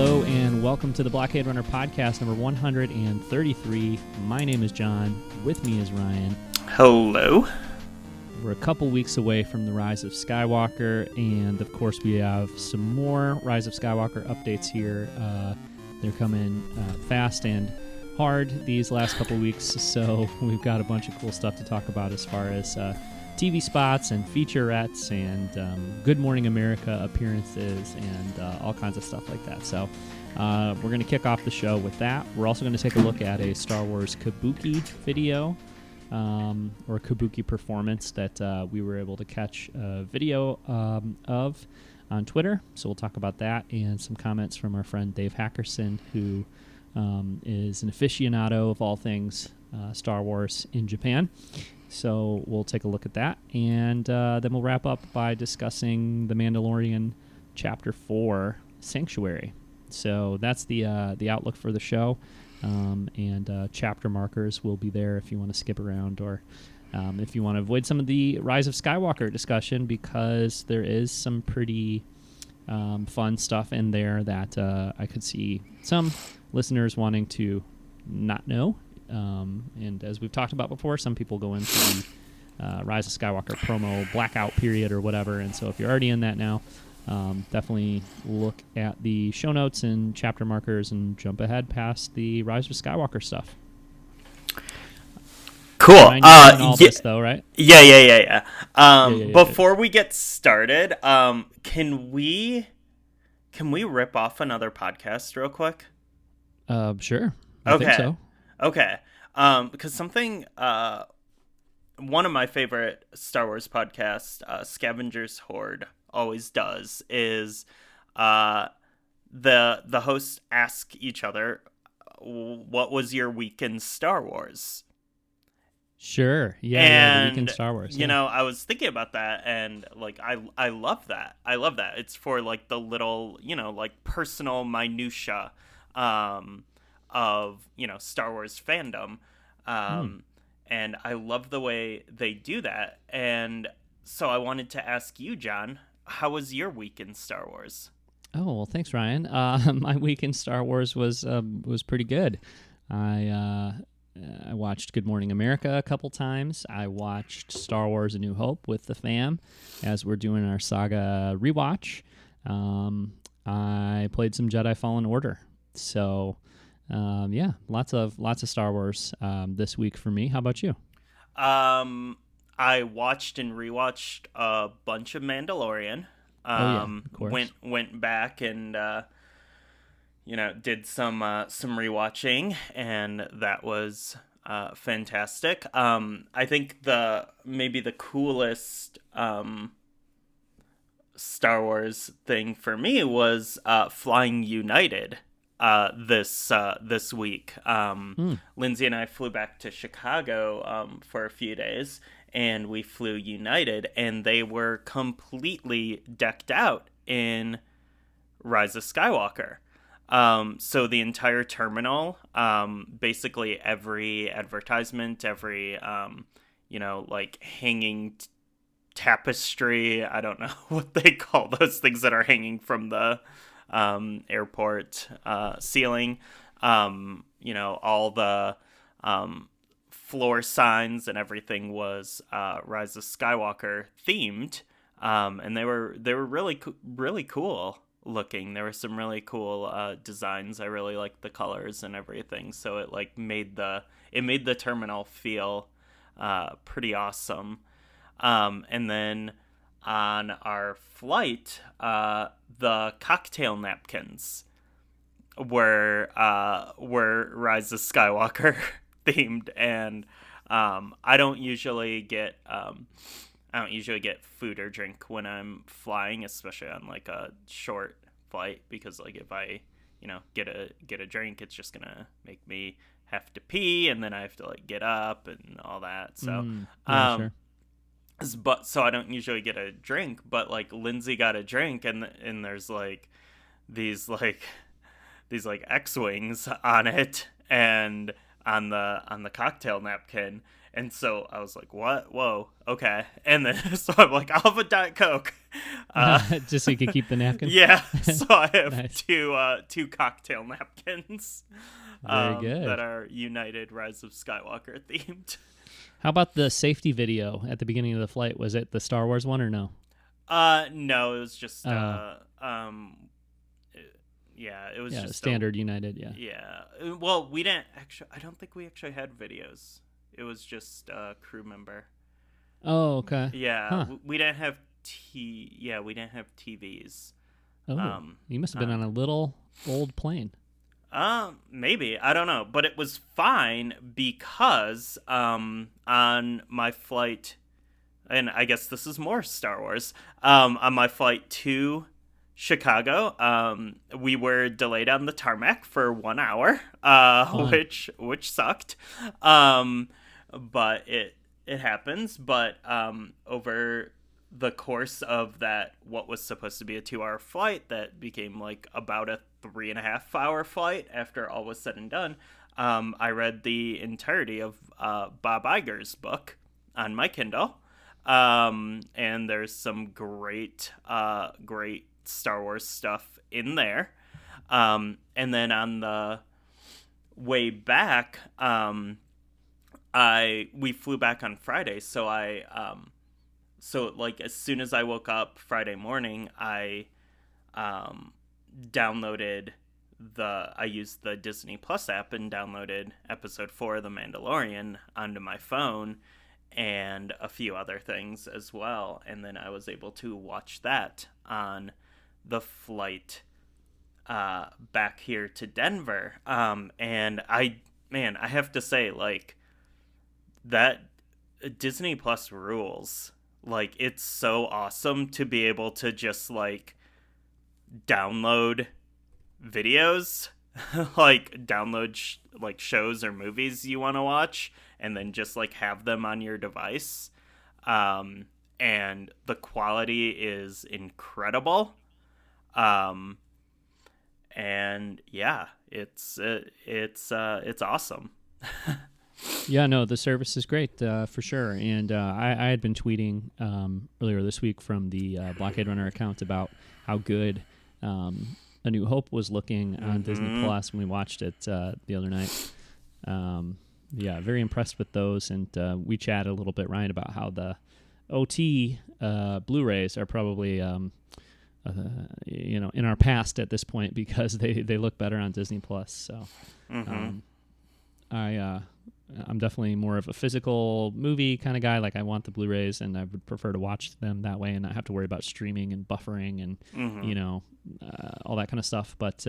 Hello and welcome to the Blockade Runner podcast number 133. My name is John. With me is Ryan. Hello. We're a couple weeks away from the Rise of Skywalker, and of course we have some more Rise of Skywalker updates here. They're coming fast and hard these last couple weeks, so we've got a bunch of cool stuff to talk about as far as TV spots and featurettes and Good Morning America appearances and all kinds of stuff like that. So we're going to kick off the show with that. We're also going to take a look at a Star Wars Kabuki video or Kabuki performance that we were able to catch a video of on Twitter. So we'll talk about that and some comments from our friend Dave Hackerson, who is an aficionado of all things Star Wars in Japan. So we'll take a look at that, and then we'll wrap up by discussing the Mandalorian Chapter 4 Sanctuary. So that's the outlook for the show, and chapter markers will be there if you want to skip around, or if you want to avoid some of the Rise of Skywalker discussion, because there is some pretty fun stuff in there that I could see some listeners wanting to not know. And as we've talked about before, some people go into the Rise of Skywalker promo blackout period or whatever, and so if you're already in that now, definitely look at the show notes and chapter markers and jump ahead past the Rise of Skywalker stuff. Cool. This, though, right? Yeah. Before we get started, can we rip off another podcast real quick? Sure. I think so. Okay. Because something, one of my favorite Star Wars podcasts, Scavenger's Horde, always does is the hosts ask each other, what was your week in Star Wars? Sure. Yeah, the week in Star Wars. You know, I was thinking about that, and like I love that. I love that. It's for like the little, like personal minutia of, Star Wars fandom. And I love the way they do that. And so I wanted to ask you, John, how was your week in Star Wars? Oh, well, thanks, Ryan. My week in Star Wars was pretty good. I watched Good Morning America a couple times. I watched Star Wars A New Hope with the fam as we're doing our saga rewatch. I played some Jedi Fallen Order. So yeah, lots of Star Wars this week for me. How about you? I watched and rewatched a bunch of Mandalorian. Of course. Went back and did some rewatching, and that was fantastic. I think maybe the coolest Star Wars thing for me was flying United. This week. Lindsay and I flew back to Chicago for a few days, and we flew United, and they were completely decked out in Rise of Skywalker. So the entire terminal, basically every advertisement, every like hanging tapestry, I don't know what they call those things that are hanging from the airport ceiling, all the floor signs and everything was Rise of Skywalker themed, and they were really cool looking. There were some really cool designs. I really liked the colors and everything, so it like made the terminal feel pretty awesome. And then on our flight, the cocktail napkins were Rise of Skywalker themed, and I don't usually get food or drink when I'm flying, especially on like a short flight, because like if I get a drink, it's just gonna make me have to pee, and then I have to like get up and all that. So sure. But so I don't usually get a drink, but like Lindsay got a drink, and there's like these X-wings on it, and on the cocktail napkin, And so I was like, what? Whoa, okay. And then so I'm like, I'll have a Diet Coke. Just so you could keep the napkin. Yeah, so I have Nice. two cocktail napkins Very good. that are United Rise of Skywalker themed. How about the safety video at the beginning of the flight? Was it the Star Wars one or no? No, it was just yeah, it was just standard United. Yeah. Yeah. Well, we didn't actually. I don't think we actually had videos. It was just a crew member. Oh, okay. Yeah, Huh. we didn't have Yeah, we didn't have TVs. Oh, you must have been on a little old plane. Maybe, I don't know, but it was fine because on my flight, and I guess this is more Star Wars. On my flight to Chicago, we were delayed on the tarmac for 1 hour, which sucked. But it happens. But over the course of that, what was supposed to be a 2 hour flight that became like about a 3.5 hour flight after all was said and done, I read the entirety of Bob Iger's book on my Kindle. And there's some great Star Wars stuff in there. And then on the way back, we flew back on Friday, so so like as soon as I woke up Friday morning, I used the Disney Plus app and downloaded episode 4 of The Mandalorian onto my phone and a few other things as well, and then I was able to watch that on the flight back here to Denver. And I have to say, like, that Disney Plus rules. Like, it's so awesome to be able to just like download videos, like download like shows or movies you want to watch, and then just like have them on your device. And the quality is incredible. And yeah, it's awesome. Yeah, no, the service is great for sure. And I had been tweeting earlier this week from the Blockade Runner account about how good A New Hope was looking on Disney Plus when we watched it the other night. Yeah, very impressed with those. And we chatted a little bit, Ryan, about how the OT Blu-rays are probably in our past at this point because they look better on Disney Plus. So I'm definitely more of a physical movie kind of guy. Like, I want the Blu-rays, and I would prefer to watch them that way and not have to worry about streaming and buffering and all that kind of stuff. But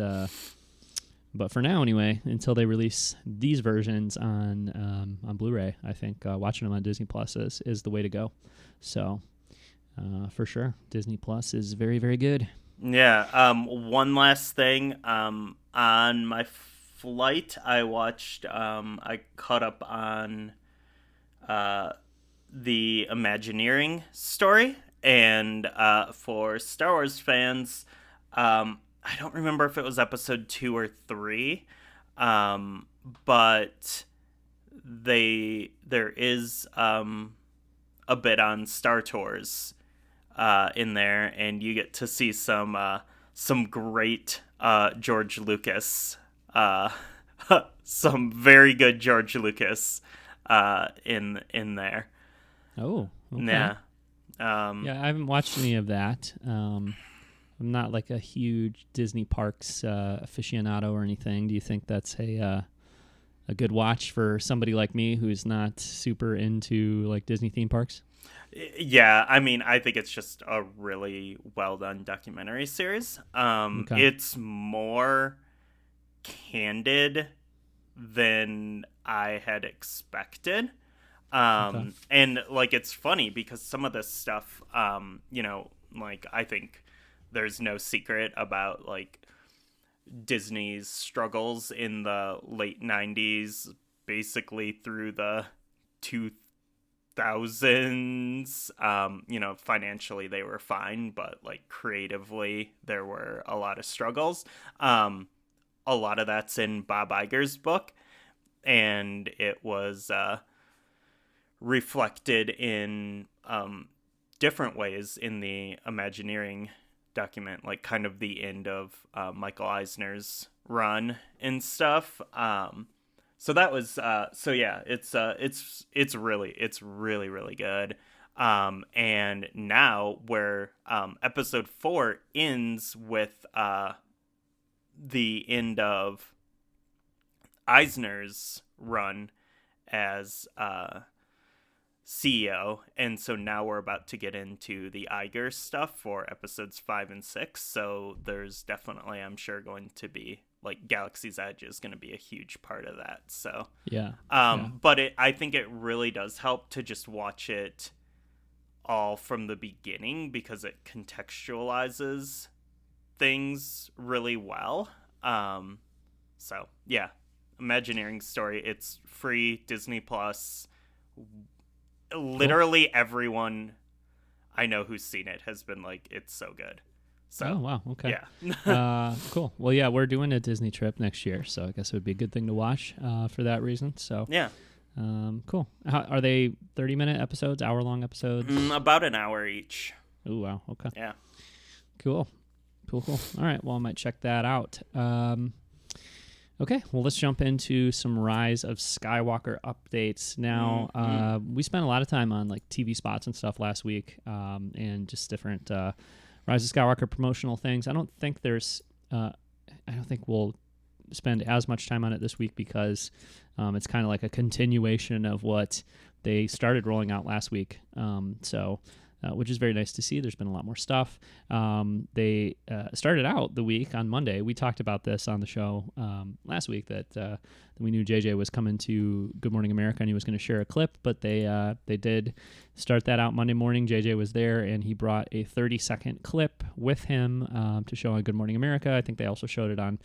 for now, anyway, until they release these versions on Blu-ray, I think watching them on Disney Plus is the way to go. So for sure, Disney Plus is very, very good. Yeah. One last thing. On my flight, I watched. I caught up on the Imagineering story, and for Star Wars fans, I don't remember if it was episode 2 or 3, but there is a bit on Star Tours in there, and you get to see some great George Lucas, some very good George Lucas in there. Oh, okay. Yeah. Yeah, I haven't watched any of that. I'm not like a huge Disney Parks aficionado or anything. Do you think that's a good watch for somebody like me who's not super into like Disney theme parks? Yeah, I mean, I think it's just a really well done documentary series. Okay. It's more candid than I had expected. Okay. And like, it's funny because some of this stuff, like, I think there's no secret about like Disney's struggles in the late 90s, basically through the 2000s. Financially they were fine, but like creatively there were a lot of struggles. A lot of that's in Bob Iger's book, and it was reflected in different ways in the Imagineering document, like kind of the end of Michael Eisner's run and stuff. So that was it's really good. And now where episode 4 ends with the end of Eisner's run as CEO, and so now we're about to get into the Iger stuff for episodes 5 and 6. So there's definitely, I'm sure, going to be like Galaxy's Edge is going to be a huge part of that. So but I think it really does help to just watch it all from the beginning, because it contextualizes things really well. So yeah, Imagineering story. It's free, Disney Plus. Literally everyone I know who's seen it has been like, it's so good. So, oh, wow. Okay. Yeah. Cool. Well, yeah, we're doing a Disney trip next year, so I guess it would be a good thing to watch for that reason. So yeah. Cool. Are they 30-minute episodes, hour-long episodes? About an hour each. Oh, wow. Okay. Yeah. Cool. All right. Well, I might check that out. Okay. Well, let's jump into some Rise of Skywalker updates. Now, we spent a lot of time on like TV spots and stuff last week, and just different Rise of Skywalker promotional things. I don't think we'll spend as much time on it this week, because it's kind of like a continuation of what they started rolling out last week. Which is very nice to see. There's been a lot more stuff. They started out the week on Monday. We talked about this on the show last week, that we knew JJ was coming to Good Morning America and he was going to share a clip, but they did start that out Monday morning. JJ was there and he brought a 30-second clip with him to show on Good Morning America. I think they also showed it on,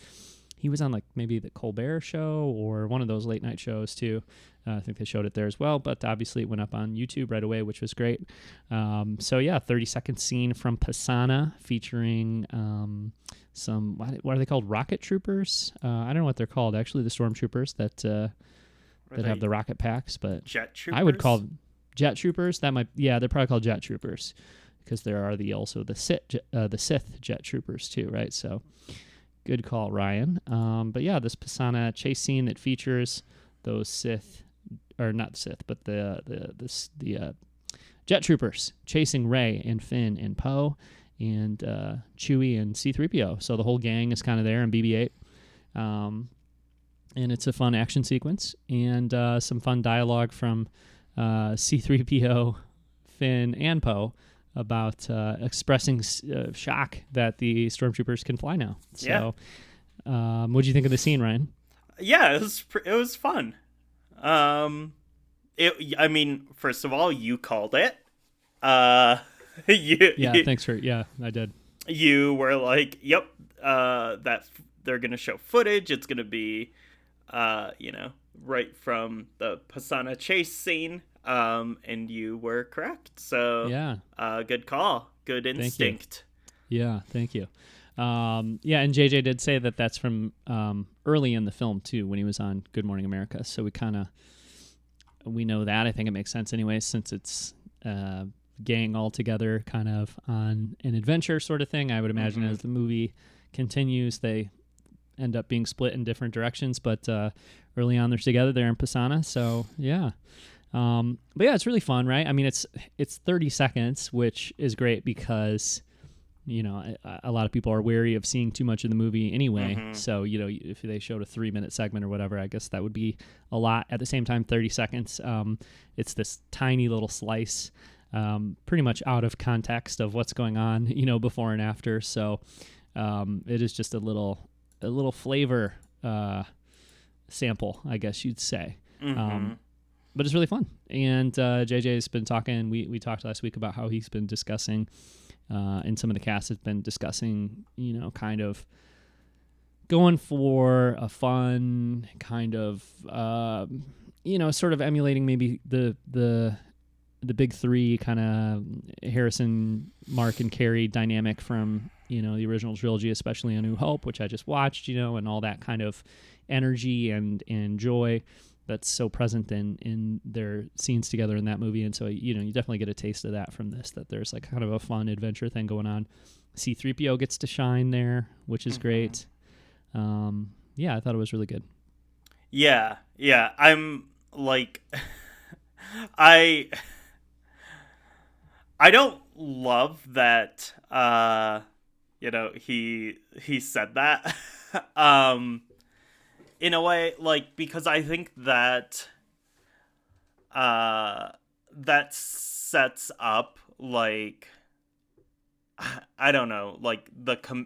he was on like maybe the Colbert Show or one of those late night shows too. I think they showed it there as well, but obviously it went up on YouTube right away, which was great. 30-second scene from Pisana featuring some, what are they called? Rocket troopers? I don't know what they're called, actually, the stormtroopers that have the rocket packs, but jet troopers? I would call them jet troopers. They're probably called jet troopers, because there are also the Sith jet troopers too, right? So good call, Ryan. But yeah, this Pisana chase scene that features those Sith, or not Sith, but the jet troopers chasing Rey and Finn and Poe and Chewie and C-3PO. So the whole gang is kind of there, and BB-8. And it's a fun action sequence and some fun dialogue from C-3PO, Finn, and Poe about expressing shock that the stormtroopers can fly now. So, what do you think of the scene, Ryan? Yeah, it was fun. I mean, first of all, you called it. Thanks for. Yeah, I did. You were like, "Yep, that they're gonna show footage. It's gonna be, right from the Pisana chase scene." And you were correct. So yeah, good call. Good instinct. Thank you. And JJ did say that that's from early in the film too, when he was on Good Morning America. So we know that. I think it makes sense anyway, since it's gang all together kind of on an adventure sort of thing. I would imagine as the movie continues, they end up being split in different directions, but early on they're together there in Pisana. So yeah. But yeah, it's really fun, right? I mean, it's 30 seconds, which is great because, a lot of people are wary of seeing too much of the movie anyway. So, if they showed a 3-minute segment or whatever, I guess that would be a lot. At the same time, 30 seconds, it's this tiny little slice, pretty much out of context of what's going on, before and after. So, it is just a little flavor, sample, I guess you'd say. But it's really fun. And JJ's been talking, we talked last week about how he's been discussing, and some of the cast has been discussing, kind of going for a fun kind of, sort of emulating maybe the big three kind of Harrison, Mark, and Carrie dynamic from, the original trilogy, especially A New Hope, which I just watched, and all that kind of energy and joy. that's so present in their scenes together in that movie. And so, you definitely get a taste of that from this, that there's like kind of a fun adventure thing going on. C-3PO gets to shine there, which is great. I thought it was really good. Yeah. I'm like, I don't love that, he said that, in a way, like, because I think that, that sets up, like, I don't know, like,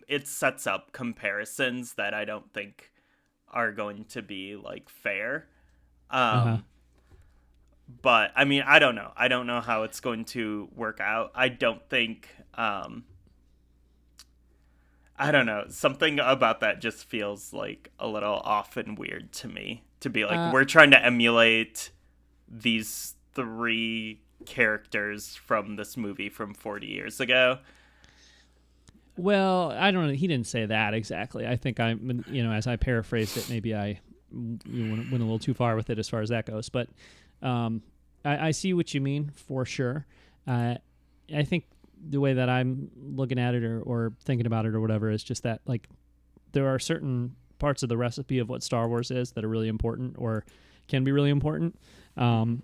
it sets up comparisons that I don't think are going to be, like, fair. But, I mean, I don't know. I don't know how it's going to work out. I don't think, I don't know. Something about that just feels like a little off and weird to me. To be like, we're trying to emulate these 3 characters from this movie from 40 years ago. Well, I don't know. He didn't say that exactly. I think as I paraphrased it, maybe I went a little too far with it as far as that goes. But I see what you mean for sure. I think the way that I'm looking at it or thinking about it or whatever is just that, like, there are certain parts of the recipe of what Star Wars is that are really important or can be really important. And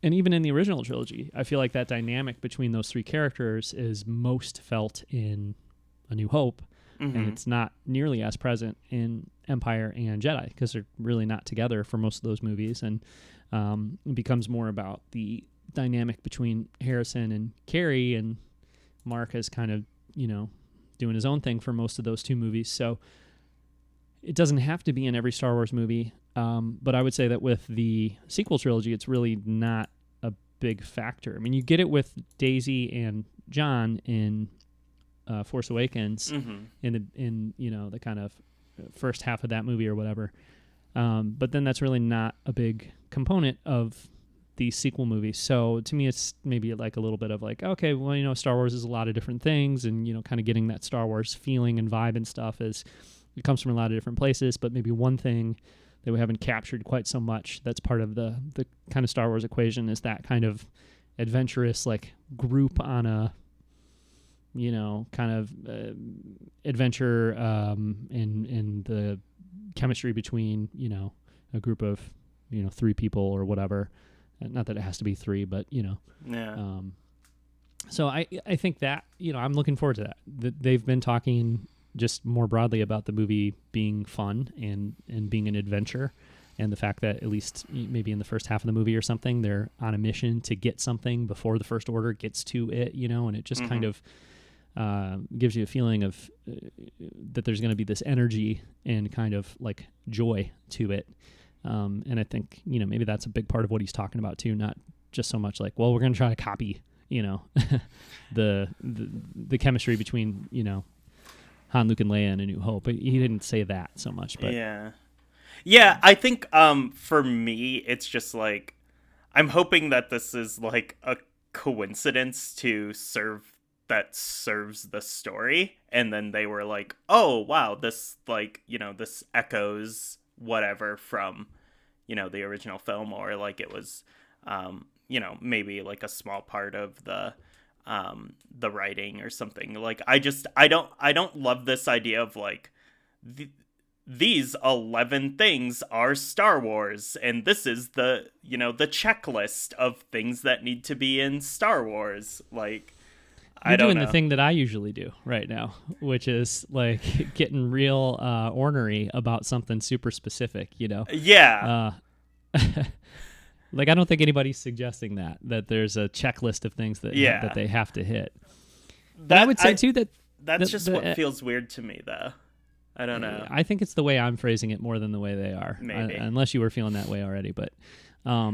even in the original trilogy, I feel like that dynamic between those 3 characters is most felt in A New Hope, and it's not nearly as present in Empire and Jedi because they're really not together for most of those movies, and it becomes more about the dynamic between Harrison and Carrie, and Mark is kind of, doing his own thing for most of those 2 movies. So it doesn't have to be in every Star Wars movie, but I would say that with the sequel trilogy, it's really not a big factor. I mean, you get it with Daisy and John in Force Awakens, in the kind of first half of that movie or whatever, but then that's really not a big component of the sequel movies. So to me, it's maybe like a little bit of like, okay, well, Star Wars is a lot of different things, and kind of getting that Star Wars feeling and vibe and stuff it comes from a lot of different places. But maybe one thing that we haven't captured quite so much that's part of the kind of Star Wars equation is that kind of adventurous, like, group on a kind of adventure, and the chemistry between a group of 3 people or whatever. Not that it has to be 3, but Yeah. So I think that I'm looking forward to that. They've been talking just more broadly about the movie being fun and being an adventure, and the fact that at least maybe in the first half of the movie or something, they're on a mission to get something before the First Order gets to it, and it just kind of gives you a feeling of that there's going to be this energy and kind of like joy to it. And I think, maybe that's a big part of what he's talking about too, not just so much like, well, we're going to try to copy, the chemistry between, Han, Luke, and Leia in A New Hope. But he didn't say that so much. But yeah, I think for me, it's just like, I'm hoping that this is like a coincidence serves the story, and then they were like, oh wow, this, like, this echoes whatever from the original film, or like it was maybe like a small part of the writing or something. Like, I don't love this idea of like these 11 things are Star Wars, and this is the the checklist of things that need to be in Star Wars. Like, You're doing the thing that I usually do right now, which is like getting real ornery about something super specific, Yeah. Like, I don't think anybody's suggesting that there's a checklist of things that they have to hit. That, I would say too that's just what feels weird to me, though. I don't know. I think it's the way I'm phrasing it more than the way they are. Maybe. Unless you were feeling that way already, but I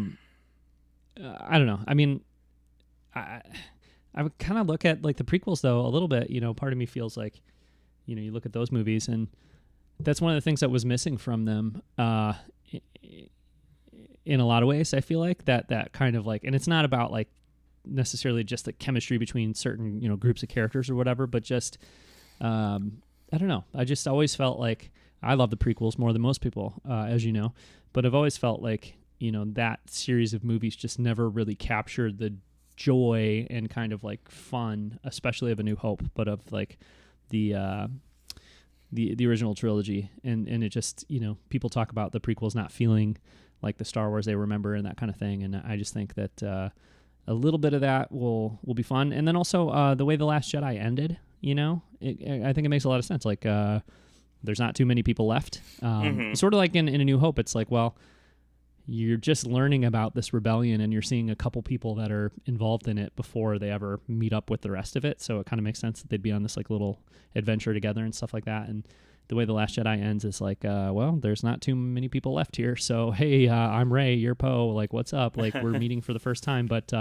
don't know. I mean, I would kind of look at like the prequels though a little bit. Part of me feels like, you look at those movies, and that's one of the things that was missing from them. In a lot of ways, I feel like that kind of like, and it's not about like necessarily just the chemistry between certain groups of characters or whatever, but just I don't know. I just always felt like I love the prequels more than most people, as you know, but I've always felt like that series of movies just never really captured the joy and kind of like fun, especially of A New Hope, but of like the original trilogy. And it just, people talk about the prequels not feeling like the Star Wars they remember and that kind of thing. And I just think that a little bit of that will be fun. And then also the way The Last Jedi ended, I think it makes a lot of sense. Like there's not too many people left. Sort of like in A New Hope, it's like, well, you're just learning about this rebellion and you're seeing a couple people that are involved in it before they ever meet up with the rest of it. So it kind of makes sense that they'd be on this like little adventure together and stuff like that. And the way The Last Jedi ends is like, well, there's not too many people left here. So, hey, I'm Rey, you're Poe. Like, what's up? Like, we're meeting for the first time, but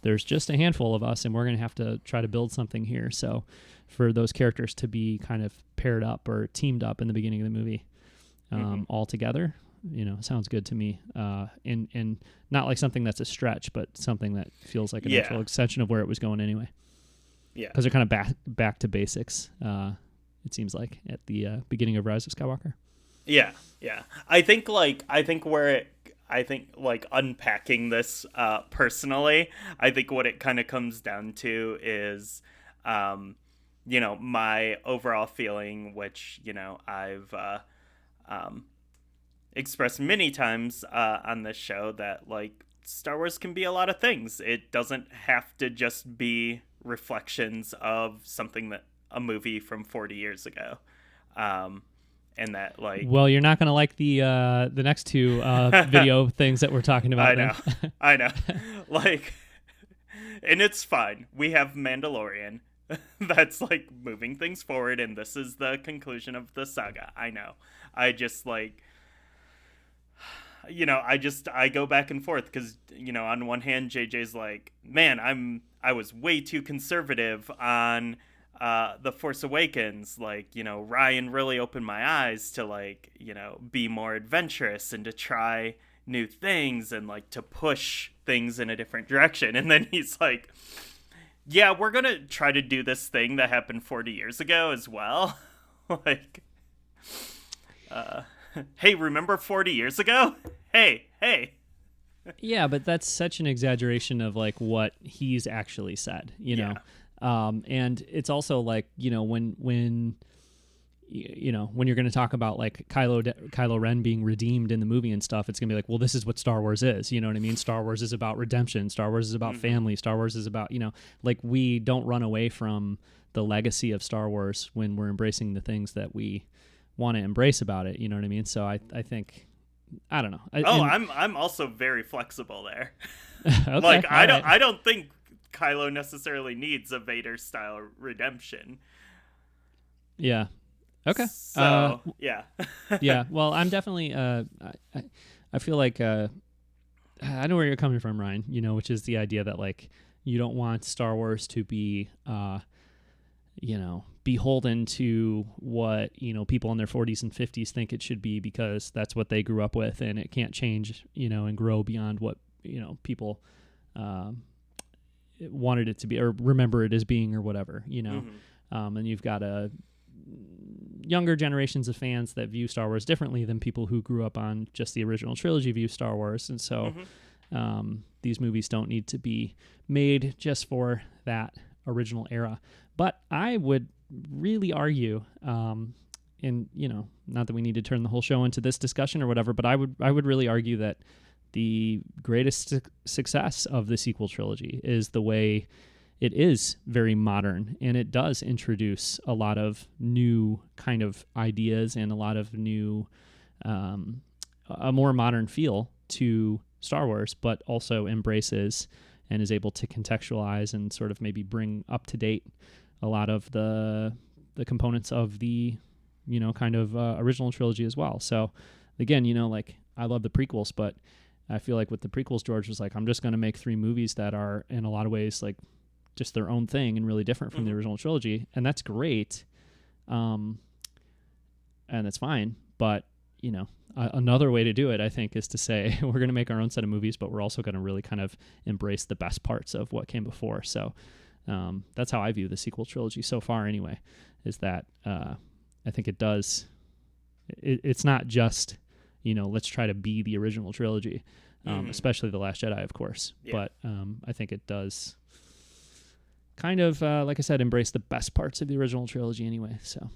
there's just a handful of us and we're going to have to try to build something here. So for those characters to be kind of paired up or teamed up in the beginning of the movie all together, sounds good to me. And not like something that's a stretch, but something that feels like an actual extension of where it was going anyway. Yeah. Because they're kind of back to basics, it seems like, at the beginning of Rise of Skywalker. Yeah. I think unpacking this personally, I think what it kind of comes down to is, my overall feeling, which, I've expressed many times on this show, that like Star Wars can be a lot of things. It doesn't have to just be reflections of something that a movie from 40 years ago. And that, like, well, you're not gonna like the next two video things that we're talking about. I know. Like, and it's fine. We have Mandalorian that's like moving things forward, and this is the conclusion of the saga. I know. I just like, I go back and forth because, on one hand, JJ's like, man, I was way too conservative on The Force Awakens. Like, Ryan really opened my eyes to, like, be more adventurous and to try new things and like to push things in a different direction. And then he's like, yeah, we're gonna try to do this thing that happened 40 years ago as well. Like, hey, remember 40 years ago? Hey. Yeah, but that's such an exaggeration of like what he's actually said, know. And it's also like, when you're going to talk about like Kylo Ren being redeemed in the movie and stuff, it's going to be like, well, this is what Star Wars is. You know what I mean? Star Wars is about redemption. Star Wars is about family. Star Wars is about, like, we don't run away from the legacy of Star Wars when we're embracing the things that we want to embrace about it. You know what I mean? So I think, I don't know. I'm also very flexible there. Okay, like, I don't think Kylo necessarily needs a Vader style redemption. Yeah. Okay. So, yeah. Yeah. Well, I'm definitely, I feel like, I know where you're coming from, Ryan, which is the idea that like, you don't want Star Wars to be, beholden to what, people in their 40s and 50s think it should be, because that's what they grew up with, and it can't change, and grow beyond what, people, wanted it to be or remember it as being or whatever, and you've got younger generations of fans that view Star Wars differently than people who grew up on just the original trilogy view Star Wars. And so these movies don't need to be made just for that original era. But I would really argue, and not that we need to turn the whole show into this discussion or whatever, but I would really argue that the greatest success of the sequel trilogy is the way it is very modern, and it does introduce a lot of new kind of ideas and a lot of new, a more modern feel to Star Wars, but also embraces and is able to contextualize and sort of maybe bring up to date a lot of the components of the, kind of original trilogy as well. So again, like, I love the prequels, but I feel like with the prequels, George was like, I'm just going to make 3 movies that are in a lot of ways like just their own thing and really different from the original trilogy. And that's great. And that's fine. But, another way to do it, I think, is to say we're going to make our own set of movies, but we're also going to really kind of embrace the best parts of what came before. So that's how I view the sequel trilogy so far anyway, is that I think it does. It's not just, let's try to be the original trilogy. especially The Last Jedi, of course. Yeah. But I think it does kind of, like I said, embrace the best parts of the original trilogy anyway. So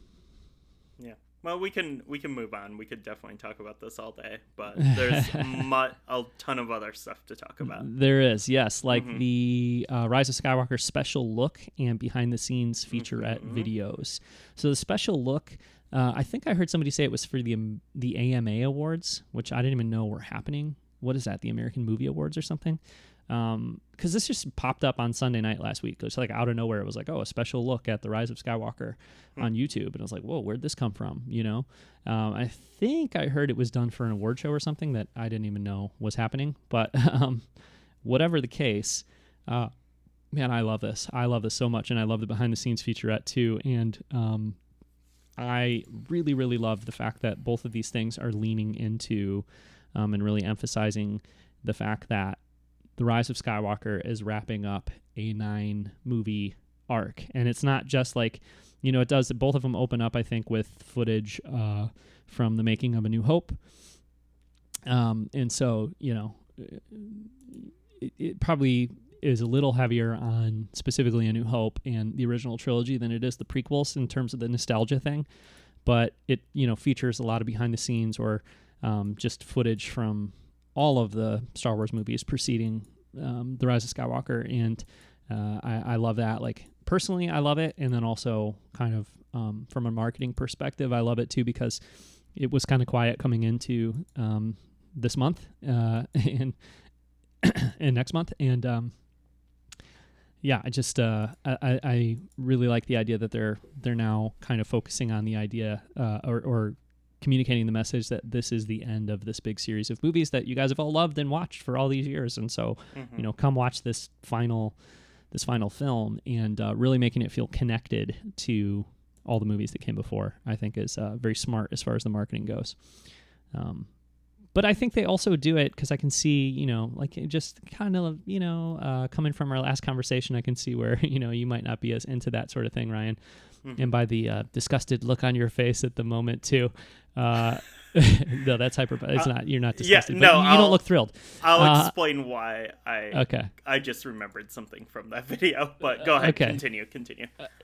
yeah. Well, we can move on. We could definitely talk about this all day, but there's a ton of other stuff to talk about. There is, yes, like the Rise of Skywalker special look and behind-the-scenes featurette videos. So the special look, I think I heard somebody say it was for the AMA Awards, which I didn't even know were happening. What is that, the American Movie Awards or something? Because this just popped up on Sunday night last week. It was like out of nowhere. It was like, oh, a special look at the Rise of Skywalker on YouTube. And I was like, whoa, where'd this come from? You know, I think I heard it was done for an award show or something that I didn't even know was happening. But whatever the case, man, I love this. I love this so much. And I love the behind the scenes featurette too. And I really, really love the fact that both of these things are leaning into and really emphasizing the fact that The Rise of Skywalker is wrapping up a 9-movie arc. And it's not just like, you know, it does, both of them open up, I think, with footage from the making of A New Hope. And so, you know, it probably is a little heavier on specifically A New Hope and the original trilogy than it is the prequels in terms of the nostalgia thing. But it, you know, features a lot of behind the scenes or just footage from all of the Star Wars movies preceding The Rise of Skywalker, and I love that. Like, personally, I love it, and then also kind of from a marketing perspective, I love it too, because it was kind of quiet coming into this month and next month, and yeah, I just I really like the idea that they're now kind of focusing on the idea or communicating the message that this is the end of this big series of movies that you guys have all loved and watched for all these years. And so, you know, come watch this final film, and really making it feel connected to all the movies that came before, I think is very smart as far as the marketing goes. But I think they also do it because I can see, you know, like just kind of, you know, coming from our last conversation, I can see where, you know, you might not be as into that sort of thing, Ryan. And by the disgusted look on your face at the moment too. No, that's hyper. It's not. You're not disgusted. Yeah, no, but you don't look thrilled. I'll explain why. Okay. I just remembered something from that video, but go ahead. Okay. Continue.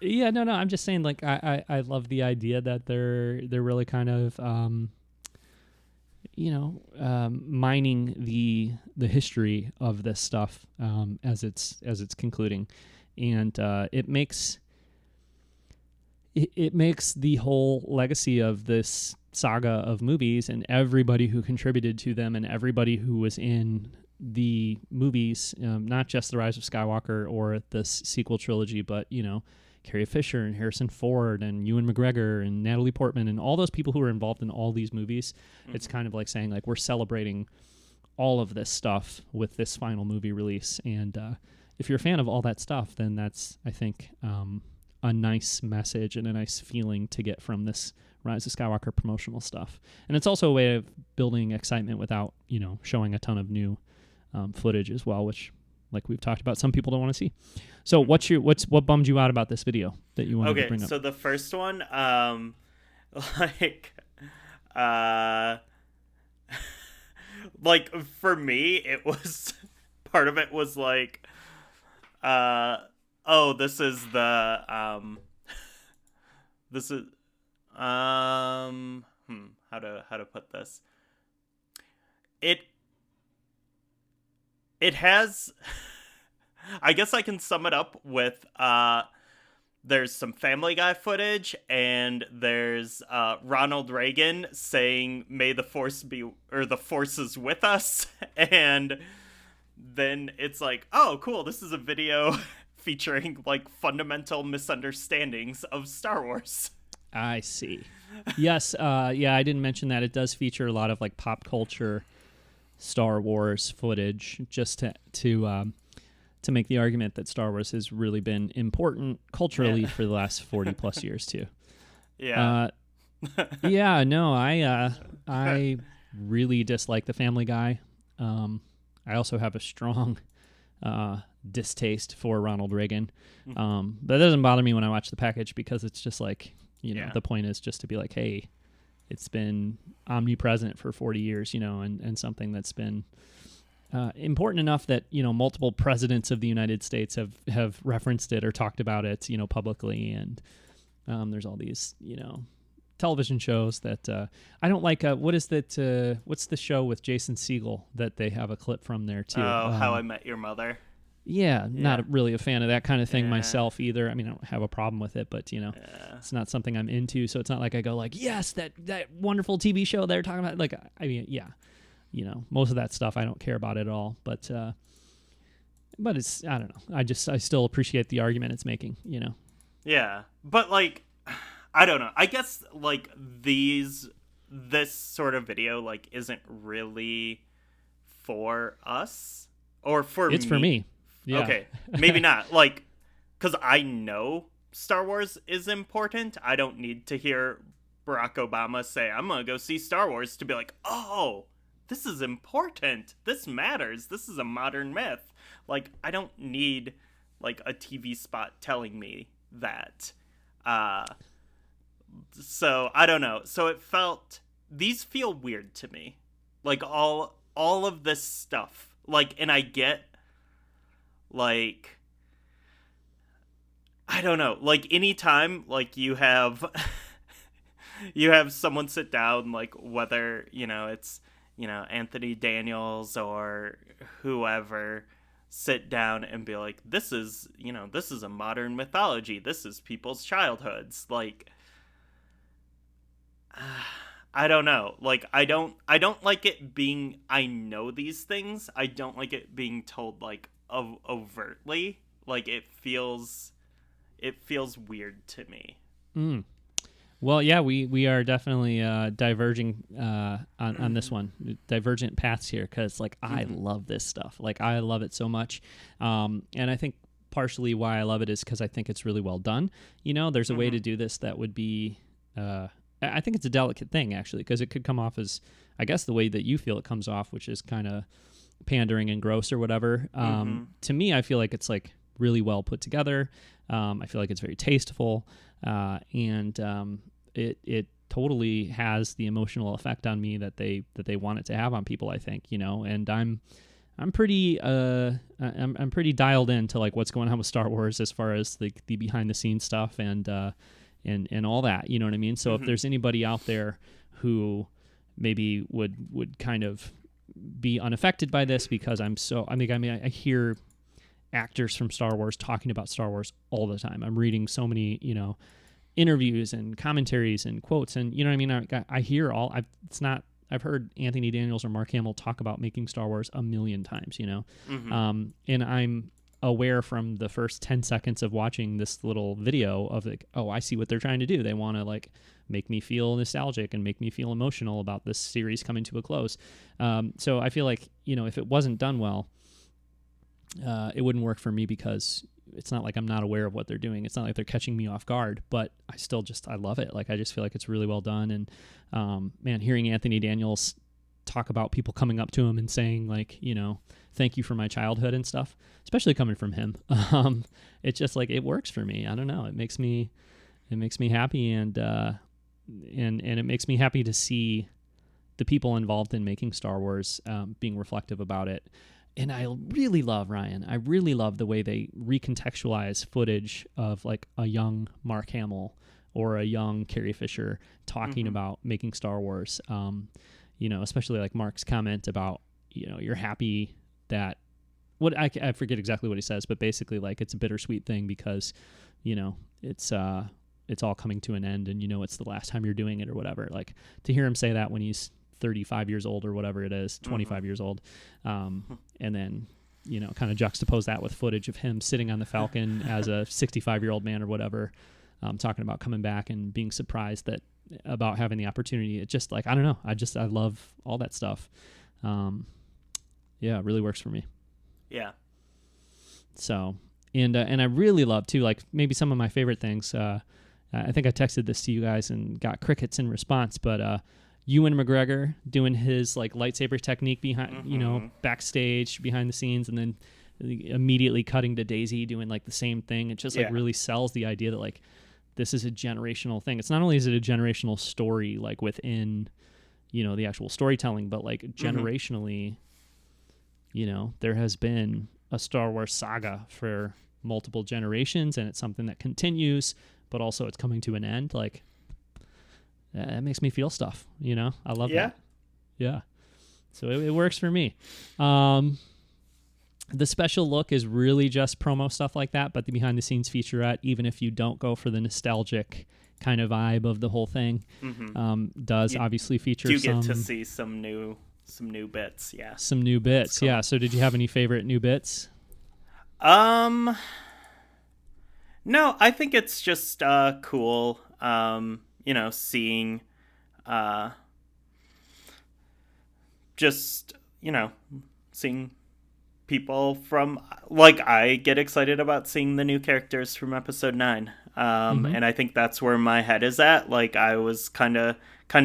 Yeah, no. I'm just saying, like, I love the idea that they're really kind of, you know, mining the history of this stuff as it's concluding, and it makes the whole legacy of this saga of movies and everybody who contributed to them and everybody who was in the movies, not just The Rise of Skywalker or this sequel trilogy, but, you know, Carrie Fisher and Harrison Ford and Ewan McGregor and Natalie Portman and all those people who were involved in all these movies. It's kind of like saying, like, we're celebrating all of this stuff with this final movie release. And if you're a fan of all that stuff, then that's, I think, a nice message and a nice feeling to get from this Rise of Skywalker promotional stuff. And it's also a way of building excitement without, you know, showing a ton of new footage as well, which, like we've talked about, some people don't want to see. So what bummed you out about this video that you wanted to bring up? So the first one, like for me, it was part of it was like, oh, this is the how to put this. It has, I guess I can sum it up with, there's some Family Guy footage, and there's Ronald Reagan saying, "May the Force be, or the Force is with us," and then it's like, oh, cool, this is a video featuring, like, fundamental misunderstandings of Star Wars. I see. Yes, yeah, I didn't mention that. It does feature a lot of, like, pop culture Star Wars footage, just to make the argument that Star Wars has really been important culturally for the last 40 plus years too. Yeah. Yeah, no, I really dislike the Family Guy. I also have a strong distaste for Ronald Reagan. But it doesn't bother me when I watch the package, because it's just like, you know, the point is just to be like, hey, it's been omnipresent for 40 years, you know, and something that's been important enough that, multiple presidents of the United States have referenced it or talked about it, publicly. And there's all these, television shows that I don't like. What is that? What's the show with Jason Segel that they have a clip from there too? Oh, How I Met Your Mother. Yeah, not really a fan of that kind of thing myself either. I mean, I don't have a problem with it, but it's not something I'm into. So it's not like I go like, yes, that wonderful TV show they're talking about. Like, I mean, yeah, most of that stuff I don't care about at all. But it's, I don't know. I still appreciate the argument it's making. Yeah, but like, I don't know. I guess like this sort of video like isn't really for us or for it's me. For me. Yeah. Okay, maybe not. Like, because I know Star Wars is important. I don't need to hear Barack Obama say, I'm going to go see Star Wars to be like, oh, this is important. This matters. This is a modern myth. Like, I don't need, like, a TV spot telling me that. So, I don't know. So these feel weird to me. Like, all of this stuff. Like, and I get, like, I don't know, like anytime like you have someone sit down, like whether it's Anthony Daniels or whoever, sit down and be like, this is a modern mythology, this is people's childhoods, like I don't know, like I don't like it being, I know these things, I don't like it being told like overtly. Like it feels weird to me. Well, yeah, we are definitely diverging on this one, divergent paths here, because like I love this stuff, like I love it so much, and I think partially why I love it is because I think it's really well done. There's a way to do this that would be I think it's a delicate thing actually, because it could come off as, I guess, the way that you feel it comes off, which is kind of pandering and gross or whatever. To me, I feel like it's like really well put together. I feel like it's very tasteful, and it totally has the emotional effect on me that they want it to have on people, I think, and I'm pretty dialed into like what's going on with Star Wars as far as the behind the scenes stuff and all that, you know what I mean? So if there's anybody out there who maybe would kind of be unaffected by this, because I hear actors from Star Wars talking about Star Wars all the time. I'm reading so many, interviews and commentaries and quotes, and you know what I mean? I hear I've heard Anthony Daniels or Mark Hamill talk about making Star Wars a million times, and I'm aware from the first 10 seconds of watching this little video of like, oh, I see what they're trying to do. They want to like make me feel nostalgic and make me feel emotional about this series coming to a close. So I feel like, if it wasn't done well, it wouldn't work for me, because it's not like I'm not aware of what they're doing. It's not like they're catching me off guard, but I love it. Like, I just feel like it's really well done. And, man, hearing Anthony Daniels talk about people coming up to him and saying like, thank you for my childhood and stuff, especially coming from him. It's just like, it works for me. I don't know. It makes me happy. And it makes me happy to see the people involved in making Star Wars, being reflective about it. And I really love the way they recontextualize footage of like a young Mark Hamill or a young Carrie Fisher talking about making Star Wars. Especially like Mark's comment about, you're happy that I forget exactly what he says, but basically like it's a bittersweet thing because, it's all coming to an end and it's the last time you're doing it or whatever. Like, to hear him say that when he's 35 years old or whatever it is, 25 years old. And then, kind of juxtapose that with footage of him sitting on the Falcon as a 65-year-old man or whatever, talking about coming back and being surprised about having the opportunity. It just like, I don't know. I love all that stuff. It really works for me. Yeah. So, and I really love too, like maybe some of my favorite things, I think I texted this to you guys and got crickets in response, but, Ewan McGregor doing his like lightsaber technique behind, backstage behind the scenes, and then immediately cutting to Daisy doing like the same thing. It just like really sells the idea that like this is a generational thing. It's not only is it a generational story like within, the actual storytelling, but like generationally, there has been a Star Wars saga for multiple generations, and it's something that continues, but also it's coming to an end. Like, that makes me feel stuff, I love that. Yeah. So it works for me. The special look is really just promo stuff like that, but the behind the scenes featurette, even if you don't go for the nostalgic kind of vibe of the whole thing, does obviously feature you get to see some new bits. Yeah. Some new bits. Cool. Yeah. So did you have any favorite new bits? No, I think it's just cool. Seeing seeing people from, like, I get excited about seeing the new characters from episode 9. And I think that's where my head is at. Like, I was kind of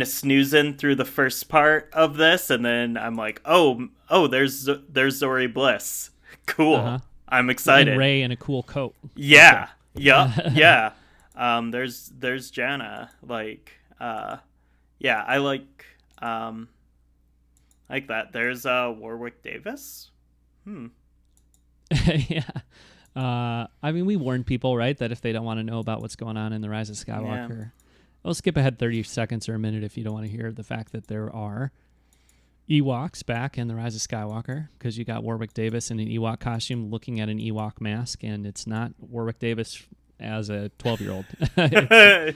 snoozing through the first part of this, and then I'm like, oh, there's Zori Bliss. Cool. Uh-huh. I'm excited. And Rey in a cool coat. Yeah. Yeah. There's Janna. Like, I like that. There's Warwick Davis. Yeah. I mean, we warned people, right, that if they don't want to know about what's going on in The Rise of Skywalker, we'll skip ahead 30 seconds or a minute if you don't want to hear the fact that there are Ewoks back in The Rise of Skywalker, because you got Warwick Davis in an Ewok costume looking at an Ewok mask, and it's not Warwick Davis as a 12-year-old.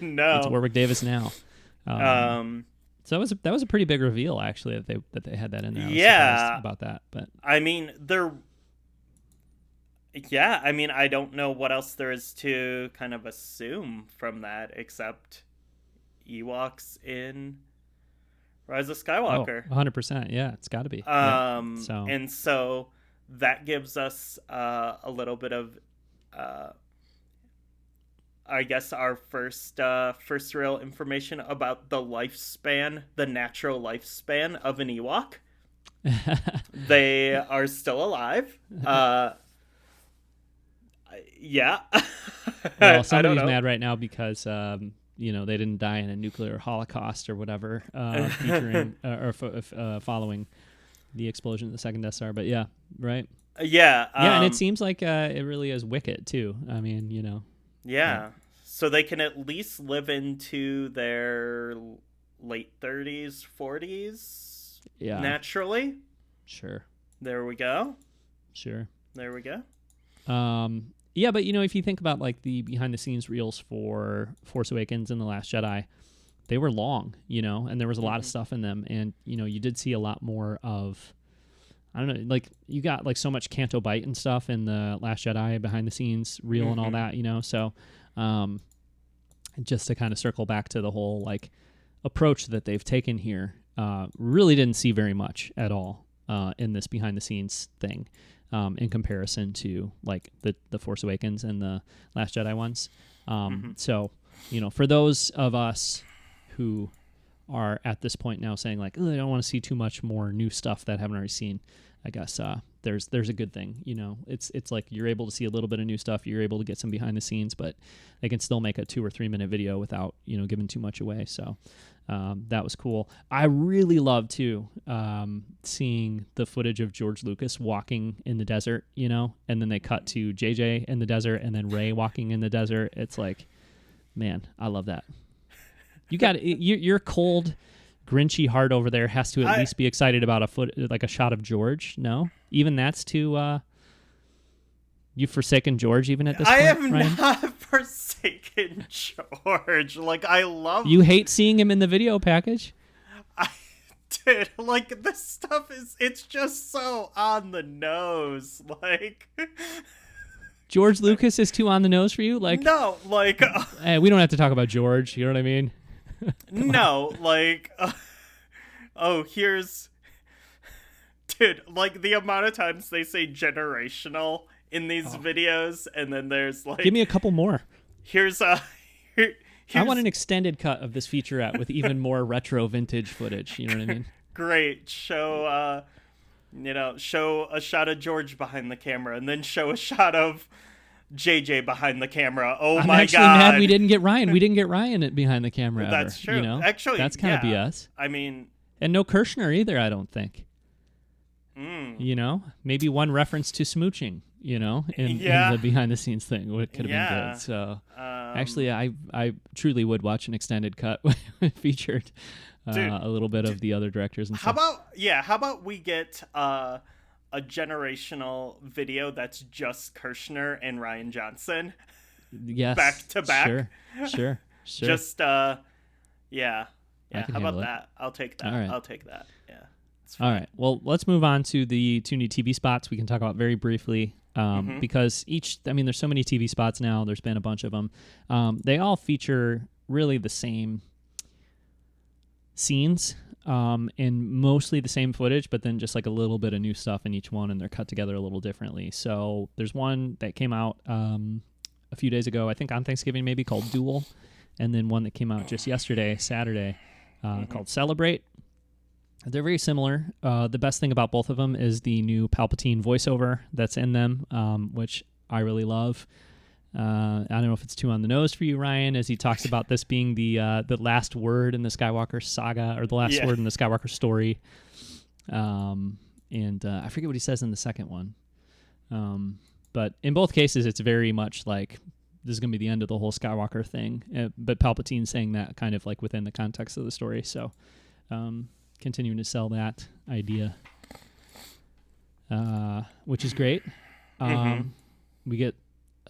No. It's Warwick Davis now. So that was a pretty big reveal, actually, that they had that in there. I was surprised about that, but I mean, I don't know what else there is to kind of assume from that, except Ewoks in Rise of Skywalker. 100%. Yeah, it's got to be. And so that gives us a little bit of, I guess, our first real information about the natural lifespan of an Ewok. They are still alive. Yeah. Well, somebody's mad right now because they didn't die in a nuclear holocaust or whatever, featuring following the explosion of the second Death Star. But yeah, right. Yeah. And it seems like it really is Wicket too. I mean, Yeah. So they can at least live into their late 30s, 40s. Yeah. Naturally. Sure. There we go. Sure. There we go. Yeah, but if you think about like the behind the scenes reels for Force Awakens and The Last Jedi, they were long, and there was a lot of stuff in them, and you did see a lot more of, I don't know, like you got like so much Canto Bight and stuff in The Last Jedi behind the scenes reel and all that, so just to kind of circle back to the whole like approach that they've taken here, really didn't see very much at all in this behind the scenes thing. In comparison to like the Force Awakens and the Last Jedi ones. So, for those of us who are at this point now saying like, I don't want to see too much more new stuff that I haven't already seen, I guess there's a good thing. It's like you're able to see a little bit of new stuff. You're able to get some behind the scenes, but they can still make a 2 or 3 minute video without, giving too much away. So that was cool. I really loved too seeing the footage of George Lucas walking in the desert, and then they cut to JJ in the desert and then Rey walking in the desert. It's like, man, I love that. You got your cold, grinchy heart over there has to at least be excited about a shot of George. No, even that's too. You've forsaken George even at this point. I have Ryan? not forsaken George. Like, I love. You hate seeing him in the video package. I did. Like, this stuff it's just so on the nose. Like, George Lucas is too on the nose for you. Like, no, like. Hey, we don't have to talk about George. You know what I mean? No, like, here's, dude, like the amount of times they say generational in these videos, and then there's like, give me a couple more. Here's I want an extended cut of this featurette with even more retro vintage footage. You know what I mean? Great. Show a shot of George behind the camera, and then show a shot of JJ behind the camera. I'm my actually God. mad we didn't get Ryan. We didn't get Ryan behind the camera. That's ever, true. Actually, that's kind of BS. I mean, and no Kirshner either. I don't think. You know, maybe one reference to smooching, you know, in the behind the scenes thing could have been good. So actually, I truly would watch an extended cut featured a little bit of the other directors and how stuff. how about we get a generational video that's just Kirshner and Rian Johnson? Yes. Back to back. Sure. Just yeah. How about it. that? I'll take that. All right. I'll take that. Yeah. All right. Well, let's move on to the 2 new TV spots we can talk about very briefly because there's so many TV spots now. There's been a bunch of them. They all feature really the same scenes and mostly the same footage, but then just like a little bit of new stuff in each one, and they're cut together a little differently. So there's one that came out a few days ago, I think on Thanksgiving maybe, called Duel, and then one that came out just yesterday, Saturday, called Celebrate. They're very similar. The best thing about both of them is the new Palpatine voiceover that's in them, which I really love. I don't know if it's too on the nose for you, Ryan, as he talks about this being the last word in the Skywalker saga, or the last word in the Skywalker story. And I forget what he says in the second one. But in both cases, it's very much like this is going to be the end of the whole Skywalker thing. But Palpatine saying that kind of like within the context of the story. So continuing to sell that idea, which is great. We get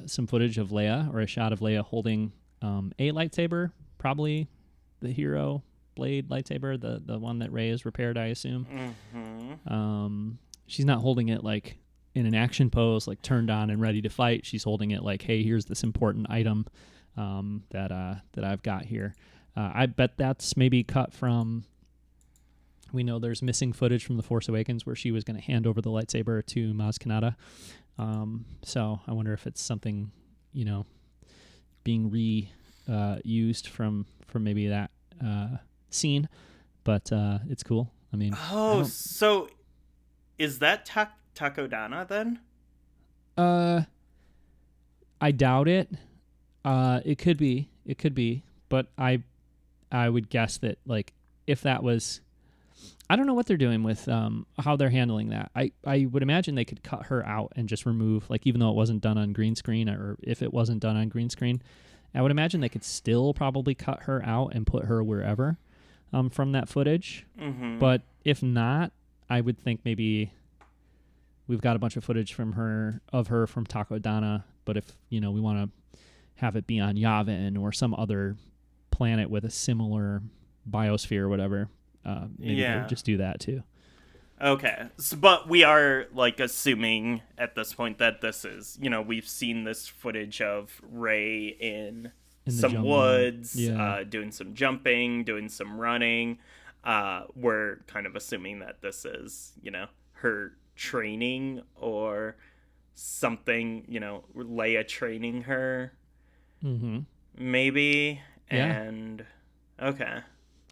some footage of Leia, or a shot of Leia holding a lightsaber, probably the hero blade lightsaber, the one that Rey has repaired, I assume. She's not holding it like in an action pose, like turned on and ready to fight. She's holding it like, hey, here's this important item that I've got here. I bet that's maybe cut from. We know there's missing footage from The Force Awakens where she was going to hand over the lightsaber to Maz Kanata. So I wonder if it's something, being used from maybe that scene. But it's cool. I mean, so is that Takodana then? I doubt it. It could be, but I would guess that, like, if that was, I don't know what they're doing with how they're handling that. I would imagine they could cut her out and just remove, like, even though it wasn't done on green screen, or if it wasn't done on green screen, I would imagine they could still probably cut her out and put her wherever from that footage. But if not, I would think maybe we've got a bunch of footage from her from Takodana, but if, we want to have it be on Yavin or some other planet with a similar biosphere or whatever, maybe they would just do that too. Okay. But we are, like, assuming at this point that this is, we've seen this footage of Rey in some jungle. Woods, doing some jumping, doing some running. We're kind of assuming that this is, her training or something, Leia training her. Maybe. And okay.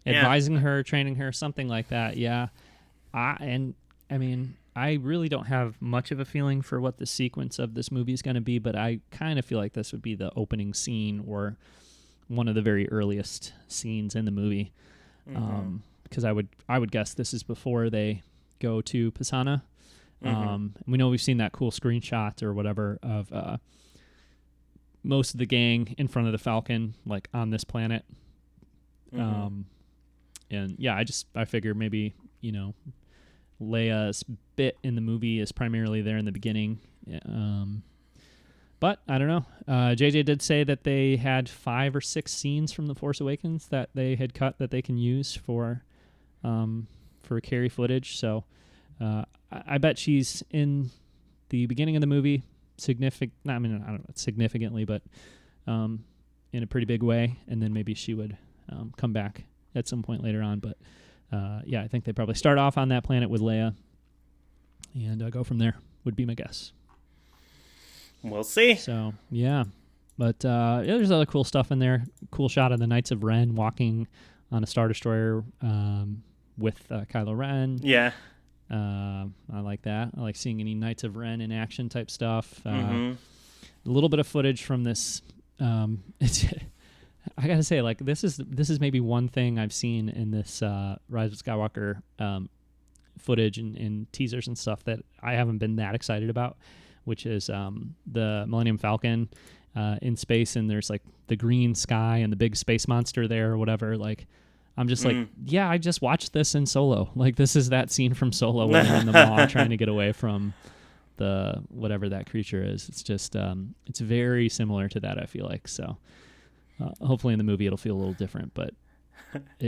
Advising her, training her, something like that. Yeah. I really don't have much of a feeling for what the sequence of this movie is going to be, but I kind of feel like this would be the opening scene or one of the very earliest scenes in the movie. Because I would guess this is before they go to Pisana. We know we've seen that cool screenshot or whatever of most of the gang in front of the Falcon, like on this planet. And yeah, I figure maybe, Leia's bit in the movie is primarily there in the beginning. But I don't know. JJ did say that they had 5 or 6 scenes from The Force Awakens that they had cut that they can use for Carrie footage. So I bet she's in the beginning of the movie I don't know significantly, but in a pretty big way. And then maybe she would come back at some point later on. But I think they probably start off on that planet with Leia and go from there, would be my guess. We'll see. So, yeah. But there's other cool stuff in there. Cool shot of the Knights of Ren walking on a Star Destroyer with Kylo Ren. Yeah. I like that. I like seeing any Knights of Ren in action type stuff. A little bit of footage from this. I gotta say, like, this is maybe one thing I've seen in this Rise of Skywalker footage and teasers and stuff that I haven't been that excited about, which is the Millennium Falcon in space, and there's like the green sky and the big space monster there or whatever. Like, I'm just like, yeah, I just watched this in Solo. Like, this is that scene from Solo when they're in the mall trying to get away from the whatever that creature is. It's just it's very similar to that, I feel like. So hopefully in the movie it'll feel a little different, but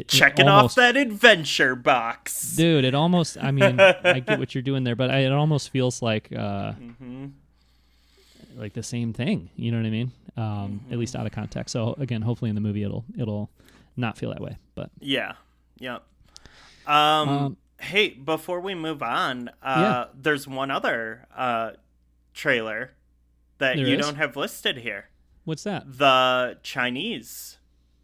checking off that adventure box, dude. It almost, I mean, I get what you're doing there, but it almost feels like like the same thing, you know what I mean? At least out of context. So again, hopefully in the movie it'll not feel that way. But yeah. Hey, before we move on, there's one other trailer that you don't have listed here. What's that? The Chinese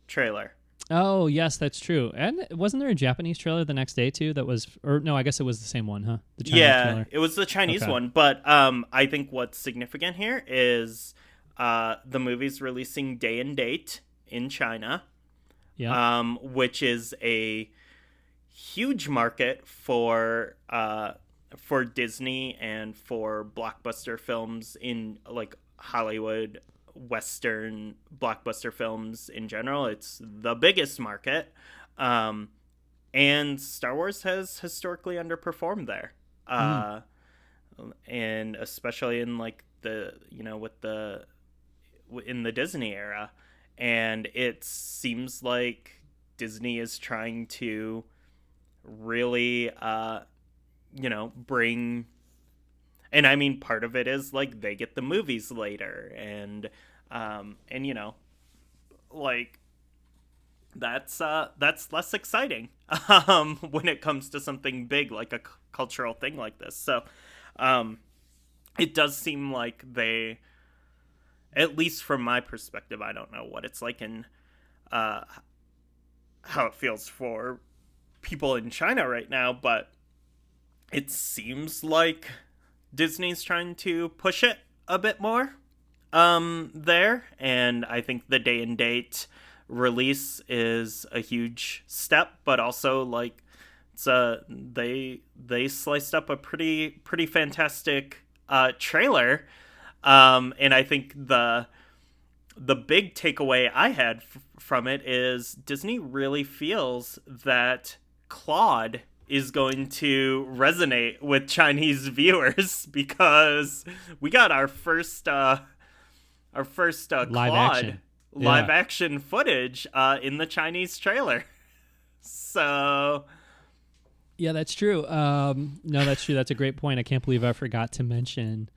trailer. Oh, yes, that's true. And wasn't there a Japanese trailer the next day, too, that was... Or, no, I guess it was the same one, huh? The Chinese trailer. It was the Chinese one. But I think what's significant here is the movie's releasing day and date in China, which is a huge market for Disney and for blockbuster films in, like, Hollywood, Western blockbuster films in general. It's the biggest market, and Star Wars has historically underperformed there, and especially in like the in the Disney era, and it seems like Disney is trying to really bring. And I mean, part of it is like they get the movies later, and like that's less exciting when it comes to something big like a cultural thing like this. So it does seem like they, at least from my perspective, I don't know what it's like in how it feels for people in China right now, but it seems like Disney's trying to push it a bit more there, and I think the day and date release is a huge step, but also like it's they sliced up a pretty fantastic trailer, and I think the big takeaway I had from it is Disney really feels that Claude is going to resonate with Chinese viewers, because we got our first Claude live action footage in the Chinese trailer. So yeah, that's true. No, that's true. That's a great point. I can't believe I forgot to mention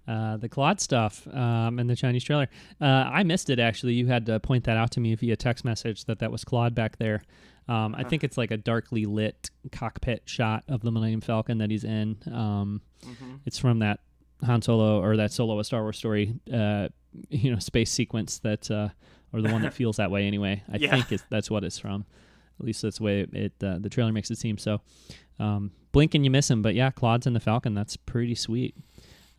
the Claude stuff in the Chinese trailer. I missed it, actually. You had to point that out to me via text message that was Claude back there. I think it's like a darkly lit cockpit shot of the Millennium Falcon that he's in. It's from that Han Solo, or that Solo: A Star Wars Story, space sequence that, or the one that feels that way anyway. I think that's what it's from. At least that's the way the trailer makes it seem. So, blink and you miss him. But yeah, Claude's in the Falcon. That's pretty sweet.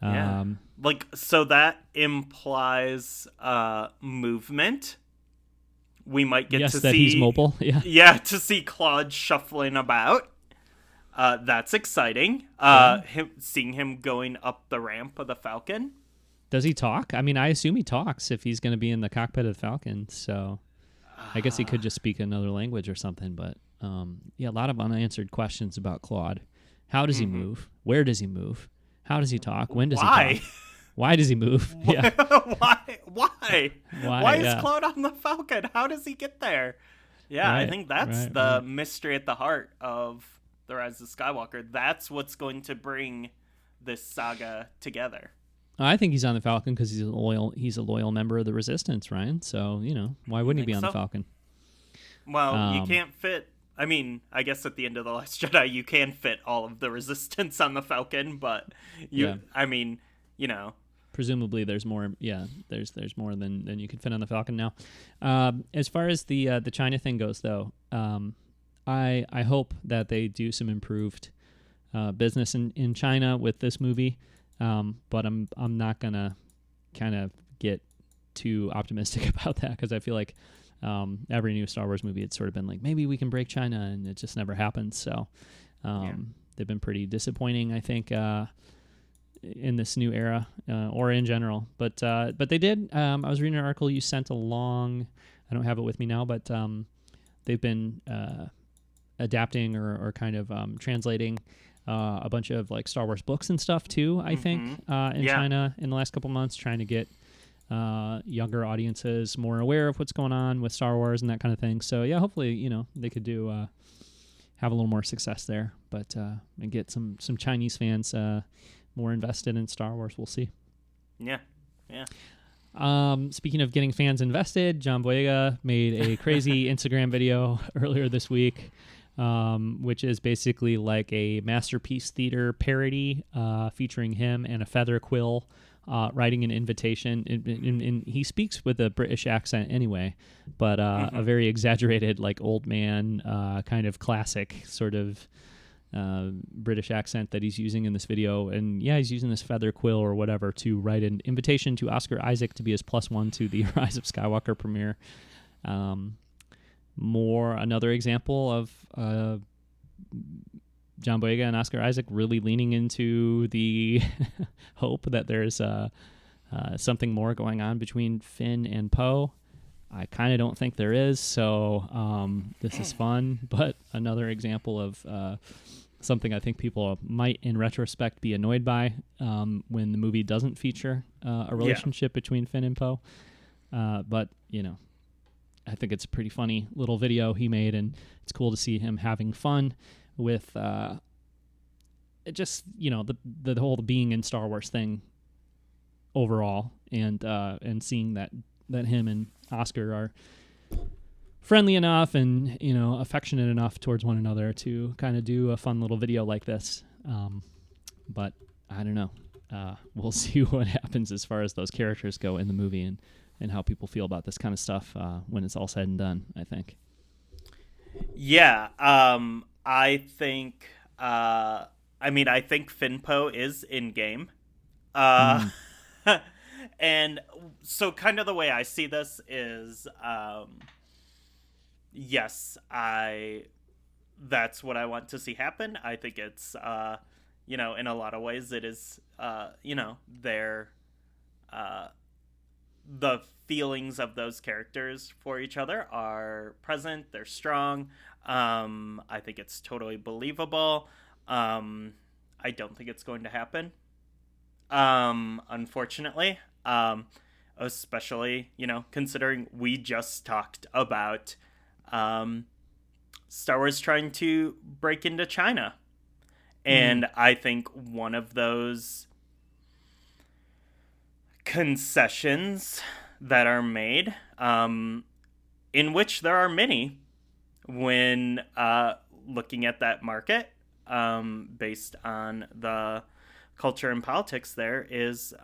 So that implies movement. We might get to that see he's mobile. To see Claude shuffling about. That's exciting. Seeing him going up the ramp of the Falcon. Does he talk? I mean, I assume he talks if he's going to be in the cockpit of the Falcon. So I guess he could just speak another language or something. But a lot of unanswered questions about Claude. How does he move? Where does he move? How does he talk? When does he talk? Why does he move? Yeah. Why is Claude on the Falcon? How does he get there? Yeah, I think that's the mystery at the heart of The Rise of Skywalker. That's what's going to bring this saga together. I think he's on the Falcon because he's a loyal member of the Resistance, Ryan. So, why wouldn't he be on the Falcon? Well, you can't fit... I mean, I guess at the end of The Last Jedi, you can fit all of the Resistance on the Falcon, but presumably there's more. Yeah, there's more than you could fit on the Falcon now. As far as the China thing goes, though, I hope that they do some improved business in China with this movie. But I'm not gonna kind of get too optimistic about that, because I feel like every new Star Wars movie, it's sort of been like, maybe we can break China, and it just never happens. So they've been pretty disappointing, I think, in this new era or in general. But they did. I was reading an article you sent along. I don't have it with me now, but they've been adapting or kind of translating a bunch of like Star Wars books and stuff too, I think, in China in the last couple months, trying to get younger audiences more aware of what's going on with Star Wars and that kind of thing. So yeah, hopefully, they could do have a little more success there, but and get some Chinese fans more invested in Star Wars. We'll see. Yeah. Speaking of getting fans invested, John Boyega made a crazy Instagram video earlier this week, which is basically like a Masterpiece Theater parody featuring him and a feather quill writing an invitation. And he speaks with a British accent anyway, but a very exaggerated, like old man, kind of classic sort of British accent that he's using in this video. And yeah, he's using this feather quill or whatever to write an invitation to Oscar Isaac to be his +1 to the Rise of Skywalker premiere. Another example of John Boyega and Oscar Isaac really leaning into the hope that there's something more going on between Finn and Poe. I kind of don't think there is, so this is fun, but another example of something I think people might, in retrospect, be annoyed by when the movie doesn't feature a relationship between Finn and Poe. But, I think it's a pretty funny little video he made, and it's cool to see him having fun with just, the whole being in Star Wars thing overall, and seeing that him and Oscar are friendly enough and affectionate enough towards one another to kind of do a fun little video like this. But I don't know. We'll see what happens as far as those characters go in the movie and how people feel about this kind of stuff when it's all said and done, I think. Yeah, I think I think Finpo is in game. And so kind of the way I see this is, yes, that's what I want to see happen. I think it's, in a lot of ways it is, the feelings of those characters for each other are present. They're strong. I think it's totally believable. I don't think it's going to happen. Unfortunately, especially, considering we just talked about, Star Wars trying to break into China. And I think one of those concessions that are made, in which there are many when looking at that market, based on the culture and politics there, is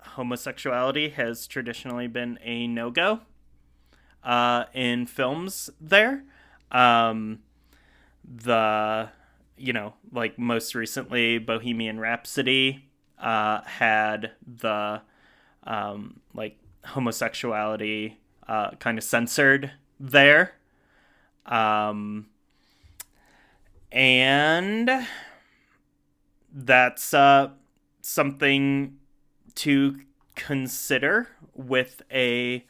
homosexuality has traditionally been a no-go in films there. Like most recently, Bohemian Rhapsody had the homosexuality kind of censored there. And that's something to consider with a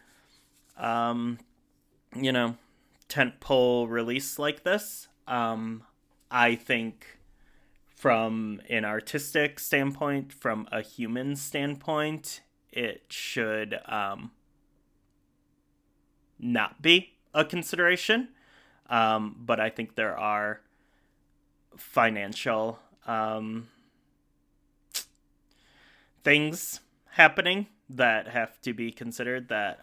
tentpole release like this. I think from an artistic standpoint, from a human standpoint, it should not be a consideration. But I think there are financial things happening that have to be considered that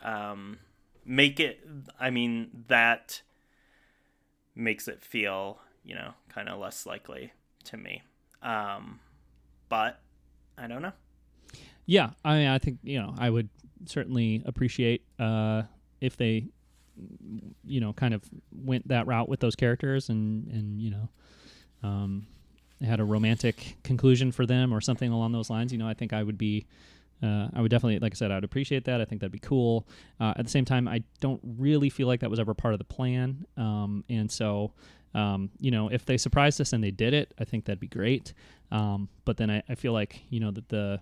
that makes it feel, kind of less likely to me. But I don't know. Yeah, I think, I would certainly appreciate if they, kind of went that route with those characters and had a romantic conclusion for them or something along those lines. I think I would be, I would definitely, like I said, I would appreciate that. I think that'd be cool. At the same time, I don't really feel like that was ever part of the plan. And so If they surprised us and they did it, I think that'd be great. But then I feel like, that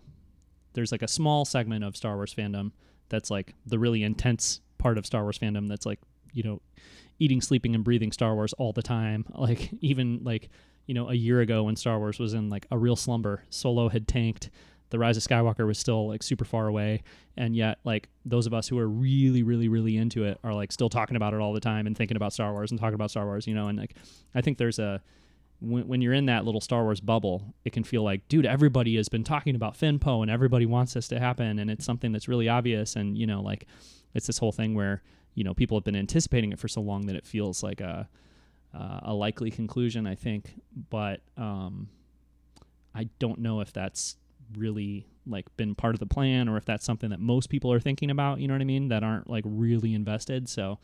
there's like a small segment of Star Wars fandom that's like the really intense part of Star Wars fandom that's like, eating, sleeping, and breathing Star Wars all the time. Like even like, a year ago when Star Wars was in like a real slumber, Solo had tanked, The Rise of Skywalker was still like super far away, and yet like those of us who are really, really, really into it are like still talking about it all the time and thinking about Star Wars and talking about Star Wars, and like I think there's when you're in that little Star Wars bubble, it can feel like, dude, everybody has been talking about Finn Poe and everybody wants this to happen, and it's something that's really obvious, and like it's this whole thing where people have been anticipating it for so long that it feels like a likely conclusion, I think. But I don't know if that's really like been part of the plan or if that's something that most people are thinking about, you know what I mean, that aren't like really invested. So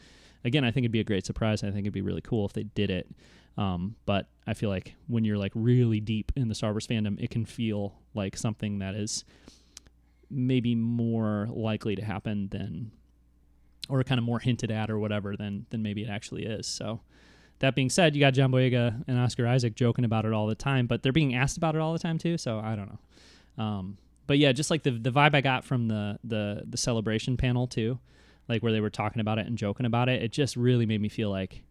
again, I think it'd be a great surprise. I think it'd be really cool if they did it. But I feel like when you're like really deep in the Star Wars fandom, it can feel like something that is maybe more likely to happen than, or kind of more hinted at or whatever than maybe it actually is. So that being said, you got John Boyega and Oscar Isaac joking about it all the time, but they're being asked about it all the time too. So I don't know. But yeah, just like the vibe I got from the celebration panel too, like where they were talking about it and joking about it, it just really made me feel like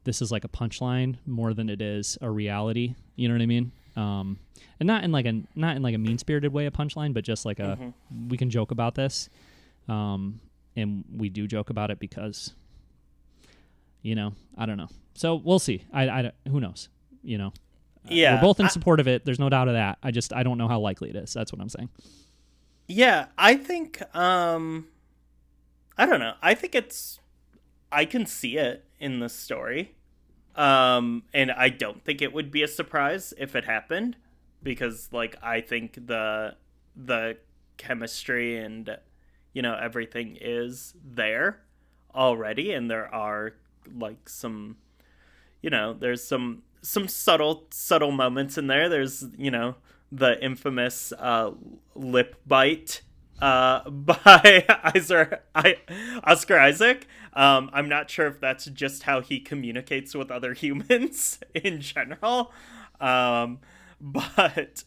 this is like a punchline more than it is a reality. You know what I mean? And not in like a mean-spirited way, a punchline, but just like we can joke about this. And we do joke about it because, I don't know. So we'll see. Who knows? Yeah, we're both in support of it. There's no doubt of that. I don't know how likely it is. That's what I'm saying. Yeah, I think, I don't know. I think I can see it in the story. And I don't think it would be a surprise if it happened, because like, I think the chemistry and, everything is there already. And there are like some, there's some subtle moments in there. There's, the infamous lip bite by Oscar Isaac. I'm not sure if that's just how he communicates with other humans in general. But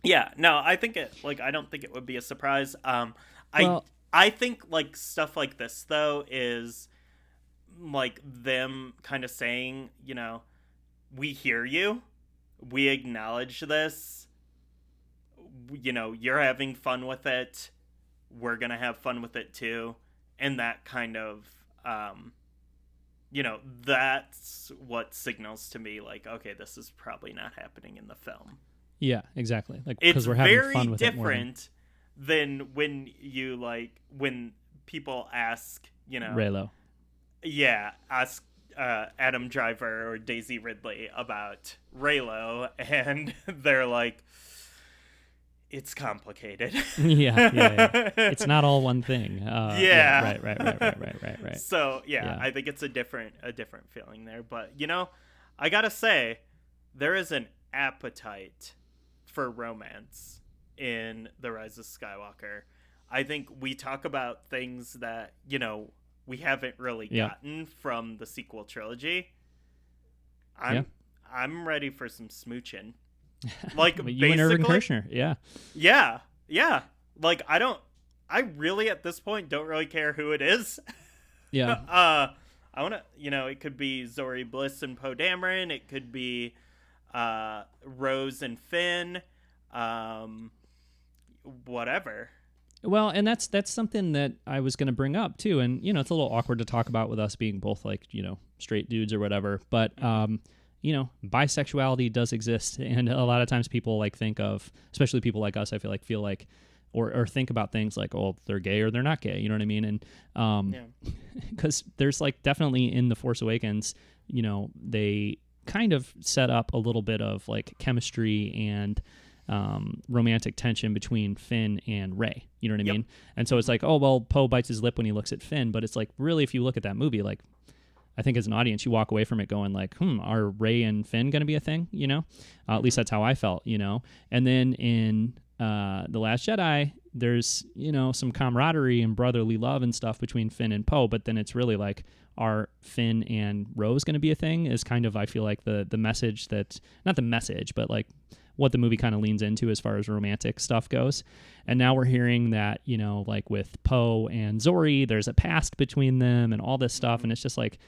yeah, no, I think I don't think it would be a surprise. I think like stuff like this though is like them kind of saying, we hear you, we acknowledge this, you're having fun with it, we're gonna have fun with it too, and that kind of that's what signals to me like, okay, this is probably not happening in the film. Yeah, exactly. Like, it's we're having very fun with different than when you when people ask, Reylo. Yeah, ask Adam Driver or Daisy Ridley about Reylo, and they're like, it's complicated. Yeah. It's not all one thing. Yeah. Right. So yeah, I think it's a different feeling there. But I gotta say, there is an appetite for romance in The Rise of Skywalker. I think we talk about things that we haven't really gotten from the sequel trilogy. I'm ready for some smooching. Like, you basically, and Irvin Kershner, yeah. Like, I really at this point don't really care who it is. Yeah. I want to, it could be Zori Bliss and Poe Dameron. It could be Rose and Finn. Whatever. Well, and that's something that I was going to bring up too, and it's a little awkward to talk about with us being both like straight dudes or whatever, but bisexuality does exist, and a lot of times people like think of, especially people like us, I feel like or think about things like, oh, they're gay or they're not gay, you know what I mean? And because there's like definitely in The Force Awakens, they kind of set up a little bit of like chemistry and romantic tension between Finn and Rey, you know what I mean? And so it's like, oh, well, Poe bites his lip when he looks at Finn, but it's like, really, if you look at that movie, like, I think as an audience, you walk away from it going like, are Rey and Finn going to be a thing, at least that's how I felt, and then in The Last Jedi, there's, some camaraderie and brotherly love and stuff between Finn and Poe, but then it's really like, are Finn and Rose going to be a thing is kind of, I feel like the message that, not the message, but like what the movie kind of leans into as far as romantic stuff goes. And now we're hearing that, like with Poe and Zori, there's a past between them and all this stuff. And it's just like,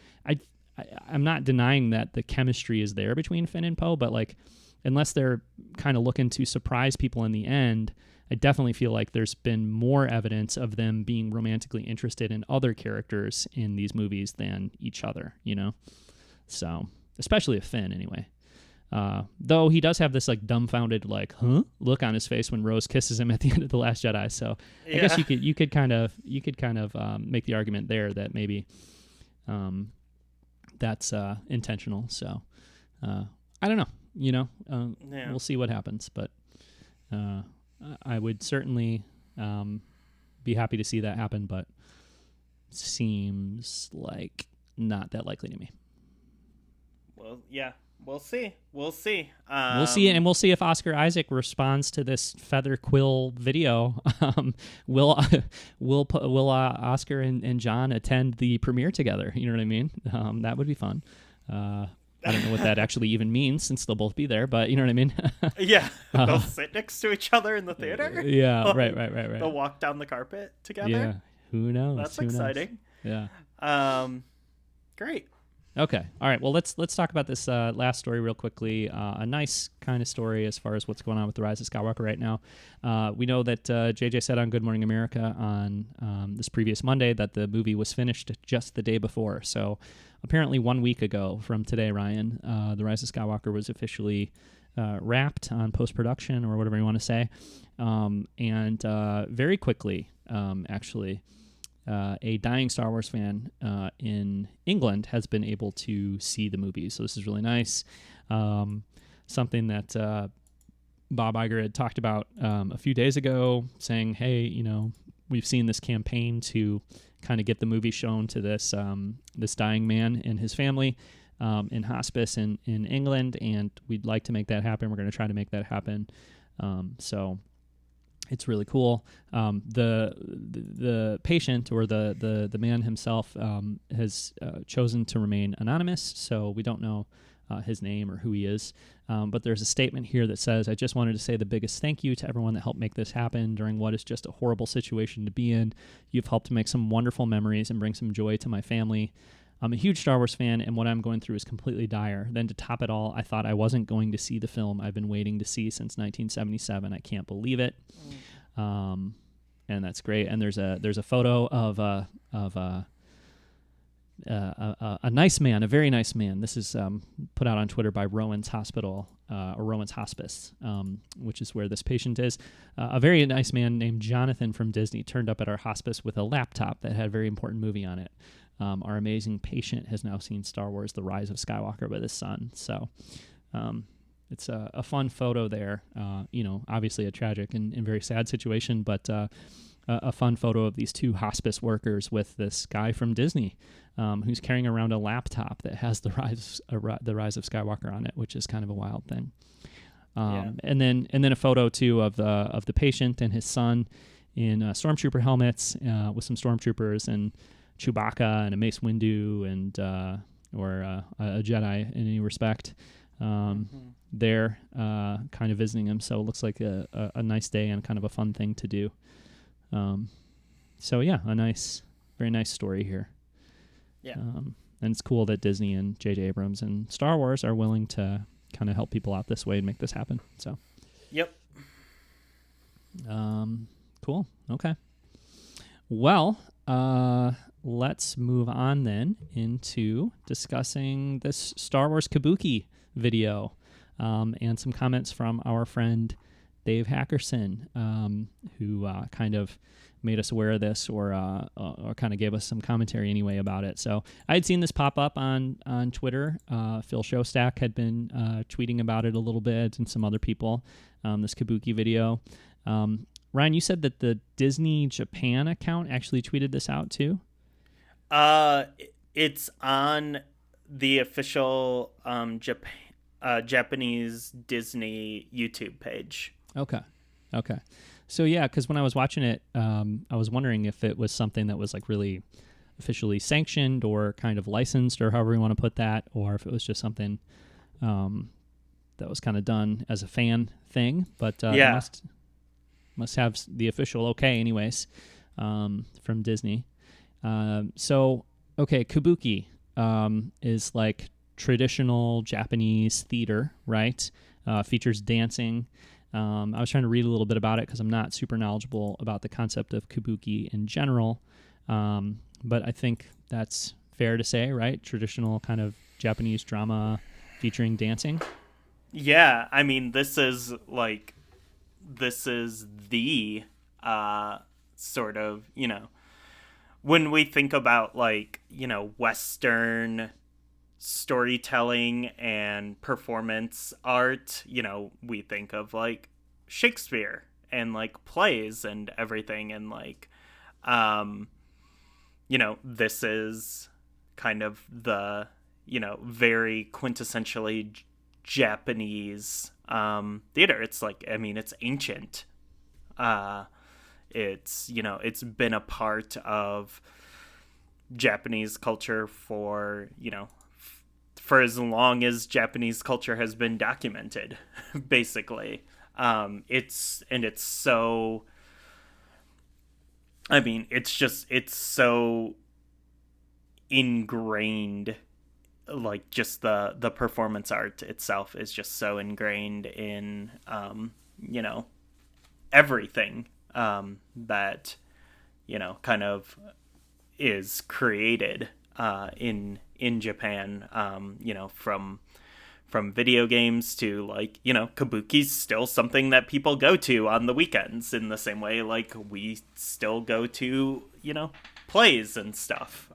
I'm not denying that the chemistry is there between Finn and Poe, but like, unless they're kind of looking to surprise people in the end, I definitely feel like there's been more evidence of them being romantically interested in other characters in these movies than each other, So, especially with Finn, anyway. Though he does have this like dumbfounded, like, huh, look on his face when Rose kisses him at the end of The Last Jedi. So, I guess you could kind of make the argument there that maybe that's intentional. So, I don't know. We'll see what happens, but. I would certainly be happy to see that happen, but seems like not that likely to me. Well, yeah, we'll see. We'll see, and we'll see if Oscar Isaac responds to this feather quill video. Will Oscar and John attend the premiere together? You know what I mean? That would be fun. I don't know what that actually even means since they'll both be there, but you know what I mean? Yeah, they'll sit next to each other in the theater. Yeah, right. They'll walk down the carpet together. Yeah, who knows? That's exciting. Yeah. Great. Okay. All right. Well, let's talk about this last story real quickly. A nice kind of story as far as what's going on with The Rise of Skywalker right now. We know that JJ said on Good Morning America on this previous Monday that the movie was finished just the day before. So apparently 1 week ago from today, Ryan, The Rise of Skywalker was officially wrapped on post-production or whatever you want to say. And very quickly, actually, a dying Star Wars fan in England has been able to see the movie. So this is really nice. Something that Bob Iger had talked about a few days ago, saying, hey, we've seen this campaign to kind of get the movie shown to this this dying man and his family in hospice in England, and we'd like to make that happen. We're going to try to make that happen. So it's really cool. The patient or the man himself has chosen to remain anonymous, so we don't know his name or who he is. But there's a statement here that says, I just wanted to say the biggest thank you to everyone that helped make this happen during what is just a horrible situation to be in. You've helped to make some wonderful memories and bring some joy to my family. I'm a huge Star Wars fan, and what I'm going through is completely dire. Then to top it all, I thought I wasn't going to see the film I've been waiting to see since 1977. I can't believe it. And that's great. And there's a photo of a nice man, a very nice man. This is put out on Twitter by Rowan's Hospital or Rowan's Hospice, which is where this patient is. A very nice man named Jonathan from Disney turned up at our hospice with a laptop that had a very important movie on it. Our amazing patient has now seen Star Wars: The Rise of Skywalker with his son. So it's a fun photo there. Obviously a tragic and very sad situation, but a fun photo of these two hospice workers with this guy from Disney who's carrying around a laptop that has the Rise of Skywalker on it, which is kind of a wild thing. And then a photo too of the patient and his son in stormtrooper helmets with some stormtroopers and Chewbacca and a Mace Windu and or a Jedi in any respect. There kind of visiting him, so it looks like a nice day and kind of a fun thing to do. So yeah, very nice story here. Yeah. And it's cool that Disney and J.J. Abrams and Star Wars are willing to kind of help people out this way and make this happen. So. Yep. Cool. Okay. Well, let's move on then into discussing this Star Wars Kabuki video and some comments from our friend Dave Hackerson, who kind of made us aware of this or kind of gave us some commentary anyway about it. So I had seen this pop up on Twitter. Phil Showstack had been tweeting about it a little bit, and some other people, this Kabuki video. Ryan, you said that the Disney Japan account actually tweeted this out too? It's on the official Japanese Disney YouTube page. Okay. So yeah, because when I was watching it, I was wondering if it was something that was like really officially sanctioned or kind of licensed, or however you want to put that, or if it was just something that was kind of done as a fan thing. But it must have the official okay, anyways, from Disney. So okay, Kabuki is like traditional Japanese theater, right? Features dancing. I was trying to read a little bit about it because I'm not super knowledgeable about the concept of Kabuki in general, but I think that's fair to say, right? Traditional kind of Japanese drama featuring dancing. Yeah, I mean, this is the sort of, when we think about Western storytelling and performance art, we think of like Shakespeare and like plays and everything, and this is kind of the very quintessentially Japanese theater. It's it's ancient. It's been a part of Japanese culture for as long as Japanese culture has been documented, basically. It's so ingrained, like just the performance art itself is just so ingrained in everything that kind of is created in Japan, from video games to Kabuki's still something that people go to on the weekends in the same way like we still go to plays and stuff.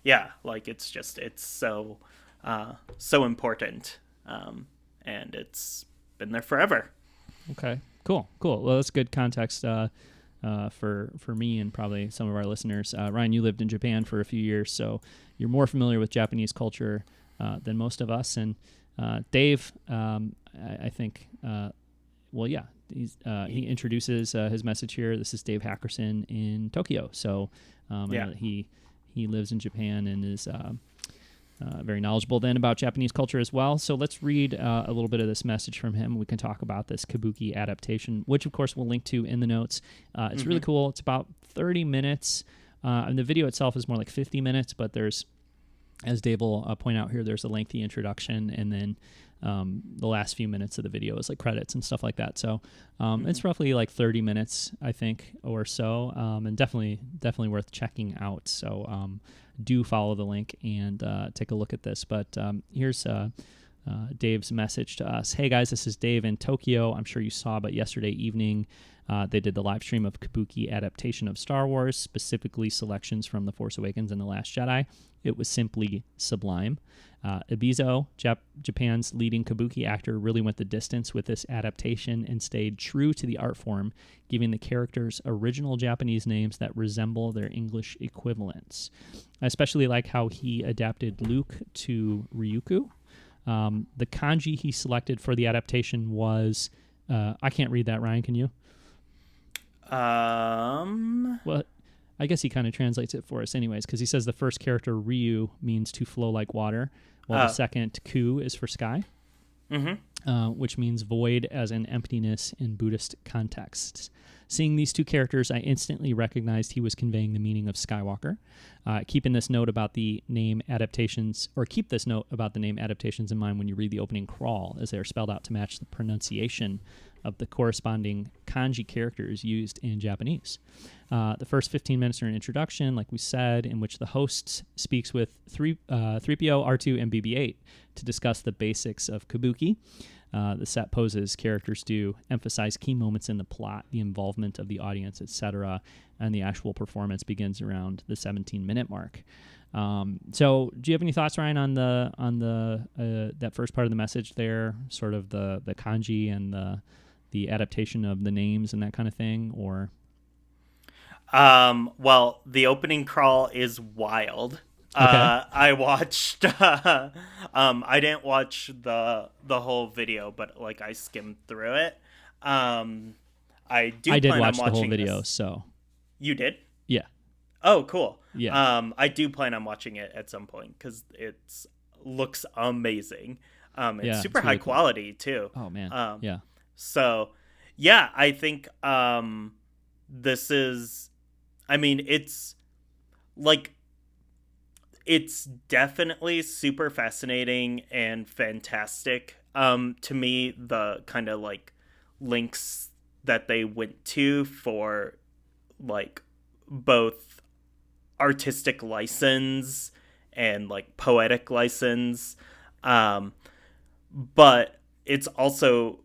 It's so important, and it's been there forever. Okay, cool. Well, that's good context for me and probably some of our listeners. Ryan, you lived in Japan for a few years, so you're more familiar with Japanese culture than most of us. And Dave, I think, he introduces his message here. This is Dave Hackerson in Tokyo. So I know that he lives in Japan and is very knowledgeable then about Japanese culture as well. So let's read a little bit of this message from him. We can talk about this Kabuki adaptation, which of course we'll link to in the notes. It's really cool. It's about 30 minutes. And the video itself is more like 50 minutes, but there's, as Dave will point out here, there's a lengthy introduction, and then the last few minutes of the video is like credits and stuff like that. So it's roughly like 30 minutes, I think, or so, and definitely worth checking out. So do follow the link and take a look at this. But here's Dave's message to us. Hey guys, this is Dave in Tokyo. I'm sure you saw, but yesterday evening they did the live stream of Kabuki adaptation of Star Wars, specifically selections from The Force Awakens and The Last Jedi. It was simply sublime. Ibizo, Japan's leading Kabuki actor, really went the distance with this adaptation and stayed true to the art form, giving the characters original Japanese names that resemble their English equivalents. I especially like how he adapted Luke to Ryuku. The kanji he selected for the adaptation was... I can't read that, Ryan, can you? Well, I guess he kind of translates it for us anyways, because he says the first character, Ryu, means to flow like water, while the second, Ku, is for sky, which means void as in emptiness in Buddhist contexts. Seeing these two characters, I instantly recognized he was conveying the meaning of Skywalker. Keep this note about the name adaptations in mind when you read the opening crawl, as they are spelled out to match the pronunciation of the corresponding kanji characters used in Japanese. The first 15 minutes are an introduction, like we said, in which the host speaks with 3PO, R2, and BB-8 to discuss the basics of Kabuki. The set poses characters do emphasize key moments in the plot, the involvement of the audience, etc., and the actual performance begins around the 17-minute mark. So, do you have any thoughts, Ryan, on the that first part of the message there, sort of the kanji and the adaptation of the names and that kind of thing, or? Well, the opening crawl is wild. Okay. I watched, I didn't watch the whole video, but I skimmed through it. I do. I did plan watch on the whole watching video, this. so You did? yeah. Oh, cool. Yeah. I do plan on watching it at some point because it looks amazing. It's super it's really high cool. quality too. Oh man. Yeah. So yeah, I think this is. I mean, it's like it's definitely super fascinating and fantastic. To me, the kind of like links that they went to for like both artistic license and like poetic license, but it's also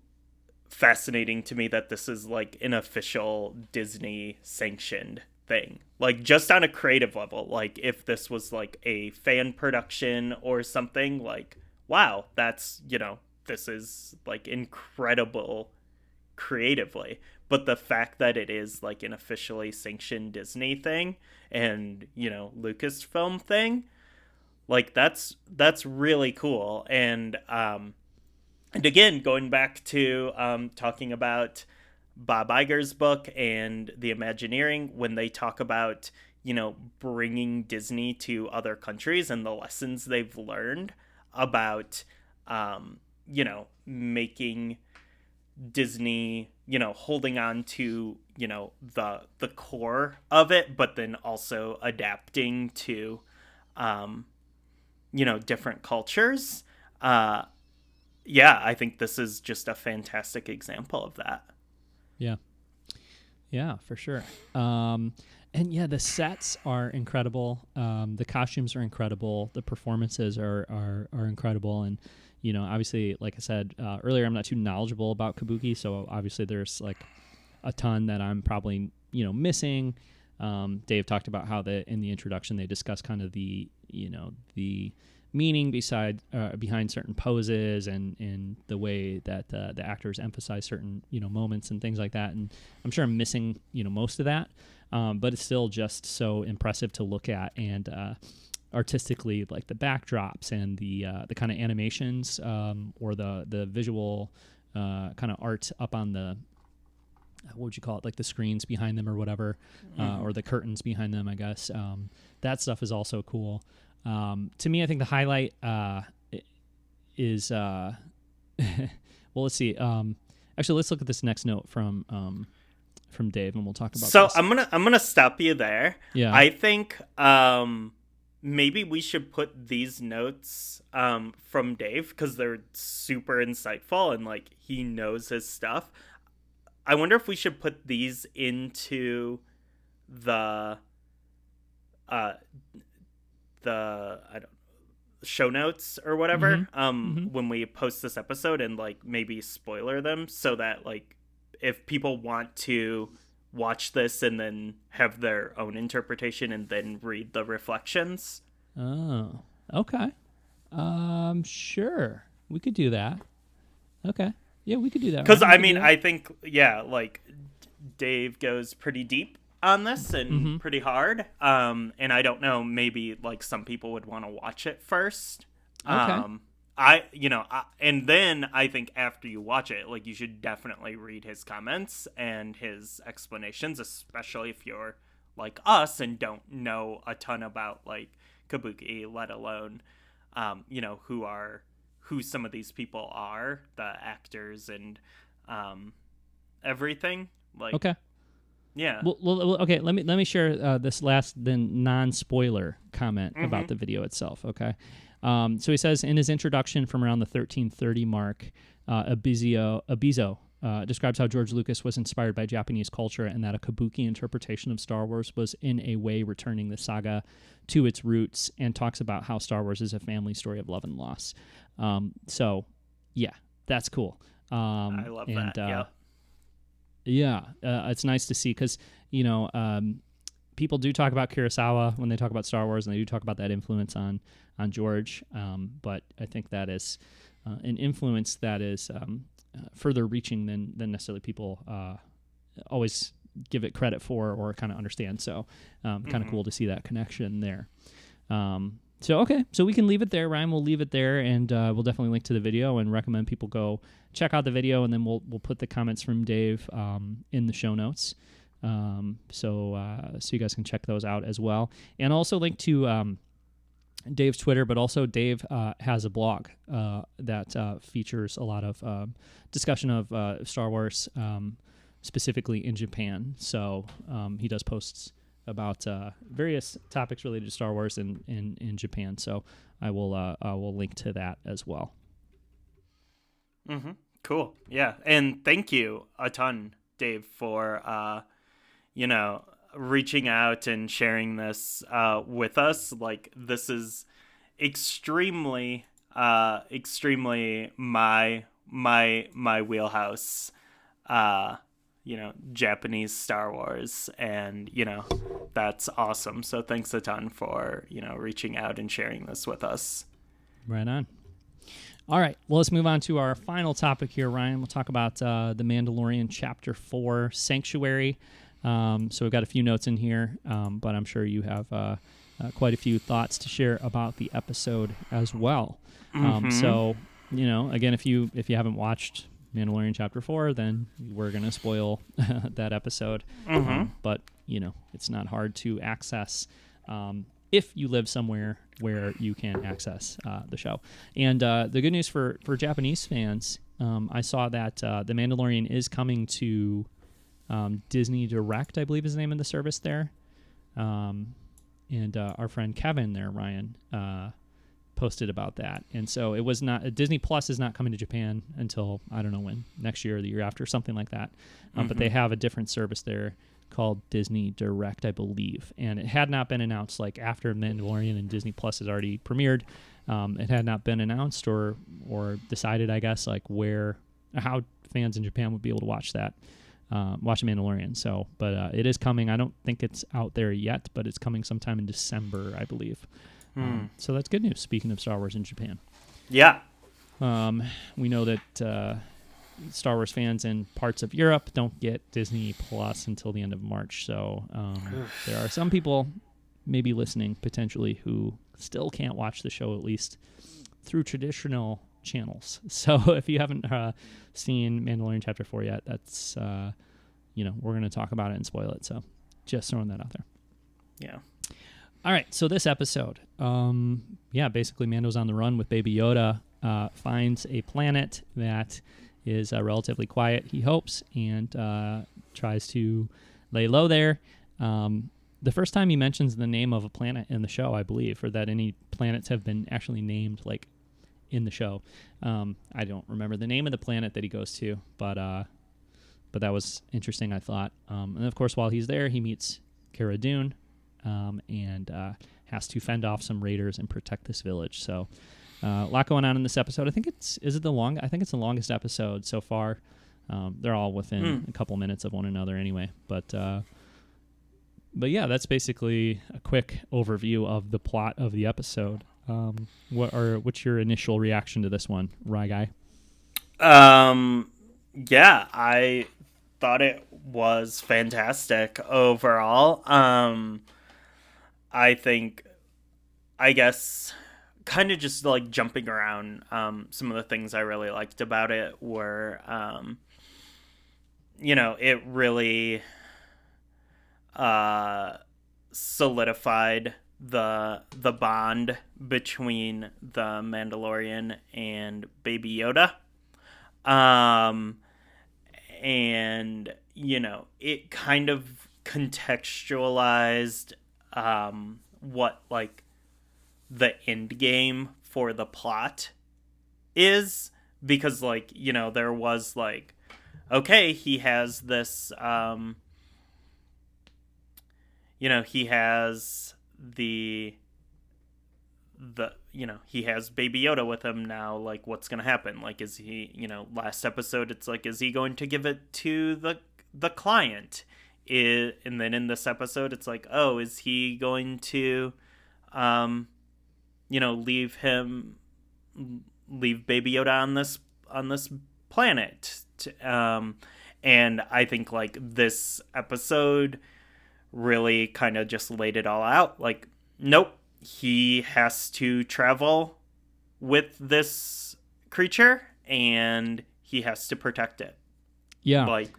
fascinating to me that this is like an official Disney sanctioned thing, like just on a creative level. Like if this was like a fan production or something, like wow, that's, this is like incredible creatively. But the fact that it is like an officially sanctioned Disney thing and, Lucasfilm thing, like that's really cool. And again, going back to talking about Bob Iger's book and the Imagineering, when they talk about, bringing Disney to other countries and the lessons they've learned about, making Disney, holding on to, the core of it, but then also adapting to, different cultures. Yeah, I think this is just a fantastic example of that. Yeah. Yeah, for sure. And yeah, the sets are incredible. The costumes are incredible. The performances are incredible. And, obviously, like I said earlier, I'm not too knowledgeable about Kabuki. So obviously there's like a ton that I'm probably, missing. Dave talked about how in the introduction, they discuss kind of the meaning behind certain poses and the way that the actors emphasize certain moments and things like that. And I'm sure I'm missing most of that, but it's still just so impressive to look at, and artistically, like the backdrops and the kind of animations or the visual kind of art up on the, what would you call it, like the screens behind them or whatever, or the curtains behind them, I guess. That stuff is also cool. To me, I think the highlight is well, let's see. Actually, let's look at this next note from Dave, and we'll talk about. So this. I'm gonna stop you there. Yeah, I think maybe we should put these notes from Dave because they're super insightful and like he knows his stuff. I wonder if we should put these into the show notes or whatever when we post this episode, and like maybe spoiler them so that like if people want to watch this and then have their own interpretation and then read the reflections. Oh, okay. Sure, we could do that. Okay, yeah, we could do that. Because I mean, I think like Dave goes pretty deep on this and pretty hard. And I don't know, maybe like some people would want to watch it first. Okay. And then I think after you watch it, like you should definitely read his comments and his explanations, especially if you're like us and don't know a ton about like Kabuki, let alone, who some of these people are, the actors and everything. Like, okay. Yeah. Well, okay. Let me share this last then non-spoiler comment about the video itself. Okay. So he says in his introduction from around the 1330 mark, Abizo describes how George Lucas was inspired by Japanese culture and that a Kabuki interpretation of Star Wars was in a way returning the saga to its roots, and talks about how Star Wars is a family story of love and loss. So yeah, that's cool. I love that. Yeah, it's nice to see because, people do talk about Kurosawa when they talk about Star Wars, and they do talk about that influence on George. But I think that is an influence that is further reaching than necessarily people always give it credit for or kind of understand. So kind of cool to see that connection there. So we can leave it there. Ryan will leave it there, and we'll definitely link to the video and recommend people go check out the video, and then we'll put the comments from Dave in the show notes, so you guys can check those out as well, and also link to Dave's Twitter. But also Dave has a blog that features a lot of discussion of Star Wars, specifically in Japan. So he does posts about various topics related to Star Wars in Japan. So I will link to that as well. Mm-hmm. Cool. Yeah. And thank you a ton, Dave, for, reaching out and sharing this with us. Like, this is extremely my wheelhouse, Japanese Star Wars, and, that's awesome. So thanks a ton for, reaching out and sharing this with us. Right on. All right, well, let's move on to our final topic here, Ryan. We'll talk about the Mandalorian Chapter 4, Sanctuary. So we've got a few notes in here, but I'm sure you have quite a few thoughts to share about the episode as well. So, again, if you haven't watched Mandalorian Chapter 4, then we're going to spoil that episode. But, it's not hard to access if you live somewhere where you can access the show. And the good news for Japanese fans, I saw that The Mandalorian is coming to Disney Direct, I believe is the name of the service there. And our friend Kevin there, Ryan, posted about that. And so it was not, Disney Plus is not coming to Japan until, I don't know when, next year or the year after, something like that. But they have a different service there called Disney Direct, I believe. And it had not been announced, like after Mandalorian and Disney Plus has already premiered. It had not been announced or decided, I guess, like how fans in Japan would be able to watch that. Watch Mandalorian. So, but it is coming. I don't think it's out there yet, but it's coming sometime in December, I believe. So that's good news. Speaking of Star Wars in Japan, yeah, we know that Star Wars fans in parts of Europe don't get Disney Plus until the end of March. So there are some people maybe listening potentially who still can't watch the show, at least through traditional channels. So if you haven't seen Mandalorian Chapter 4 yet, that's we're going to talk about it and spoil it. So just throwing that out there. Yeah. All right. So this episode, basically Mando's on the run with Baby Yoda, finds a planet that is relatively quiet, he hopes, and tries to lay low there. The first time he mentions the name of a planet in the show, I believe, or that any planets have been actually named, like, in the show. I don't remember the name of the planet that he goes to, but that was interesting, I thought. And of course, while he's there, he meets Cara Dune, and has to fend off some raiders and protect this village. So a lot going on in this episode. I think it's the longest episode so far. They're all within a couple minutes of one another anyway. But yeah, that's basically a quick overview of the plot of the episode. What's your initial reaction to this one, Rye Guy? Yeah, I thought it was fantastic overall. I guess kind of just like jumping around, some of the things I really liked about it were, it really solidified the bond between the Mandalorian and Baby Yoda. And, it kind of contextualized what, like, the end game for the plot is. Because, like, there was, like, okay, he has this, he has he has Baby Yoda with him now. Like, what's gonna happen? Like, is he, last episode it's like, is he going to give it to the client? And then in this episode it's like, oh, is he going to leave Baby Yoda on this planet? And I think, like, this episode really kind of just laid it all out. Like, nope, he has to travel with this creature and he has to protect it. Yeah. Like,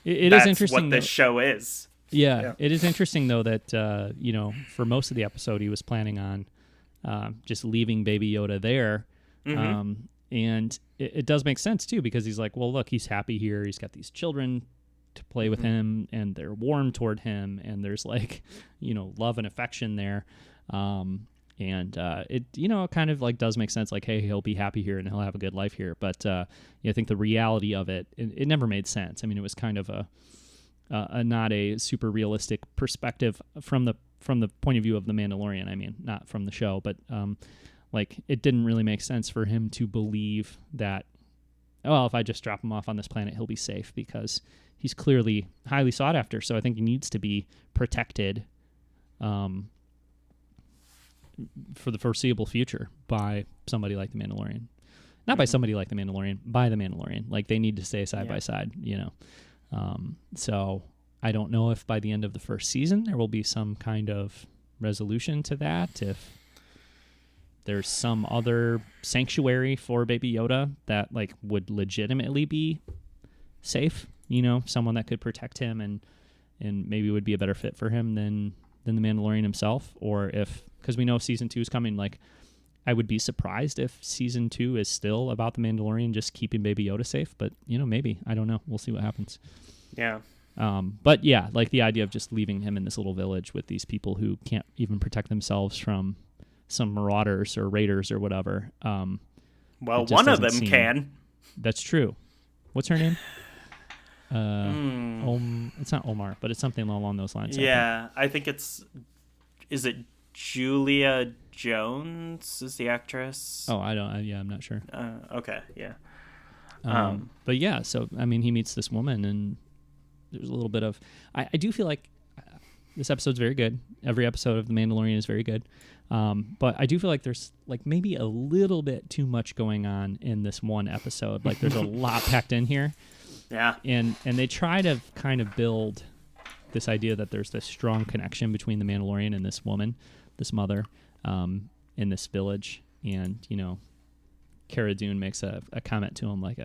it that's is interesting what this show is. Yeah, it is interesting though that for most of the episode he was planning on just leaving Baby Yoda there, and it does make sense too, because he's like, well, look, he's happy here. He's got these children to play with him, and they're warm toward him, and there's like, love and affection there, and it kind of like does make sense. Like, hey, he'll be happy here and he'll have a good life here. But I think the reality of it never made sense. I mean, it was kind of a not a super realistic perspective from the point of view of the Mandalorian. I mean, not from the show, but like it didn't really make sense for him to believe that, oh, if I just drop him off on this planet, he'll be safe, because he's clearly highly sought after. So I think he needs to be protected for the foreseeable future by somebody like the Mandalorian. Not by somebody like the Mandalorian, by the Mandalorian. Like, they need to stay side by side, So I don't know if by the end of the first season there will be some kind of resolution to that, if there's some other sanctuary for Baby Yoda that like would legitimately be safe, someone that could protect him and maybe would be a better fit for him than the Mandalorian himself, or if, because we know season 2 is coming, like I would be surprised if season 2 is still about the Mandalorian just keeping Baby Yoda safe, but maybe, I don't know. We'll see what happens. Yeah. But yeah, like the idea of just leaving him in this little village with these people who can't even protect themselves from some marauders or raiders or whatever. Well, one of them can. That's true. What's her name? It's not Omar, but it's something along those lines. Yeah, I think is it Julia Jones is the actress? Oh, I'm not sure. Okay, yeah. But yeah, so I mean, he meets this woman, and there's a little bit of. I do feel like this episode's very good. Every episode of The Mandalorian is very good, but I do feel like there's like maybe a little bit too much going on in this one episode. Like, there's a lot packed in here. Yeah, and they try to kind of build this idea that there's this strong connection between the Mandalorian and this woman, this mother, in this village, and Cara Dune makes a comment to him like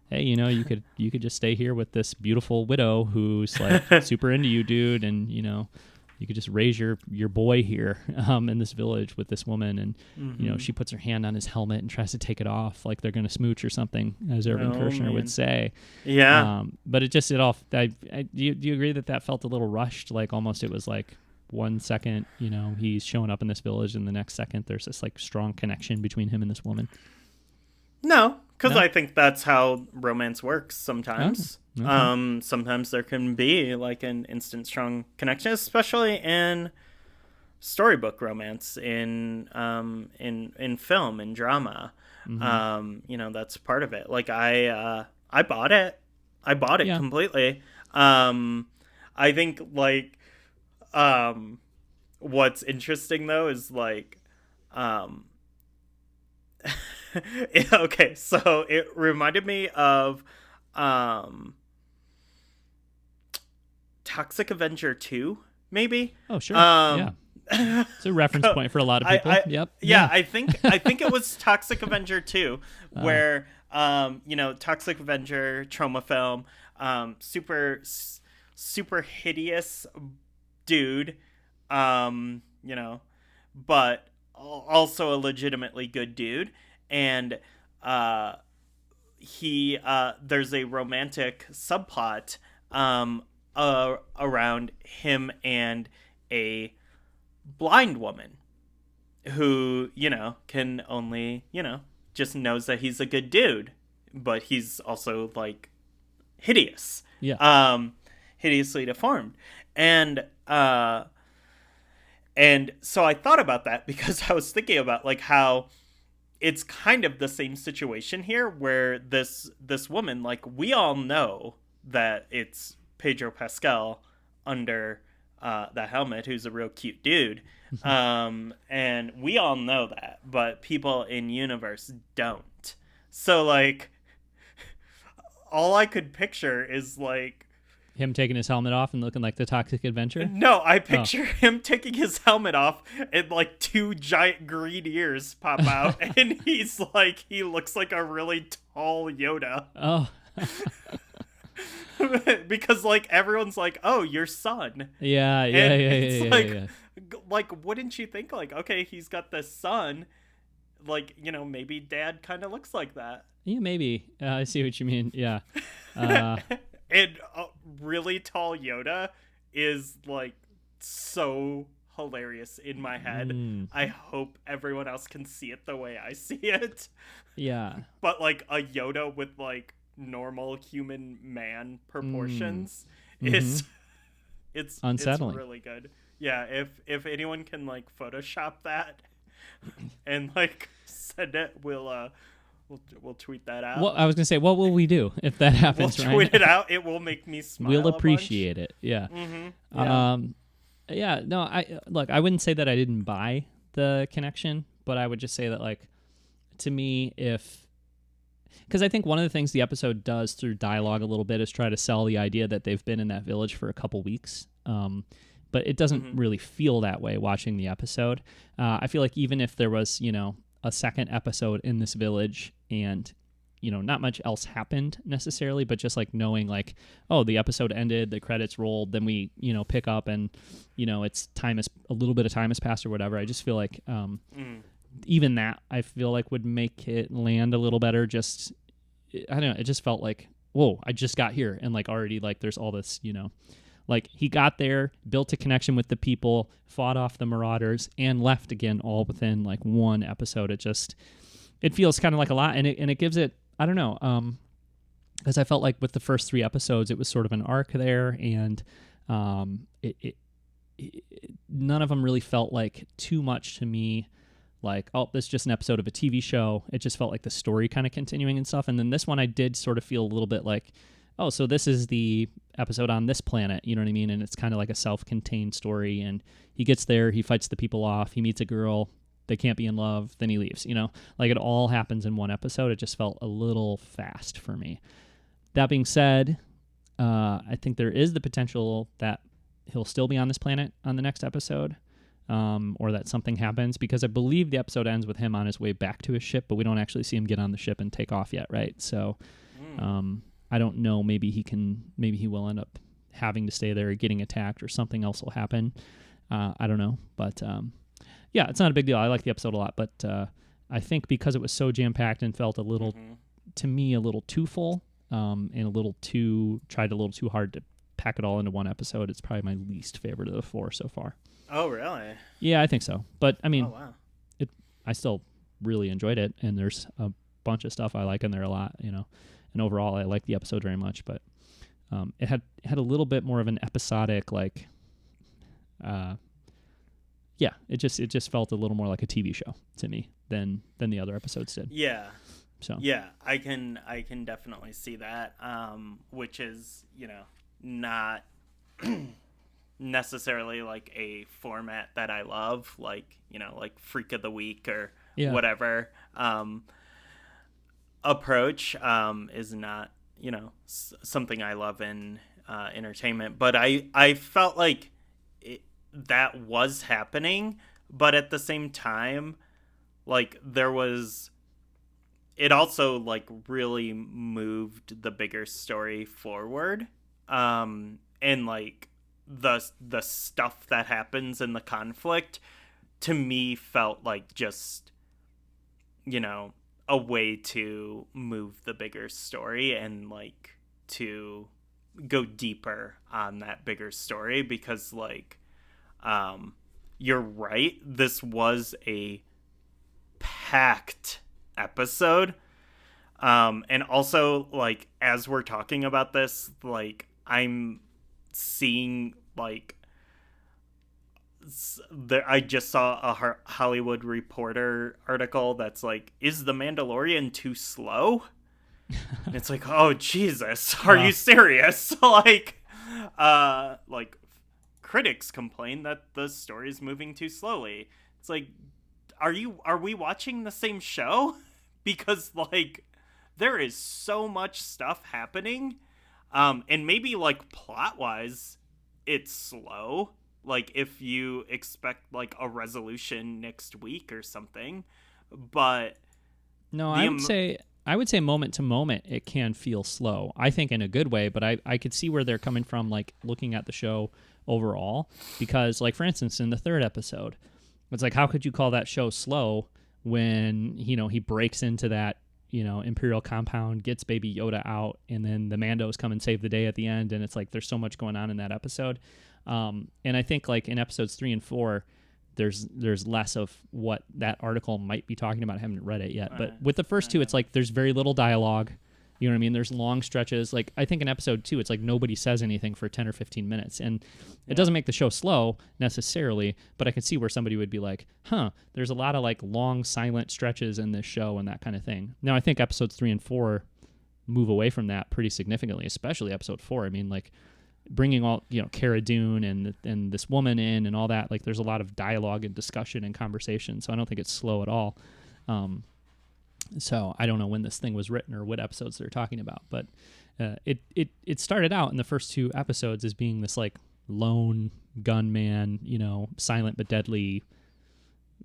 hey, you could just stay here with this beautiful widow who's like super into you, dude, and you could just raise your boy here in this village with this woman, and she puts her hand on his helmet and tries to take it off like they're gonna smooch or something, as Irvin Kershner would say. Yeah. But do you agree that felt a little rushed? Like, almost it was like 1 second, he's showing up in this village, and the next second there's this like strong connection between him and this woman. No, because I think that's how romance works sometimes. Oh, okay. Sometimes there can be like an instant strong connection, especially in storybook romance, in film and drama. That's part of it. Like I bought it. I bought it completely. I think like what's interesting though is like okay, so it reminded me of Toxic Avenger 2, maybe. Oh, sure. Yeah. It's a reference point for a lot of people. Yep. Yeah, I think it was Toxic Avenger 2, where Toxic Avenger trauma film, super hideous dude, but also a legitimately good dude. And there's a romantic subplot around him and a blind woman who, can only, just knows that he's a good dude, but he's also like hideous. Yeah. Hideously deformed. And so I thought about that because I was thinking about like how it's kind of the same situation here, where this woman, like, we all know that it's Pedro Pascal under the helmet, who's a real cute dude, and we all know that, but people in universe don't. So like, all I could picture is like Him taking his helmet off and looking like the Toxic Adventure? No, I picture him taking his helmet off and like 2 giant green ears pop out, and he looks like a really tall Yoda. Oh. Because like everyone's like, "Oh, your son." Yeah. Like, wouldn't you think like, okay, he's got this son, like, you know, maybe dad kind of looks like that. Yeah, maybe. I see what you mean. Yeah. And really tall Yoda is like so hilarious in my head. I hope everyone else can see it the way I see it. Yeah. But like a Yoda with like normal human man proportions is it's unsettling. It's really good. Yeah, if anyone can like Photoshop that and like send it, we'll tweet that out. Well, I was gonna say, what will we do if that happens? We'll tweet it out. It will make me smile. We'll appreciate it. Yeah. Yeah. Yeah. No, I wouldn't say that I didn't buy the connection, but I would just say that, like, to me, because I think one of the things the episode does through dialogue a little bit is try to sell the idea that they've been in that village for a couple weeks. But it doesn't really feel that way watching the episode. I feel like even if there was, you know, a second episode in this village and, you know, not much else happened necessarily, but just like knowing like, oh, the episode ended, the credits rolled, then we, you know, pick up and, you know, a little bit of time has passed or whatever. I just feel like even that I feel like would make it land a little better. Just, I don't know. It just felt like, whoa, I just got here. And like already like there's all this, you know, like he got there, built a connection with the people, fought off the Marauders, and left again all within like one episode. It feels kind of like a lot, and it gives it, I don't know, because I felt like with the first 3 episodes, it was sort of an arc there, and none of them really felt like too much to me. Like, oh, this is just an episode of a TV show. It just felt like the story kind of continuing and stuff. And then this one, I did sort of feel a little bit like, oh, so this is the episode on this planet, you know what I mean? And it's kind of like a self-contained story, and he gets there, he fights the people off, he meets a girl, they can't be in love, then he leaves, you know? Like, it all happens in one episode. It just felt a little fast for me. That being said, I think there is the potential that he'll still be on this planet on the next episode, or that something happens, because I believe the episode ends with him on his way back to his ship, but we don't actually see him get on the ship and take off yet, right? So, I don't know. Maybe he will end up having to stay there or getting attacked or something else will happen. I don't know. But yeah, it's not a big deal. I like the episode a lot. But I think because it was so jam-packed and felt a little, to me, a little too full and tried a little too hard to pack it all into one episode, it's probably my least favorite of the 4 so far. Oh, really? Yeah, I think so. But, I mean, oh, wow. I still really enjoyed it. And there's a bunch of stuff I like in there a lot, you know. And overall, I like the episode very much, but it had a little bit more of an episodic, like, it just felt a little more like a TV show to me than the other episodes did. Yeah. So yeah, I can definitely see that, which is, you know, not necessarily like a format that I love, like, you know, like Freak of the Week or whatever. Approach is not, you know, something I love in entertainment, but I felt like that was happening, but at the same time, like, it also like really moved the bigger story forward, and like the stuff that happens in the conflict to me felt like just, you know, a way to move the bigger story and like to go deeper on that bigger story, because like you're right, this was a packed episode, and also like as we're talking about this, like I'm seeing like I just saw a Hollywood Reporter article that's like, is The Mandalorian too slow? And it's like, oh Jesus, are you serious? like critics complain that the story is moving too slowly. It's like, are we watching the same show? Because like there is so much stuff happening. And maybe like plot wise, it's slow. Like if you expect like a resolution next week or something, but no, I would say moment to moment it can feel slow. I think in a good way, but I could see where they're coming from, like looking at the show overall, because like for instance in the third episode, it's like how could you call that show slow when he breaks into that Imperial compound, gets Baby Yoda out, and then the Mandos come and save the day at the end, and it's like there's so much going on in that episode. And I think like in episodes 3 and 4, there's less of what that article might be talking about. I haven't read it yet, but with the first two, it's like there's very little dialogue. You know what I mean? There's long stretches. Like I think in episode 2, it's like nobody says anything for 10 or 15 minutes, and it doesn't make the show slow necessarily. But I can see where somebody would be like, "Huh, there's a lot of like long silent stretches in this show and that kind of thing." Now I think episodes 3 and 4 move away from that pretty significantly, especially episode 4. I mean, like bringing all Cara Dune and this woman in and all that. Like there's a lot of dialogue and discussion and conversation, so I don't think it's slow at all. So I don't know when this thing was written or what episodes they're talking about, but it started out in the first 2 episodes as being this like lone gunman, silent but deadly,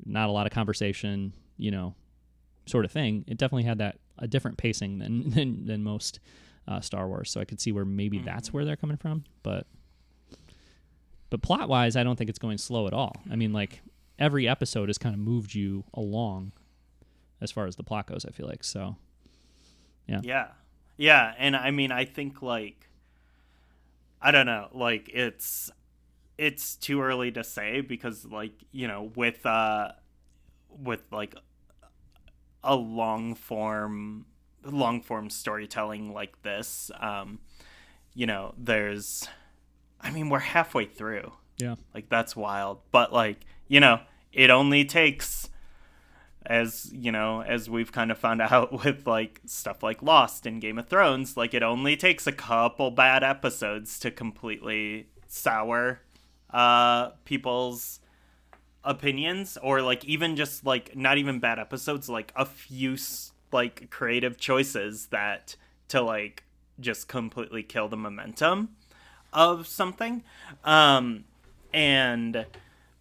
not a lot of conversation, sort of thing. It definitely had a different pacing than most Star Wars. So I could see where maybe that's where they're coming from, but plot wise, I don't think it's going slow at all. I mean, like every episode has kind of moved you along as far as the plot goes, I feel like. So, yeah. And I mean, I think like, I don't know, like it's too early to say because like, with like a long form storytelling like this, we're halfway through. Yeah. Like that's wild. But like, it only takes, as we've kind of found out with like stuff like Lost and Game of Thrones, like it only takes a couple bad episodes to completely sour people's opinions, or like even just like not even bad episodes, like a few like creative choices that to like just completely kill the momentum of something.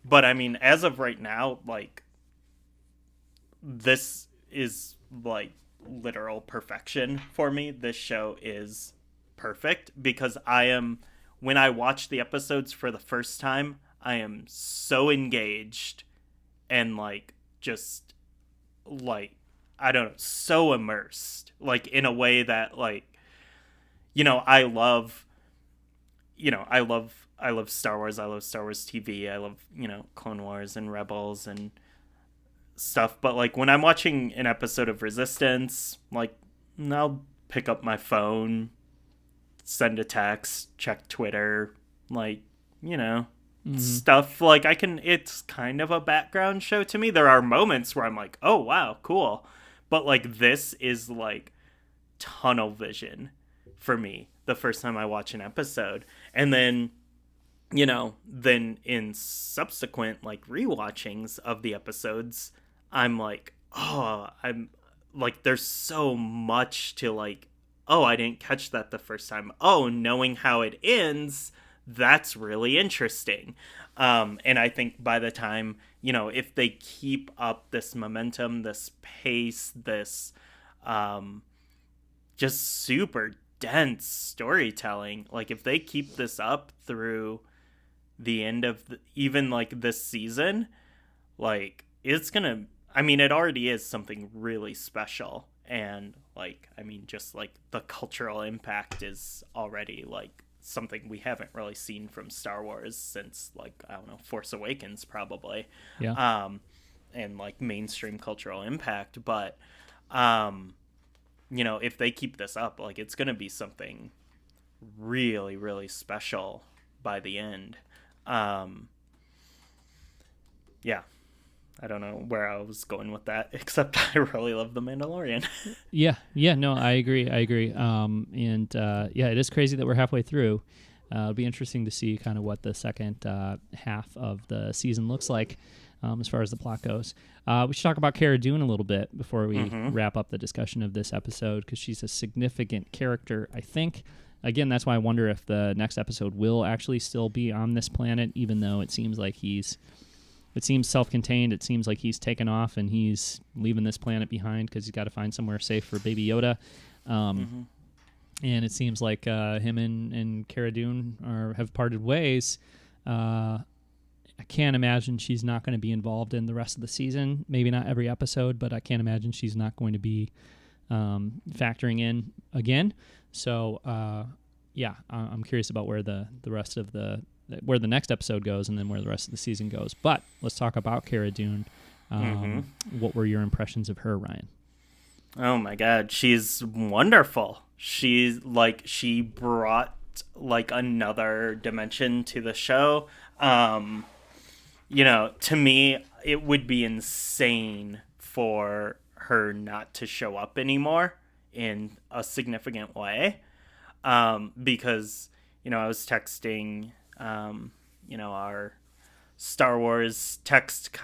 But I mean, as of right now, like this is like literal perfection for me. This show is perfect because when I watch the episodes for the first time, I am so engaged and like just like, I don't know, so immersed, like in a way that like, I love Star Wars. I love Star Wars TV. I love, Clone Wars and Rebels and stuff. But like when I'm watching an episode of Resistance, like I'll pick up my phone, send a text, check Twitter, like, stuff like it's kind of a background show to me. There are moments where I'm like, oh wow, cool. But like this is like tunnel vision for me the first time I watch an episode. And then, then in subsequent like rewatchings of the episodes, I'm like, oh, I'm like, there's so much to like, oh, I didn't catch that the first time. Oh, knowing how it ends, that's really interesting. And I think by the time, if they keep up this momentum, this pace, this just super dense storytelling, like if they keep this up through the end of even like this season, like it's gonna, it already is something really special. And like, just like the cultural impact is already like something we haven't really seen from Star Wars since like, I don't know, Force Awakens probably. Yeah. And like mainstream cultural impact. But, if they keep this up, like it's going to be something really, really special by the end. Yeah. I don't know where I was going with that, except I really love The Mandalorian. Yeah, no, I agree. It is crazy that we're halfway through. It'll be interesting to see kind of what the second half of the season looks like as far as the plot goes. We should talk about Cara Dune a little bit before we wrap up the discussion of this episode, because she's a significant character, I think. again, that's why I wonder if the next episode will actually still be on this planet, even though it seems like it seems self-contained. It seems like he's taken off and he's leaving this planet behind because he's got to find somewhere safe for Baby Yoda. And it seems like him and Cara Dune have parted ways. I can't imagine she's not going to be involved in the rest of the season. Maybe not every episode, but I can't imagine she's not going to be factoring in again. So, I'm curious about where the rest of where the next episode goes and then where the rest of the season goes. But let's talk about Cara Dune. What were your impressions of her, Ryan? Oh my God, she's wonderful. She brought like another dimension to the show. To me, it would be insane for her not to show up anymore in a significant way. Because, I was texting, our Star Wars text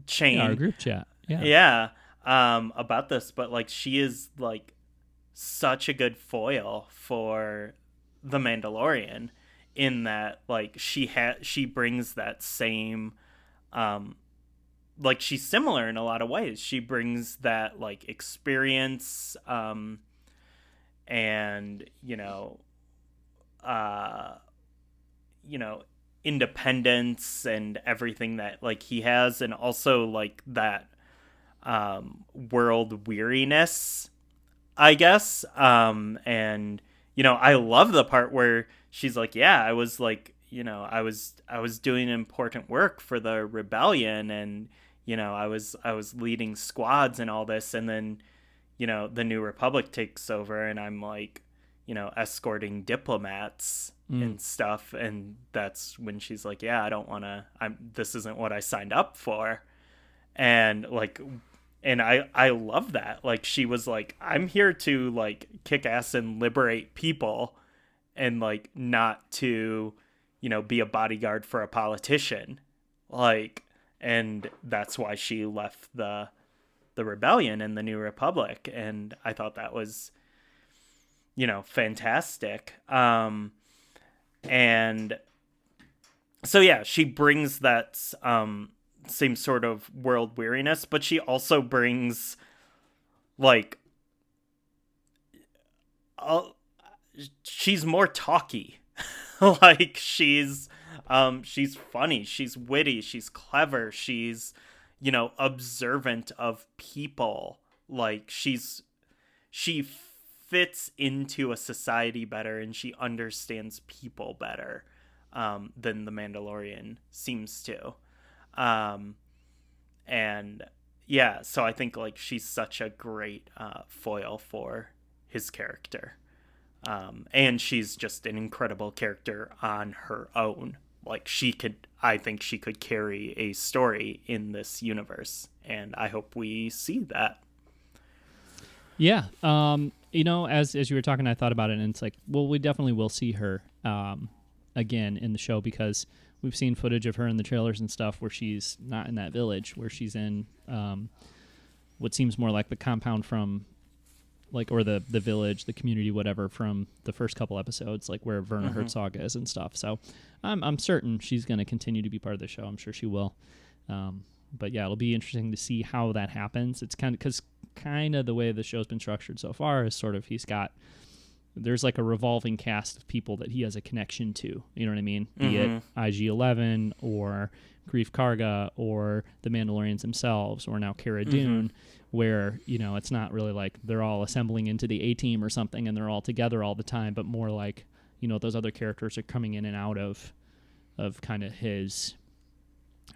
chain. Yeah, our group chat. Yeah. About this, but like she is like such a good foil for the Mandalorian in that like she brings that same like she's similar in a lot of ways. She brings that like experience and independence and everything that like he has, and also like that world weariness, I guess. And I love the part where she's like, yeah, I was like, I was doing important work for the rebellion, and I was leading squads and all this, and then the New Republic takes over and I'm like escorting diplomats and stuff, and that's when she's like, yeah, I don't want to, this isn't what I signed up for. And like, and I love that. Like, she was like, I'm here to like kick ass and liberate people, and like not to, be a bodyguard for a politician. Like, and that's why she left the rebellion and the New Republic. And I thought that was, fantastic. And so, yeah, she brings that, same sort of world weariness, but she also brings like she's more talky. Like she's funny, she's witty, she's clever, she's observant of people. Like she fits into a society better, and she understands people better than the Mandalorian seems to. And yeah, so I think like she's such a great foil for his character. And she's just an incredible character on her own. Like I think she could carry a story in this universe, and I hope we see that. Yeah. As you were talking, I thought about it, and it's like, well, we definitely will see her again in the show, because we've seen footage of her in the trailers and stuff where she's not in that village, where she's in what seems more like the compound from, like, or the village, the community, whatever, from the first couple episodes, like where Werner Herzog is and stuff. So I'm certain she's going to continue to be part of the show. I'm sure she will. But yeah, it'll be interesting to see how that happens. It's kind of the way the show's been structured so far is sort of there's like a revolving cast of people that he has a connection to. You know what I mean? Be it IG-11 or Greef Karga or the Mandalorians themselves, or now Cara Dune, where, it's not really like they're all assembling into the A-team or something and they're all together all the time, but more like, those other characters are coming in and out of kind of his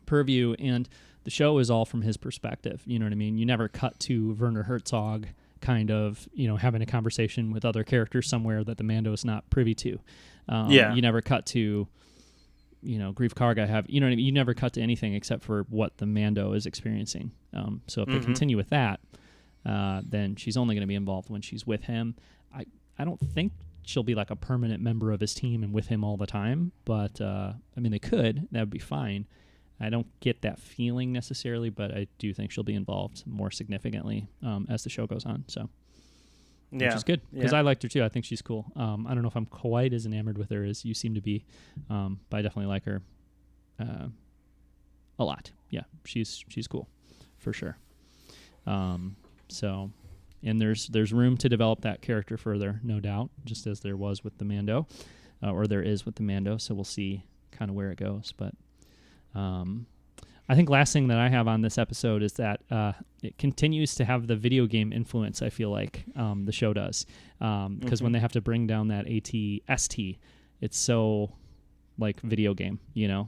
purview, and the show is all from his perspective. You know what I mean? You never cut to Werner Herzog kind of, having a conversation with other characters somewhere that the Mando is not privy to. You never cut to, Greef Karga you know what I mean? You never cut to anything except for what the Mando is experiencing. So if they continue with that, then she's only going to be involved when she's with him. I don't think she'll be like a permanent member of his team and with him all the time, but they could. That would be fine. I don't get that feeling necessarily, but I do think she'll be involved more significantly as the show goes on. So, which is good because I liked her too. I think she's cool. I don't know if I'm quite as enamored with her as you seem to be, but I definitely like her a lot. Yeah, she's cool for sure. So, and there's room to develop that character further, no doubt, just as there was with the Mando, or there is with the Mando. So we'll see kind of where it goes. But I think last thing that I have on this episode is that it continues to have the video game influence, I feel like the show does. Because when they have to bring down that AT-ST, it's so like video game,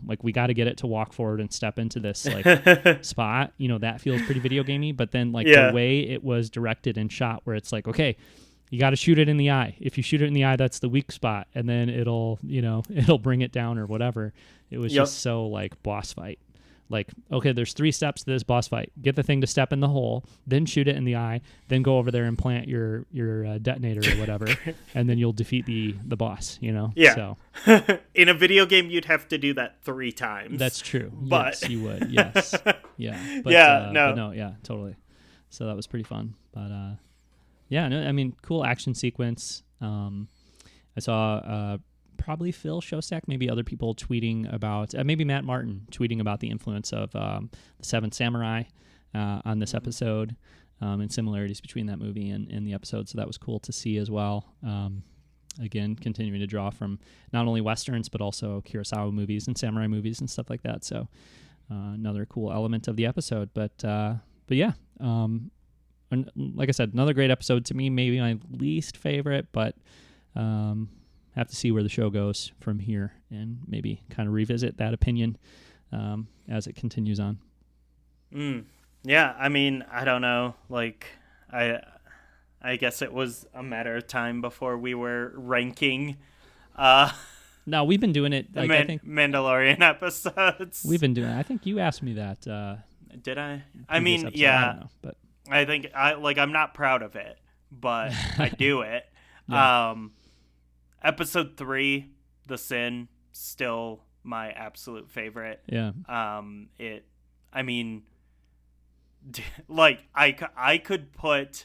like we got to get it to walk forward and step into this like spot, that feels pretty video gamey. But then like the way it was directed and shot, where it's like, okay, you got to shoot it in the eye. If you shoot it in the eye, that's the weak spot, and then it'll bring it down or whatever. It was just so like boss fight. Like, okay, there's 3 steps to this boss fight. Get the thing to step in the hole, then shoot it in the eye, then go over there and plant your detonator or whatever, and then you'll defeat the boss, Yeah. So, in a video game, you'd have to do that 3 times. That's true. But... Yes, you would. Yes. Yeah. But, yeah, totally. So that was pretty fun. But, no, I mean, cool action sequence. I saw... probably Phil Shostak, maybe other people tweeting about, maybe Matt Martin tweeting about the influence of the Seventh Samurai on this episode, and similarities between that movie and the episode. So that was cool to see as well. Again, continuing to draw from not only Westerns, but also Kurosawa movies and samurai movies and stuff like that. So another cool element of the episode. But yeah, and like I said, another great episode to me, maybe my least favorite, but have to see where the show goes from here and maybe kind of revisit that opinion as it continues on. Yeah, I mean, I don't know. Like, I guess it was a matter of time before we were ranking. No, we've been doing it. Like, I think Mandalorian episodes. We've been doing it. I think you asked me that. Did I? I mean, episode. yeah. I don't know, but I think I'm not proud of it, but I do it. Yeah. Episode 3, The Sin, still my absolute favorite. Yeah. I mean, like I could put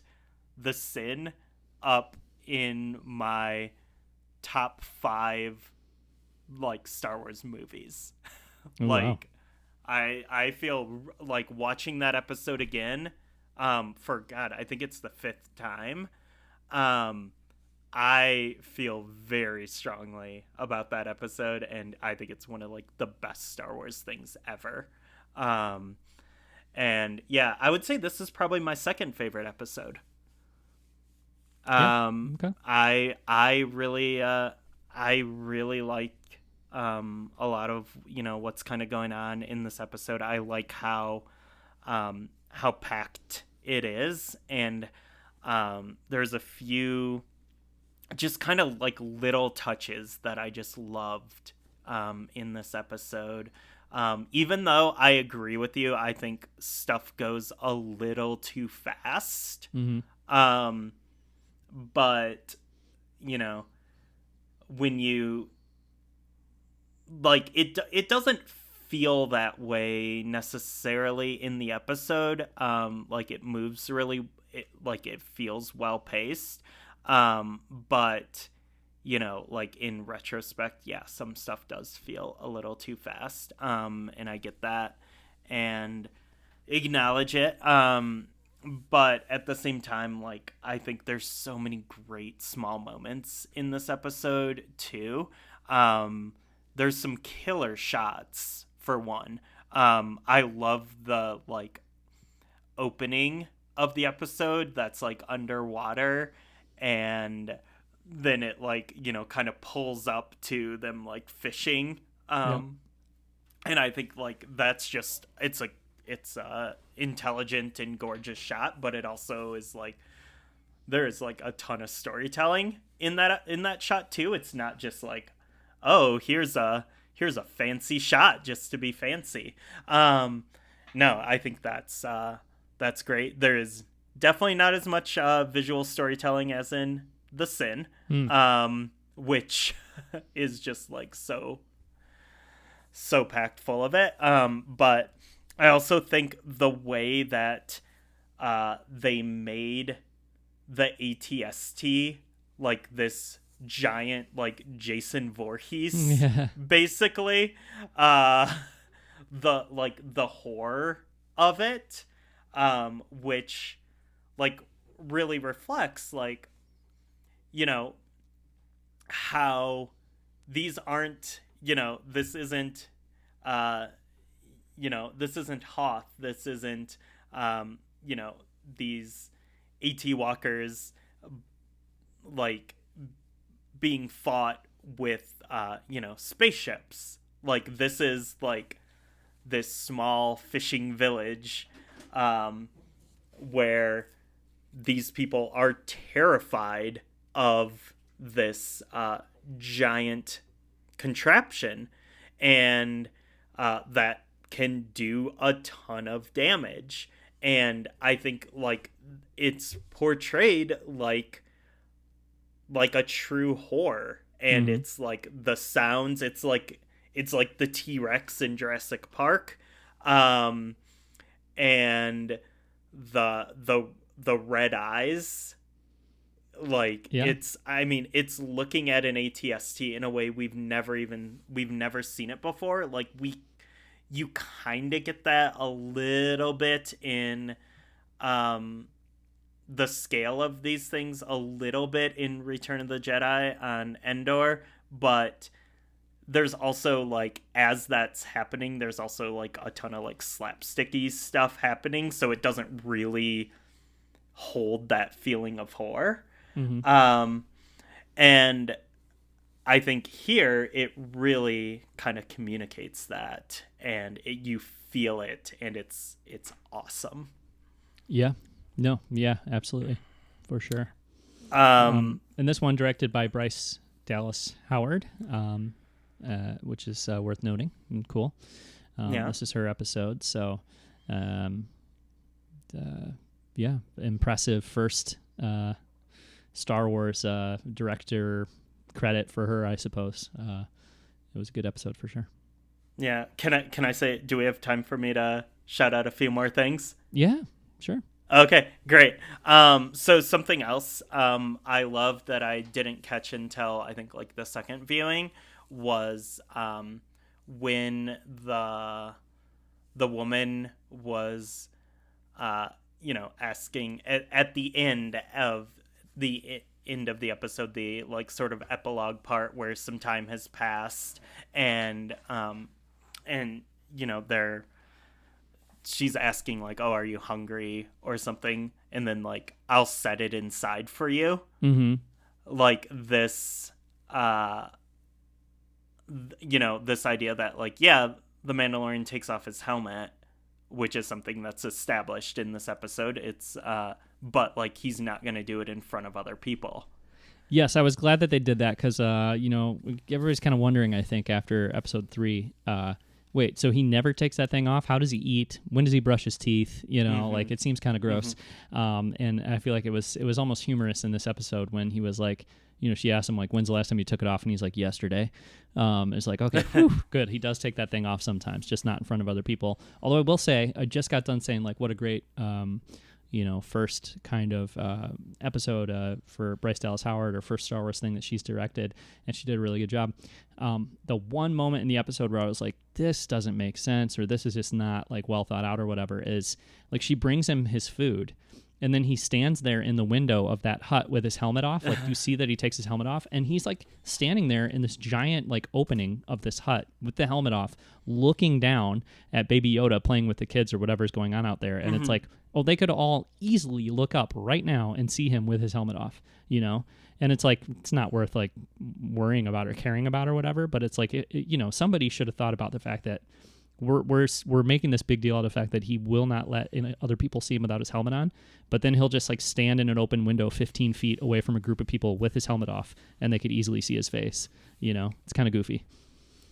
The Sin up in my top 5 like Star Wars movies. Oh, like wow. I feel like watching that episode again, for God, I think it's the 5th time. I feel very strongly about that episode, and I think it's one of like the best Star Wars things ever. And yeah, I would say this is probably my second favorite episode. Okay. I really like a lot of what's kind of going on in this episode. I like how packed it is, and there's a few just kind of like little touches that I just loved in this episode. Even though I agree with you, I think stuff goes a little too fast. Mm-hmm. But when you like it doesn't feel that way necessarily in the episode. Like it moves really, it feels well paced. But like in retrospect, yeah, some stuff does feel a little too fast. And I get that and acknowledge it. But at the same time, like, I think there's so many great small moments in this episode too. There's some killer shots for one. I love the like opening of the episode that's like underwater, and then it like kind of pulls up to them like fishing. And I think like that's just it's a intelligent and gorgeous shot, but it also is like there is like a ton of storytelling in that shot too. It's not just like, oh, here's a fancy shot just to be fancy. No, I think that's great. There is definitely not as much visual storytelling as in The Sin, which is just like so packed full of it. But I also think the way that they made the ATST, like this giant, like Jason Voorhees, basically, the horror of it, which like really reflects like, you know, how these aren't, this isn't, this isn't Hoth, this isn't, these AT walkers like being fought with, spaceships. Like, this is like this small fishing village, where these people are terrified of this giant contraption, and that can do a ton of damage. And I think like it's portrayed like a true horror, and it's like the sounds, it's like the T-Rex in Jurassic Park, and the red eyes, like it's looking at an ATST in a way we've never seen it before. Like you kind of get that a little bit in the scale of these things a little bit in Return of the Jedi on Endor, but there's also like, as that's happening, there's also like a ton of like slapsticky stuff happening, so it doesn't really hold that feeling of horror. And I think here it really kind of communicates that, and you feel it, and it's awesome. Yeah. No. Yeah. Absolutely. For sure. And this one directed by Bryce Dallas Howard, which is worth noting and cool. This is her episode, so impressive first Star Wars director credit for her, I suppose. It was a good episode for sure. Yeah. Can I say, do we have time for me to shout out a few more things? Yeah, sure. Okay, great. So something else I love that I didn't catch until I think like the second viewing was when the woman was asking at the end of the episode, the like sort of epilogue part where some time has passed, and she's asking like, oh, are you hungry or something? And then like, I'll set it inside for you. Like this, this idea that like, yeah, the Mandalorian takes off his helmet, which is something that's established in this episode. It's, but like, he's not going to do it in front of other people. Yes, I was glad that they did that because, everybody's kind of wondering, I think, after episode 3, wait, so he never takes that thing off? How does he eat? When does he brush his teeth? Like it seems kind of gross. And I feel like it was almost humorous in this episode when he was like, she asked him like, when's the last time you took it off? And he's like, yesterday. It's like, okay, whew, good. He does take that thing off sometimes, just not in front of other people. Although I will say, I just got done saying like, what a great, first kind of episode for Bryce Dallas Howard, or first Star Wars thing that she's directed, and she did a really good job. The one moment in the episode where I was like, this doesn't make sense, or this is just not like well thought out or whatever, is like she brings him his food, and then he stands there in the window of that hut with his helmet off. Like you see that he takes his helmet off, and he's like standing there in this giant like opening of this hut with the helmet off, looking down at Baby Yoda playing with the kids or whatever's going on out there. And it's like, oh, they could all easily look up right now and see him with his helmet off, And it's like, it's not worth like worrying about or caring about or whatever. But it's like, somebody should have thought about the fact that we're making this big deal out of the fact that he will not let other people see him without his helmet on, but then he'll just like stand in an open window 15 feet away from a group of people with his helmet off, and they could easily see his face. It's kind of goofy.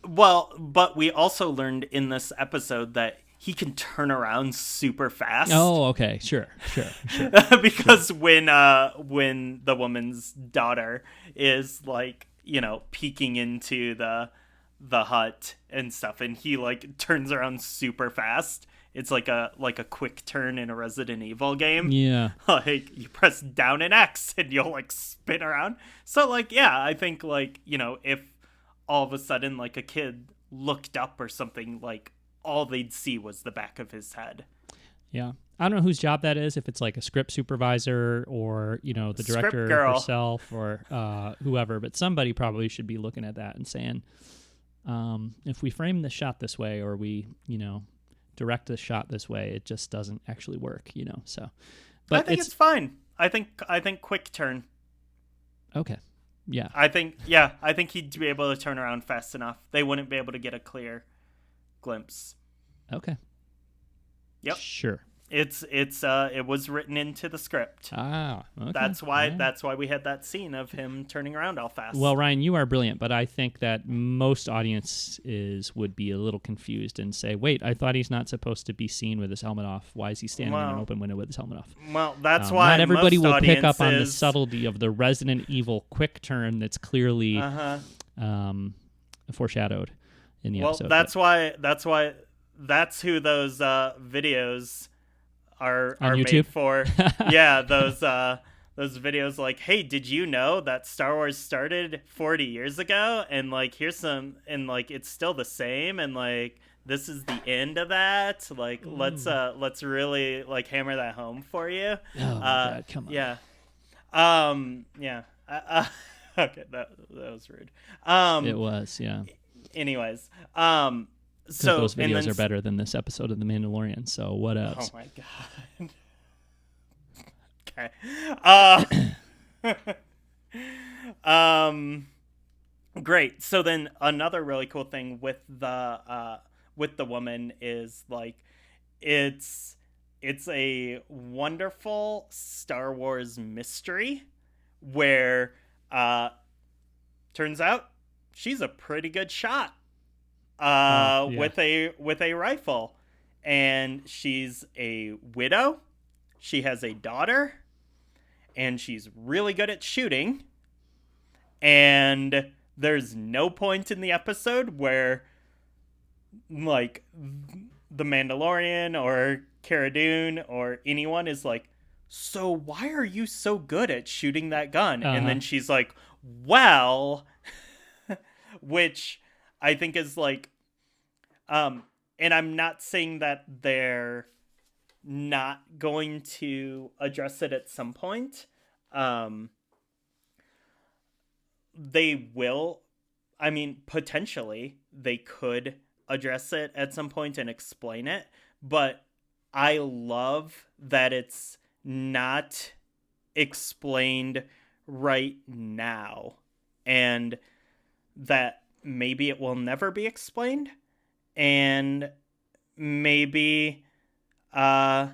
Well, but we also learned in this episode that he can turn around super fast. Oh, okay, sure. Because when the woman's daughter is like, peeking into the hut and stuff, and he like turns around super fast it's like a quick turn in a Resident Evil game. Yeah. Like you press down and X and you'll like spin around. So like, yeah, I think like, you know, if all of a sudden like a kid looked up or something, like all they'd see was the back of his head. Yeah. I don't know whose job that is, if it's like a script supervisor or, you know, the director herself or whoever, but somebody probably should be looking at that and saying, if we frame the shot this way or we, you know, direct the shot this way, it just doesn't actually work, you know. So, but I think it's fine. I think quick turn. Okay. Yeah. I think he'd be able to turn around fast enough. They wouldn't be able to get a clear glimpse. Okay. Yep. Sure. It was written into the script. Ah, okay. That's why we had that scene of him turning around all fast. Well, Ryan, you are brilliant, but I think that most audiences would be a little confused and say, "Wait, I thought he's not supposed to be seen with his helmet off. Why is he standing in an open window with his helmet off?" Well, that's why not everybody most will pick up on the audiences- subtlety of the Resident Evil quick turn that's clearly foreshadowed in the episode. Well, that's who those videos are YouTube? made for. Yeah, those videos like, hey, did you know that Star Wars started 40 years ago? And like, here's some, and like, it's still the same. And like, this is the end of that. Like, let's really like hammer that home for you. Oh my God, come on. Yeah. Yeah. Okay, that was rude. It was, yeah. Anyways, So those videos are better than this episode of The Mandalorian. So what else? Oh my God. Okay. Great. So then another really cool thing with the woman is like it's a wonderful Star Wars mystery where turns out she's a pretty good shot. Yeah. with a rifle, and she's a widow. She has a daughter, and she's really good at shooting. And there's no point in the episode where like the Mandalorian or Cara Dune or anyone is like, so why are you so good at shooting that gun? And then she's like, well, which I think is like, and I'm not saying that they're not going to address it at some point. They will. I mean, potentially they could address it at some point and explain it, but I love that it's not explained right now, and that maybe it will never be explained, and maybe they'll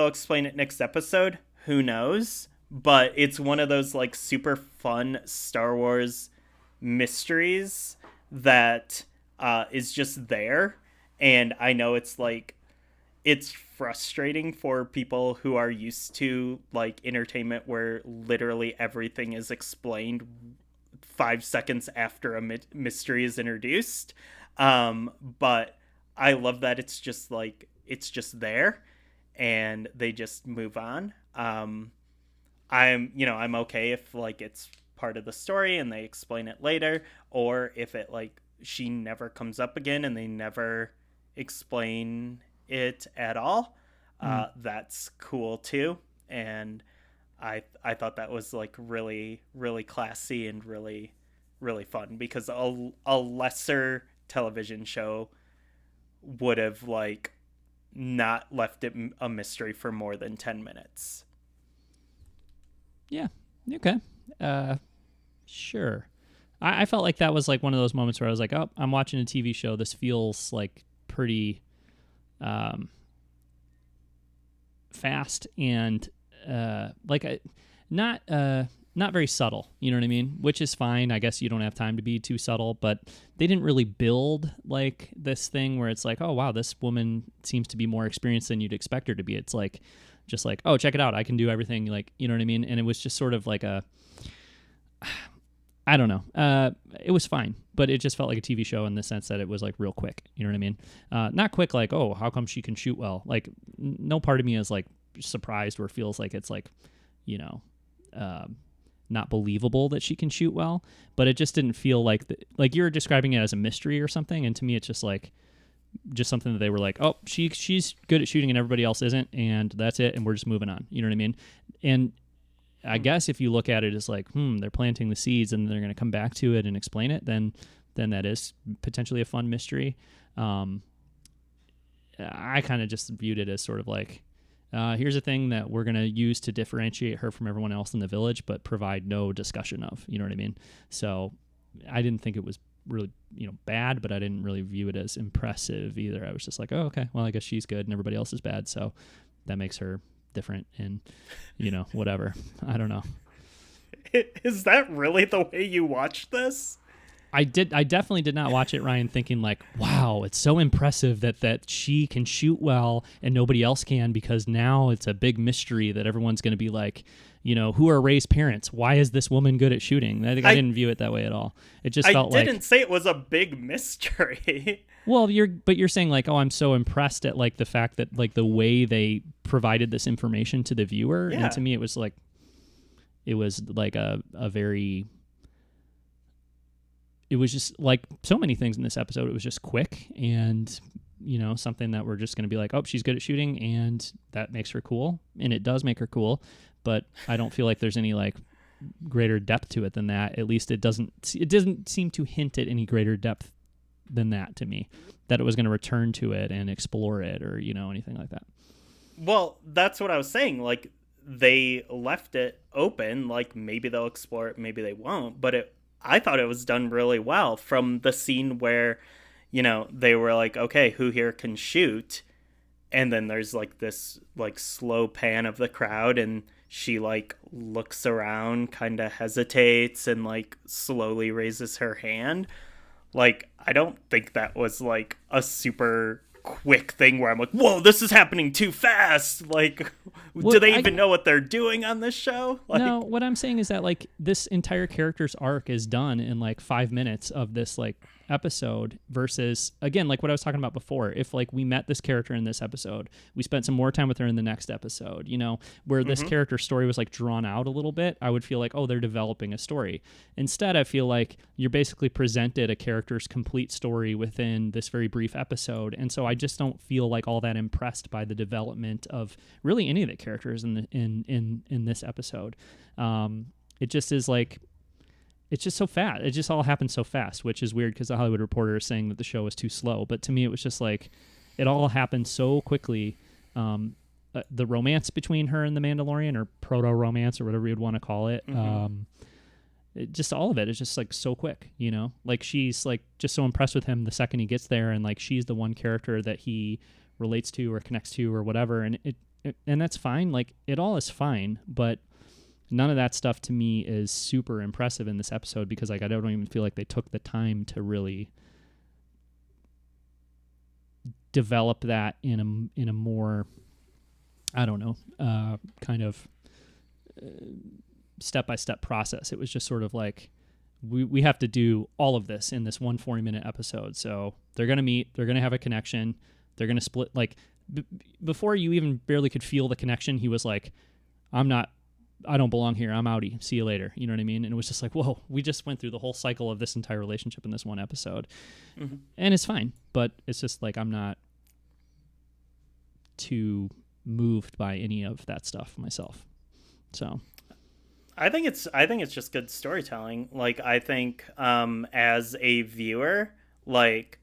explain it next episode. Who knows? But it's one of those like super fun Star Wars mysteries that is just there. And I know it's like, it's frustrating for people who are used to like entertainment where literally everything is explained 5 seconds after a mystery is introduced. But I love that it's just like, it's just there and they just move on. I'm okay if like it's part of the story and they explain it later, or if it like she never comes up again and they never explain it at all. That's cool too. And I thought that was like really, really classy and really, really fun, because a lesser television show would have like not left it a mystery for more than 10 minutes. Yeah. Okay. Sure. I felt like that was like one of those moments where I was like, oh, I'm watching a TV show. This feels like pretty fast and not very subtle. You know what I mean? Which is fine. I guess you don't have time to be too subtle, but they didn't really build like this thing where it's like, oh, wow, this woman seems to be more experienced than you'd expect her to be. It's like, just like, oh, check it out, I can do everything, like, you know what I mean? And it was just sort of like I I don't know. It was fine, but it just felt like a TV show in the sense that it was like real quick. You know what I mean? Not quick like, oh, how come she can shoot well? Like, no part of me is like surprised or feels like it's like, you know, not believable that she can shoot well. But it just didn't feel like like you were describing it as a mystery or something. And to me, it's just like just something that they were like, oh, she's good at shooting and everybody else isn't, and that's it, and we're just moving on. You know what I mean? And I guess if you look at it as like, they're planting the seeds and they're going to come back to it and explain it, then that is potentially a fun mystery. I kind of just viewed it as sort of like, here's a thing that we're going to use to differentiate her from everyone else in the village, but provide no discussion of. You know what I mean? So I didn't think it was really, bad, but I didn't really view it as impressive either. I was just like, oh, okay, well, I guess she's good and everybody else is bad, so that makes her different and whatever. I don't know. Is that really the way you watched this? I definitely did not watch it, Ryan, thinking like, wow, it's so impressive that she can shoot well and nobody else can, because now it's a big mystery that everyone's going to be like, who are Rey's parents? Why is this woman good at shooting? I didn't view it that way at all. It just felt like... I didn't say it was a big mystery. Well, you're saying like, oh, I'm so impressed at like the fact that like the way they provided this information to the viewer. Yeah. And to me, it was like a very... It was just like so many things in this episode. It was just quick and, something that we're just going to be like, oh, she's good at shooting and that makes her cool. And it does make her cool. But I don't feel like there's any like greater depth to it than that. At least it doesn't seem to hint at any greater depth than that to me, that it was going to return to it and explore it or, anything like that. Well, that's what I was saying. Like they left it open, like maybe they'll explore it, maybe they won't. But I thought it was done really well from the scene where, they were like, okay, who here can shoot? And then there's like this like slow pan of the crowd and she like looks around, kind of hesitates and like slowly raises her hand. Like, I don't think that was like a super quick thing where I'm like, whoa, this is happening too fast. Like, do they even know what they're doing on this show? Like, no, what I'm saying is that like this entire character's arc is done in like 5 minutes of this like episode versus, again, like what I was talking about before, if like we met this character in this episode, we spent some more time with her in the next episode, where this character's story was like drawn out a little bit, I would feel like, oh, they're developing a story. Instead, I feel like you're basically presented a character's complete story within this very brief episode, and so I just don't feel like all that impressed by the development of really any of the characters in this episode. It just is like, it's just so fast. It just all happened so fast, which is weird because the Hollywood Reporter is saying that the show is too slow. But to me, it was just like, it all happened so quickly. The romance between her and the Mandalorian, or proto-romance, or whatever you'd want to call it, just all of it is just like so quick, Like she's like just so impressed with him the second he gets there, and like she's the one character that he relates to or connects to or whatever, and and that's fine. Like it all is fine, but none of that stuff to me is super impressive in this episode because like I don't even feel like they took the time to really develop that in a more, I don't know, kind of step-by-step process. It was just sort of like, we have to do all of this in this one 40-minute episode. So they're going to meet, they're going to have a connection, they're going to split. Like before you even barely could feel the connection, he was like, I don't belong here. I'm outie. See you later. You know what I mean? And it was just like, whoa, we just went through the whole cycle of this entire relationship in this one episode. Mm-hmm. And it's fine, but it's just like, I'm not too moved by any of that stuff myself. So I think it's just good storytelling. Like, I think, as a viewer, like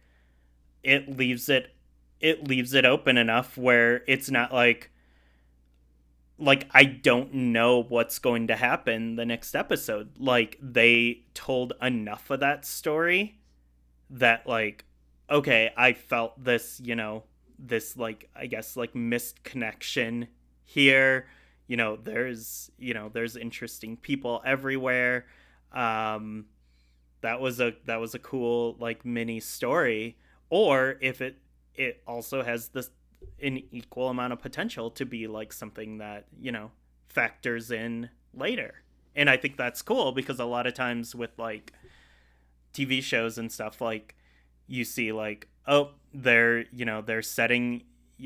it leaves it open enough where it's not like I don't know what's going to happen the next episode. Like, they told enough of that story that, like, okay, I felt this, this, like, I guess, like, missed connection here. There's interesting people everywhere. That was a cool, like, mini story. Or if it also has an equal amount of potential to be like something that factors in later. And I think that's cool because a lot of times with like TV shows and stuff, like you see like, oh, they're setting,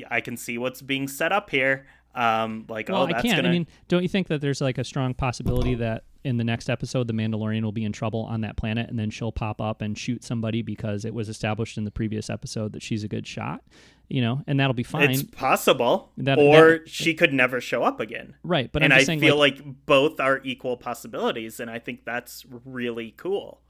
I can see what's being set up here. Like, Well, oh, I that's can't. gonna. I mean, don't you think that there's like a strong possibility that in the next episode, the Mandalorian will be in trouble on that planet, and then she'll pop up and shoot somebody because it was established in the previous episode that she's a good shot, and that'll be fine. It's possible, she could never show up again. Right, but and I'm just I saying, feel like both are equal possibilities, and I think that's really cool.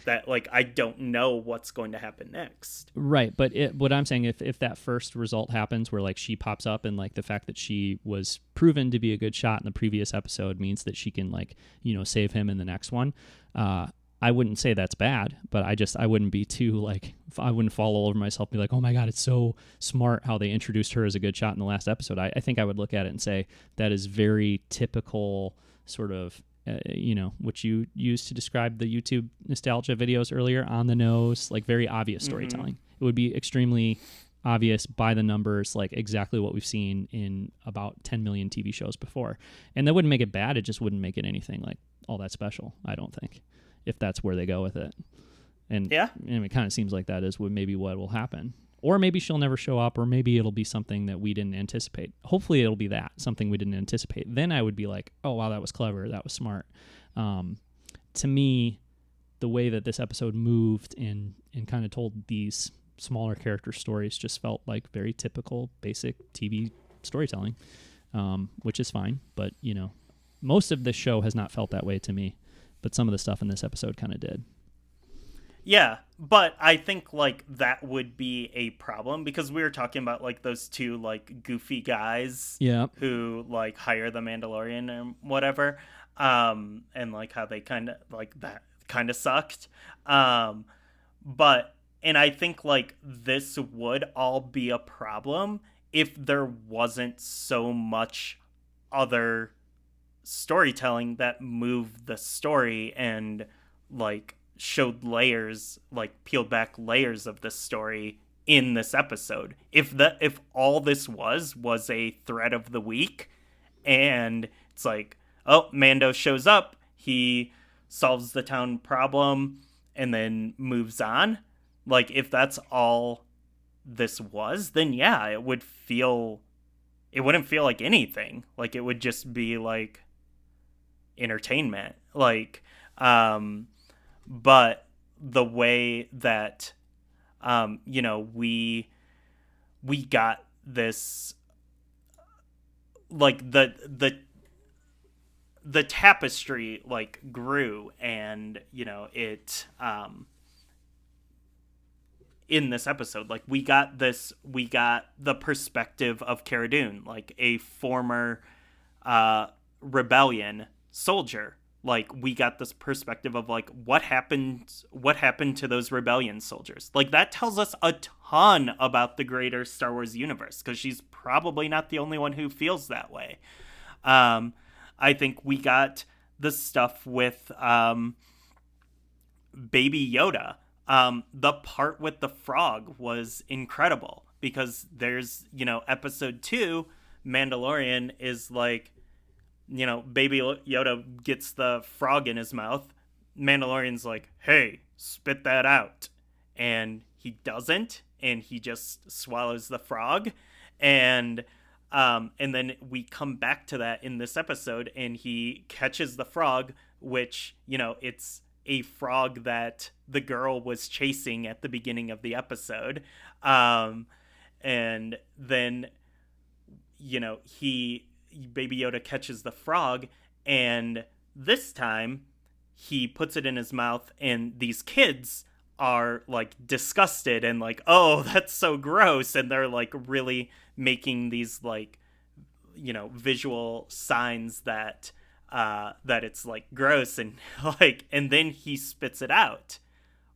That like I don't know what's going to happen next. Right, but what I'm saying, if that first result happens where like she pops up and like the fact that she was proven to be a good shot in the previous episode means that she can like save him in the next one, I wouldn't say that's bad, but I wouldn't be too like, I wouldn't fall all over myself and be like, oh my god, it's so smart how they introduced her as a good shot in the last episode. I think I would look at it and say that is very typical sort of which you used to describe the YouTube nostalgia videos earlier, on the nose, like very obvious storytelling. Mm-hmm. It would be extremely obvious by the numbers, like exactly what we've seen in about 10 million TV shows before. And that wouldn't make it bad. It just wouldn't make it anything like all that special, I don't think, if that's where they go with it. And yeah, it kind of seems like that is maybe what will happen. Or maybe she'll never show up, or maybe it'll be something that we didn't anticipate. Hopefully it'll be something we didn't anticipate. Then I would be like, oh, wow, that was clever. That was smart. To me, the way that this episode moved and kind of told these smaller character stories just felt like very typical, basic TV storytelling, which is fine. But, most of the show has not felt that way to me. But some of the stuff in this episode kind of did. Yeah, but I think like that would be a problem because we were talking about like those two like goofy guys who like hire the Mandalorian and whatever, and like how they kind of like that kind of sucked. And I think like this would all be a problem if there wasn't so much other storytelling that moved the story and like showed layers, like peeled back layers of the story in this episode. If all this was a thread of the week, and it's like, oh, Mando shows up, he solves the town problem, and then moves on. Like, if that's all this was, then yeah, it wouldn't feel like anything. Like, it would just be like entertainment. Like, but the way that, we got this, like the tapestry like grew, and it in this episode, like we got the perspective of Cara Dune, like a former rebellion soldier. Like, we got this perspective of, like, what happened to those rebellion soldiers. Like, that tells us a ton about the greater Star Wars universe, because she's probably not the only one who feels that way. I think we got the stuff with Baby Yoda. The part with the frog was incredible, because there's, episode 2, Mandalorian is like, Baby Yoda gets the frog in his mouth. Mandalorian's like, hey, spit that out. And he doesn't, and he just swallows the frog. And then we come back to that in this episode, and he catches the frog, which, it's a frog that the girl was chasing at the beginning of the episode. And then, Baby Yoda catches the frog, and this time he puts it in his mouth, and these kids are like disgusted and like, oh, that's so gross, and they're like really making these like visual signs that it's like gross, and like, and then he spits it out,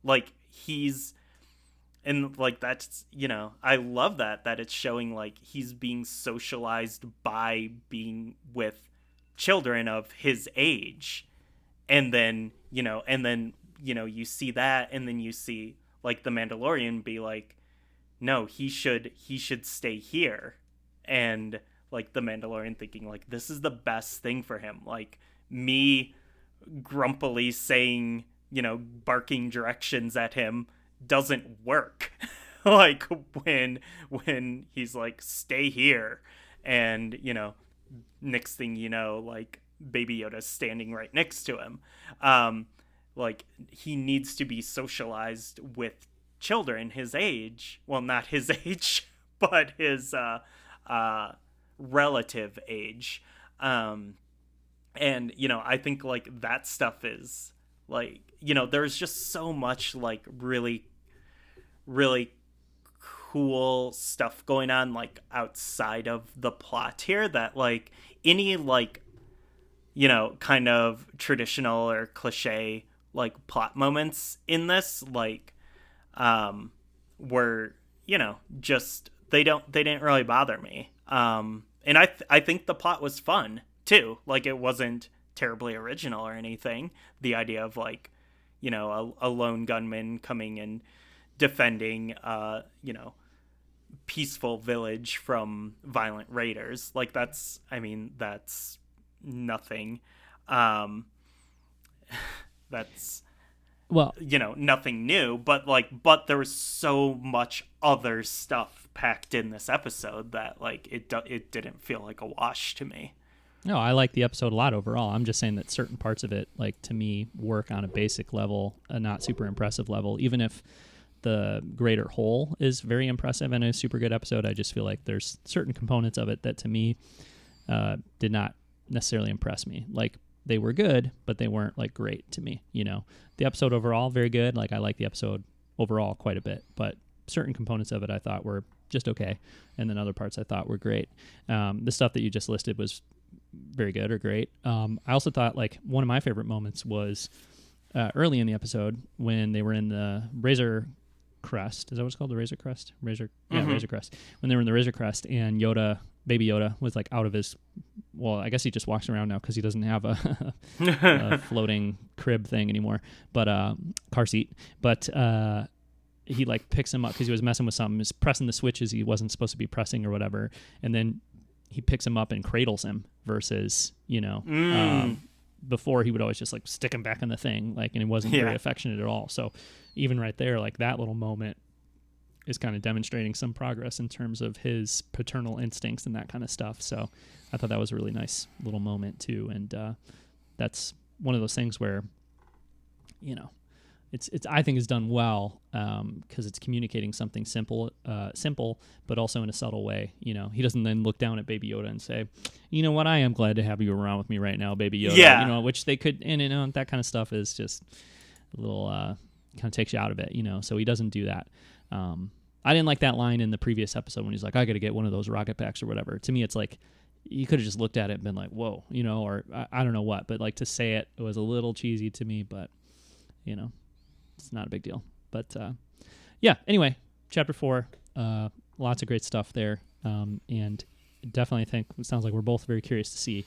like and like, that's, I love that it's showing like he's being socialized by being with children of his age. And then, you see that, and then you see like the Mandalorian be like, no, he should stay here. And like the Mandalorian thinking like, this is the best thing for him. Like, me grumpily saying, barking directions at him doesn't work. Like when he's like, stay here, and next thing you know, like Baby Yoda's standing right next to him. Like he needs to be socialized with children his age. Well, not his age, but his relative age. And I think like that stuff is like, there's just so much like really, really cool stuff going on like outside of the plot here, that like any like kind of traditional or cliche like plot moments in this like were just they didn't really bother me. And I think the plot was fun too. Like it wasn't terribly original or anything. The idea of like a lone gunman coming and defending peaceful village from violent raiders, like that's nothing. That's well, nothing new, but there was so much other stuff packed in this episode that like it didn't feel like a wash to me. No, I like the episode a lot overall. I'm just saying that certain parts of it, like to me, work on a basic level, a not super impressive level. Even if the greater whole is very impressive and a super good episode, I just feel like there's certain components of it that to me did not necessarily impress me. Like they were good, but they weren't like great to me. The episode overall very good. Like I like the episode overall quite a bit, but certain components of it I thought were just okay, and then other parts I thought were great. The stuff that you just listed was very good or great. I also thought like one of my favorite moments was early in the episode when they were in the Razor Crest. Is that what it's called? The Razor Crest? Razor Crest. When they were in the Razor Crest and Baby Yoda was like out of his, well, I guess he just walks around now because he doesn't have a floating crib thing anymore, but car seat. But he like picks him up because he was messing with something, is pressing the switches he wasn't supposed to be pressing or whatever, and then he picks him up and cradles him versus before he would always just like stick him back in the thing, like, and he wasn't very affectionate at all. So even right there, like that little moment is kind of demonstrating some progress in terms of his paternal instincts and that kind of stuff. So I thought that was a really nice little moment too. And that's one of those things where, it's I think is done well because it's communicating something simple, but also in a subtle way. He doesn't then look down at Baby Yoda and say, "You know what? I am glad to have you around with me right now, Baby Yoda." Yeah. Which they could, and that kind of stuff is just a little kind of takes you out of it. So he doesn't do that. I didn't like that line in the previous episode when he's like, "I got to get one of those rocket packs or whatever." To me, it's like you could have just looked at it and been like, "Whoa," or I don't know what, but like to say it was a little cheesy to me, but it's not a big deal. But anyway, chapter 4, lots of great stuff there, and definitely think it sounds like we're both very curious to see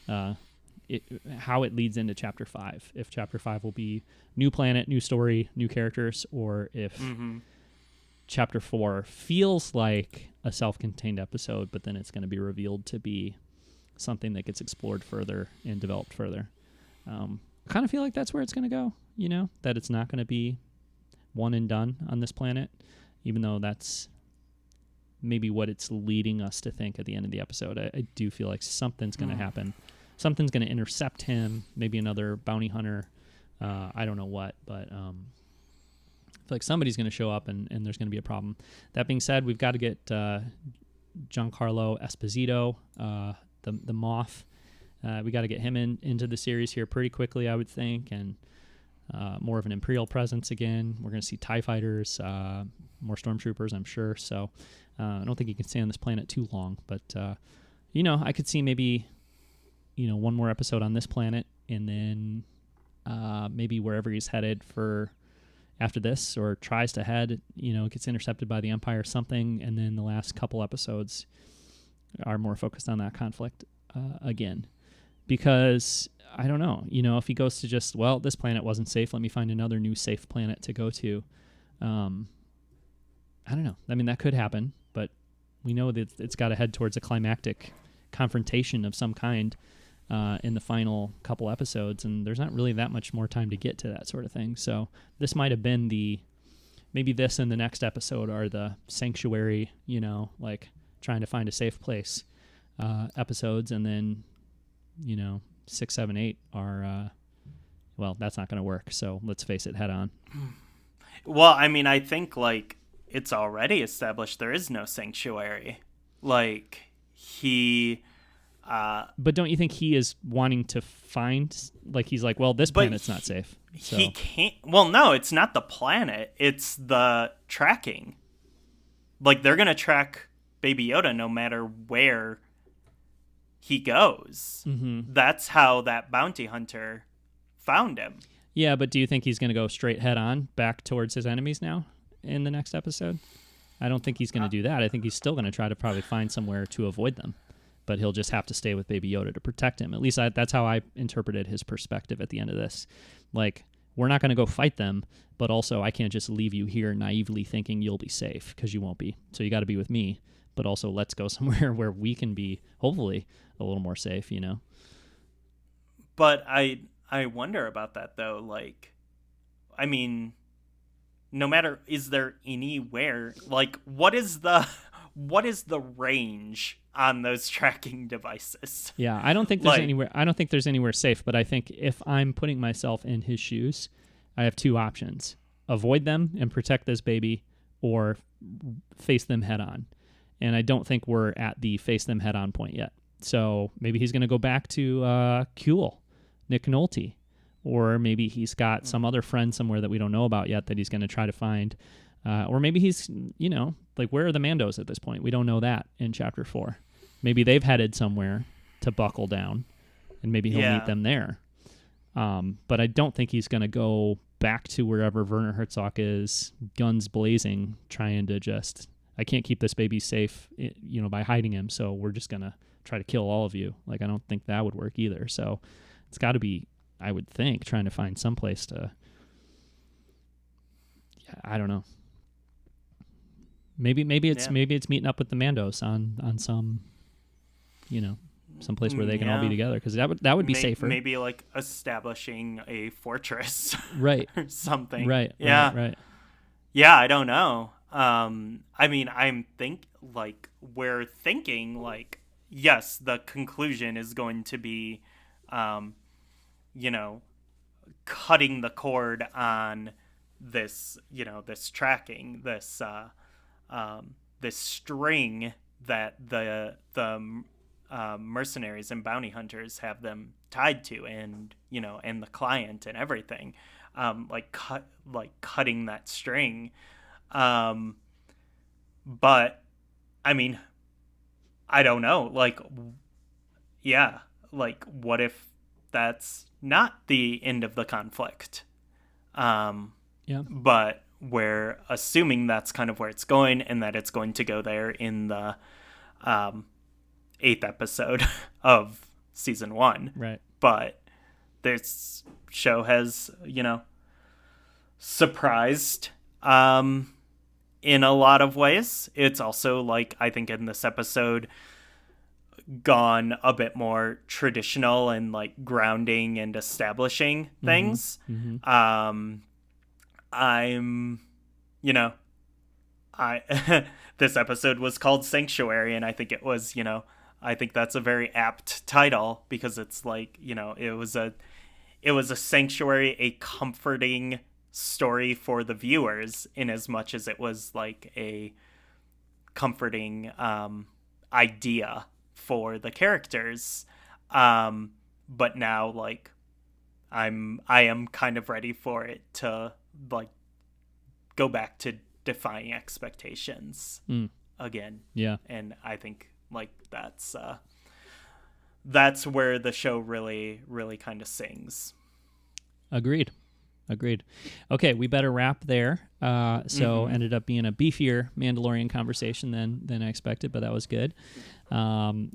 how it leads into chapter 5. If chapter 5 will be new planet, new story, new characters, or if chapter 4 feels like a self-contained episode, but then it's going to be revealed to be something that gets explored further and developed further. I kind of feel like that's where it's going to go, that it's not going to be one and done on this planet, even though that's maybe what it's leading us to think at the end of the episode. I do feel like something's going to happen. Something's going to intercept him, maybe another bounty hunter. I don't know what, but I feel like somebody's going to show up and there's going to be a problem. That being said, we've got to get Giancarlo Esposito, the Moth. We got to get him into the series here pretty quickly, I would think, and more of an Imperial presence again. We're going to see TIE fighters, more stormtroopers, I'm sure. So I don't think he can stay on this planet too long. But, I could see maybe, one more episode on this planet, and then maybe wherever he's headed for after this, or tries to head, gets intercepted by the Empire or something, and then the last couple episodes are more focused on that conflict again. Because I don't know, if he goes to just, this planet wasn't safe, let me find another new safe planet to go to. I don't know. I mean, that could happen, but we know that it's got to head towards a climactic confrontation of some kind. in the final couple episodes, and there's not really that much more time to get to that sort of thing. So this might have been maybe this and the next episode are the sanctuary, like trying to find a safe place episodes, and then 6, 7, 8 are well, that's not going to work. So let's face it head on. Well, I mean, I think like it's already established there is no sanctuary. Like he. But don't you think he is wanting to find? Like he's like, well, this planet's not safe. So. He can't. Well, no, it's not the planet. It's the tracking. Like they're gonna track Baby Yoda no matter where he goes. Mm-hmm. That's how that bounty hunter found him. Yeah, but do you think he's going to go straight head on back towards his enemies now in the next episode? I don't think he's going to do that. I think he's still going to try to probably find somewhere to avoid them, but he'll just have to stay with Baby Yoda to protect him. At least that's how I interpreted his perspective at the end of this. Like, we're not going to go fight them, but also I can't just leave you here naively thinking you'll be safe, because you won't be. So you got to be with me, but also let's go somewhere where we can be, hopefully, a little more safe, But I wonder about that, though. Like, I mean, no matter, is there anywhere, like, what is the range on those tracking devices? Yeah, I don't think there's anywhere safe, but I think if I'm putting myself in his shoes, I have two options: avoid them and protect this baby, or face them head on. And I don't think we're at the face them head on point yet. So maybe he's going to go back to Nick Nolte, or maybe he's got some other friend somewhere that we don't know about yet that he's going to try to find. Or maybe he's, like, where are the Mandos at this point? We don't know that in Chapter 4. Maybe they've headed somewhere to buckle down, and maybe he'll meet them there. But I don't think he's going to go back to wherever Werner Herzog is, guns blazing, trying to just, I can't keep this baby safe, by hiding him, so we're just going to try to kill all of you. Like, I don't think that would work either. So it's got to be, I would think, trying to find some place to, I don't know. Maybe it's meeting up with the Mandos on some, some place where they can all be together, because that would be safer. Maybe like establishing a fortress, right, or something. Right. Yeah. Yeah, I don't know. I mean, we're thinking like, yes, the conclusion is going to be, cutting the cord on this, this tracking, this string that the mercenaries and bounty hunters have them tied to, and and the client and everything, cutting that string. But I mean, I don't know. Like, yeah, like, what if that's not the end of the conflict? Yeah. But we're assuming that's kind of where it's going, and that it's going to go there in the 8th episode of season 1. Right. But this show has, surprised in a lot of ways. It's also, like, I think in this episode, gone a bit more traditional and, like, grounding and establishing things. Mm-hmm. This episode was called Sanctuary, and I think it was, I think that's a very apt title, because it's like, it was a sanctuary, a comforting story for the viewers, in as much as it was like a comforting idea for the characters. But now, like, I am kind of ready for it to, like, go back to defying expectations again. Yeah. And I think, like, that's where the show really, really kind of sings. Agreed. Okay, we better wrap there. Ended up being a beefier Mandalorian conversation than I expected, but that was good.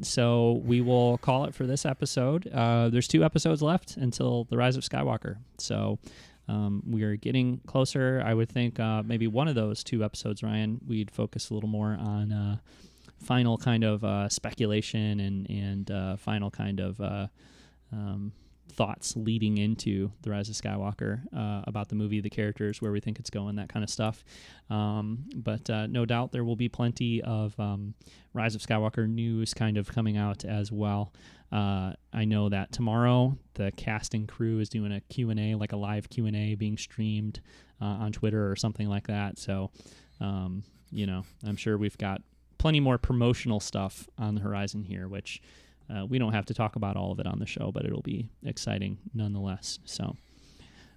So we will call it for this episode. There's 2 episodes left until The Rise of Skywalker. So we are getting closer. I would think maybe one of those 2 episodes, Ryan, we'd focus a little more on final kind of speculation and final kind of thoughts leading into The Rise of Skywalker, about the movie, the characters, where we think it's going, that kind of stuff. But no doubt there will be plenty of Rise of Skywalker news kind of coming out as well. I know that tomorrow the cast and crew is doing a Q&A, like a live Q&A being streamed on Twitter or something like that. So, I'm sure we've got plenty more promotional stuff on the horizon here, which we don't have to talk about all of it on the show, but it'll be exciting nonetheless. So,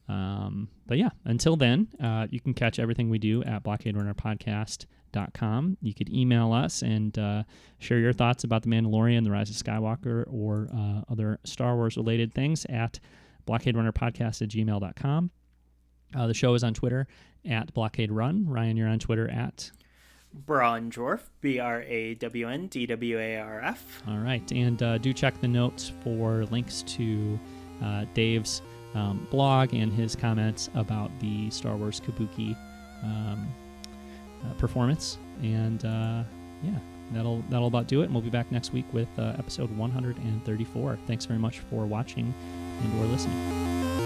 but yeah, until then, you can catch everything we do at blockaderunnerpodcast.com. You could email us and share your thoughts about The Mandalorian, The Rise of Skywalker, or other Star Wars related things at blockaderunnerpodcast@gmail.com. The show is on Twitter at Blockade Run. Ryan, you're on Twitter at Brandwarf, BRAWNDWARF. All right, and do check the notes for links to Dave's blog and his comments about the Star Wars Kabuki performance. And that'll about do it. And we'll be back next week with episode 134. Thanks very much for watching and or listening.